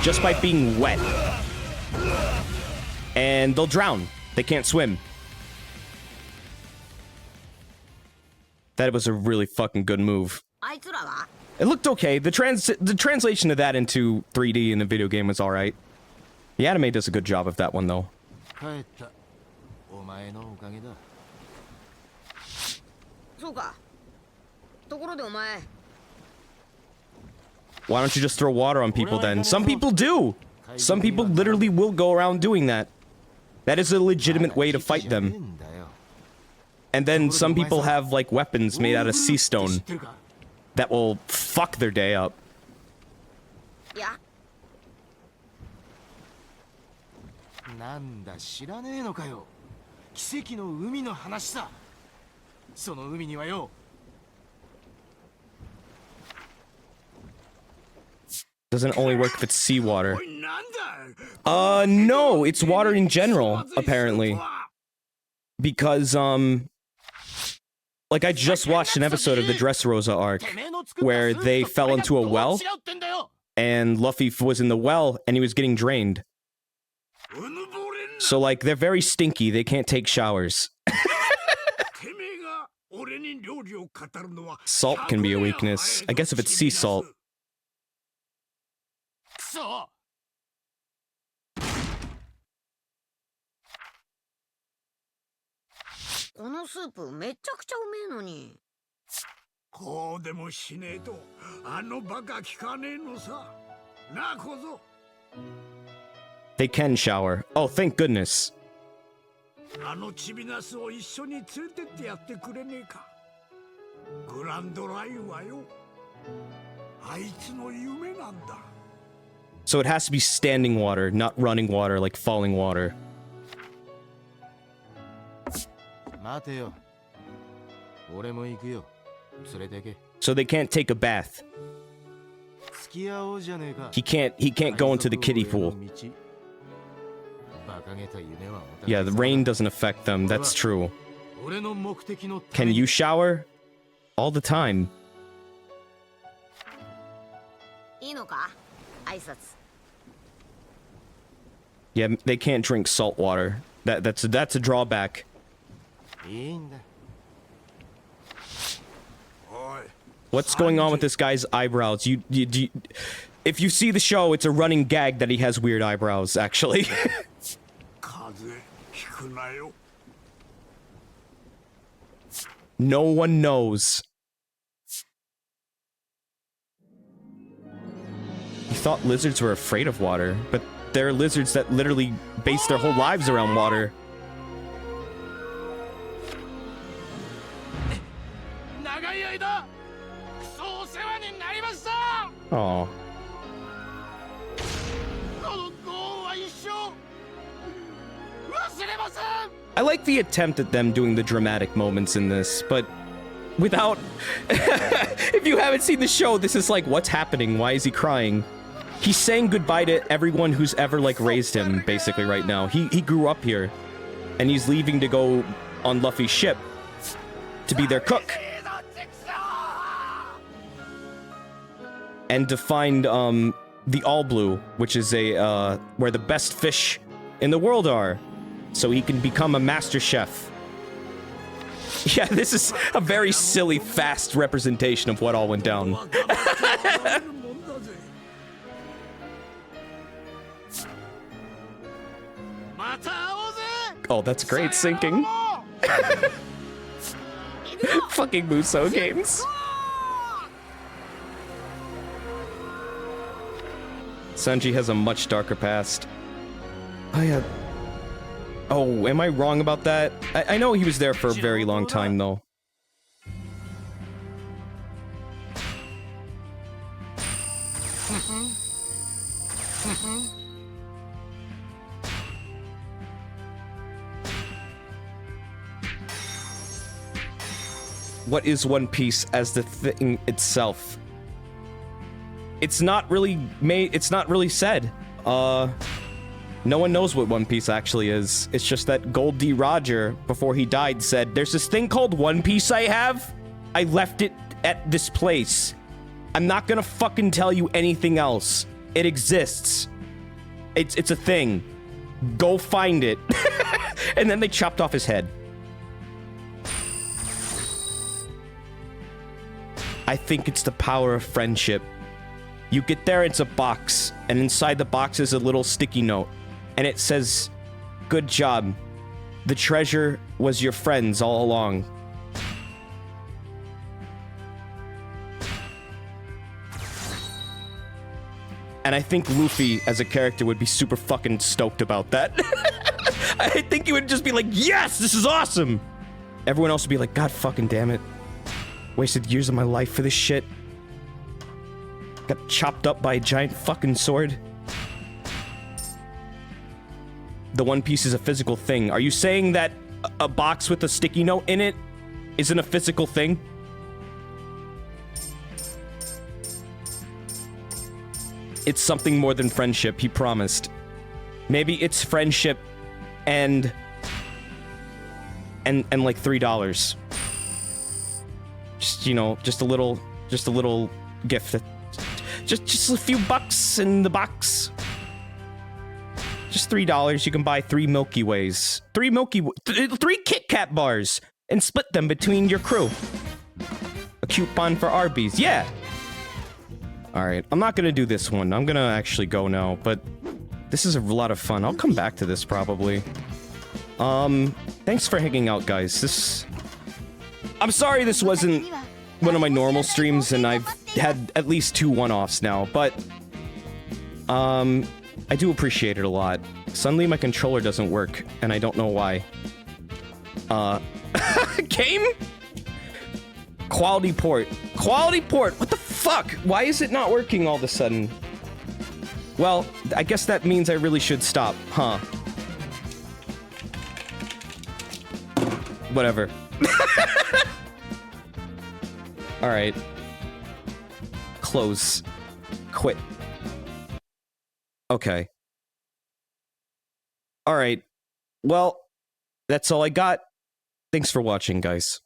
just by being wet. And they'll drown. They can't swim. That was a really fucking good move. It looked okay. The translation of that into 3D in the video game was alright. The anime does a good job of that one, though. Why don't you just throw water on people then? Some people do! Some people literally will go around doing that. That is a legitimate way to fight them. And then some people have, like, weapons made out of sea stone that will fuck their day up. Yeah. なんだ知らねえのかよ。奇跡の海の話さ。その海にはよ。Doesn't only work if it's seawater. No, it's water in general, apparently. Because, like I just watched an episode of the Dressrosa arc where they fell into a well and Luffy was in the well and he was getting drained. So like they're very stinky, they can't take showers. Salt can be a weakness. I guess if it's sea salt. They can shower. Oh, thank goodness. So it has to be standing water, not running water like falling water. So they can't take a bath. He can't go into the kiddie pool. Yeah, the rain doesn't affect them, that's true. Can you shower? All the time. 挨拶。 Yeah, they can't drink salt water. That's a drawback. いいんだ。 What's going on with this guy's eyebrows? If you see the show, it's a running gag that he has weird eyebrows, actually. 風邪ひくなよ。 No one knows. You thought lizards were afraid of water, but they're lizards that literally base their whole lives around water. 長い間、そうお世話になりました。 Aw. このご恩は一生忘れません。 I like the attempt at them doing the dramatic moments in this, but without... If you haven't seen the show, this is like, what's happening? Why is he crying? He's saying goodbye to everyone who's ever, like, raised him, basically, right now. He grew up here, and he's leaving to go on Luffy's ship to be their cook. And to find, the All Blue, which is where the best fish in the world are. So he can become a master chef. Yeah, this is a very silly, fast representation of what all went down. Oh, that's great sinking. Fucking Muso games. Sanji has a much darker past. Oh, yeah. Oh, am I wrong about that? I know he was there for a very long time, though. What is One Piece as the thing itself? It's not really made, it's not really said. No one knows what One Piece actually is. It's just that Gold D. Roger, before he died, said, there's this thing called One Piece I have. I left it at this place. I'm not gonna fucking tell you anything else. It exists. It's a thing. Go find it. And then they chopped off his head. I think it's the power of friendship. You get there, it's a box, and inside the box is a little sticky note. And it says, good job. The treasure was your friends all along. And I think Luffy, as a character, would be super fucking stoked about that. I think he would just be like, yes, this is awesome! Everyone else would be like, God fucking damn it. Wasted years of my life for this shit. Got chopped up by a giant fucking sword. The One Piece is a physical thing. Are you saying that a box with a sticky note in it isn't a physical thing? It's something more than friendship, he promised. Maybe it's friendship and like $3. Just, you know, just a little gift. Just a few bucks in the box. Just $3, you can buy 3 Milky Ways. 3 Kit Kat bars! And split them between your crew. A coupon for Arby's, yeah! Alright, I'm not gonna do this one. I'm gonna actually go now, but this is a lot of fun. I'll come back to this, probably. Thanks for hanging out, guys. I'm sorry this wasn't one of my normal streams, and I've had at least 2 one-offs now, but... I do appreciate it a lot. Suddenly my controller doesn't work, and I don't know why. Game? Quality port. Quality port! What the fuck? Why is it not working all of a sudden? Well, I guess that means I really should stop, huh? Whatever. Alright. Close. Quit. Okay. Alright. Well, that's all I got. Thanks for watching, guys.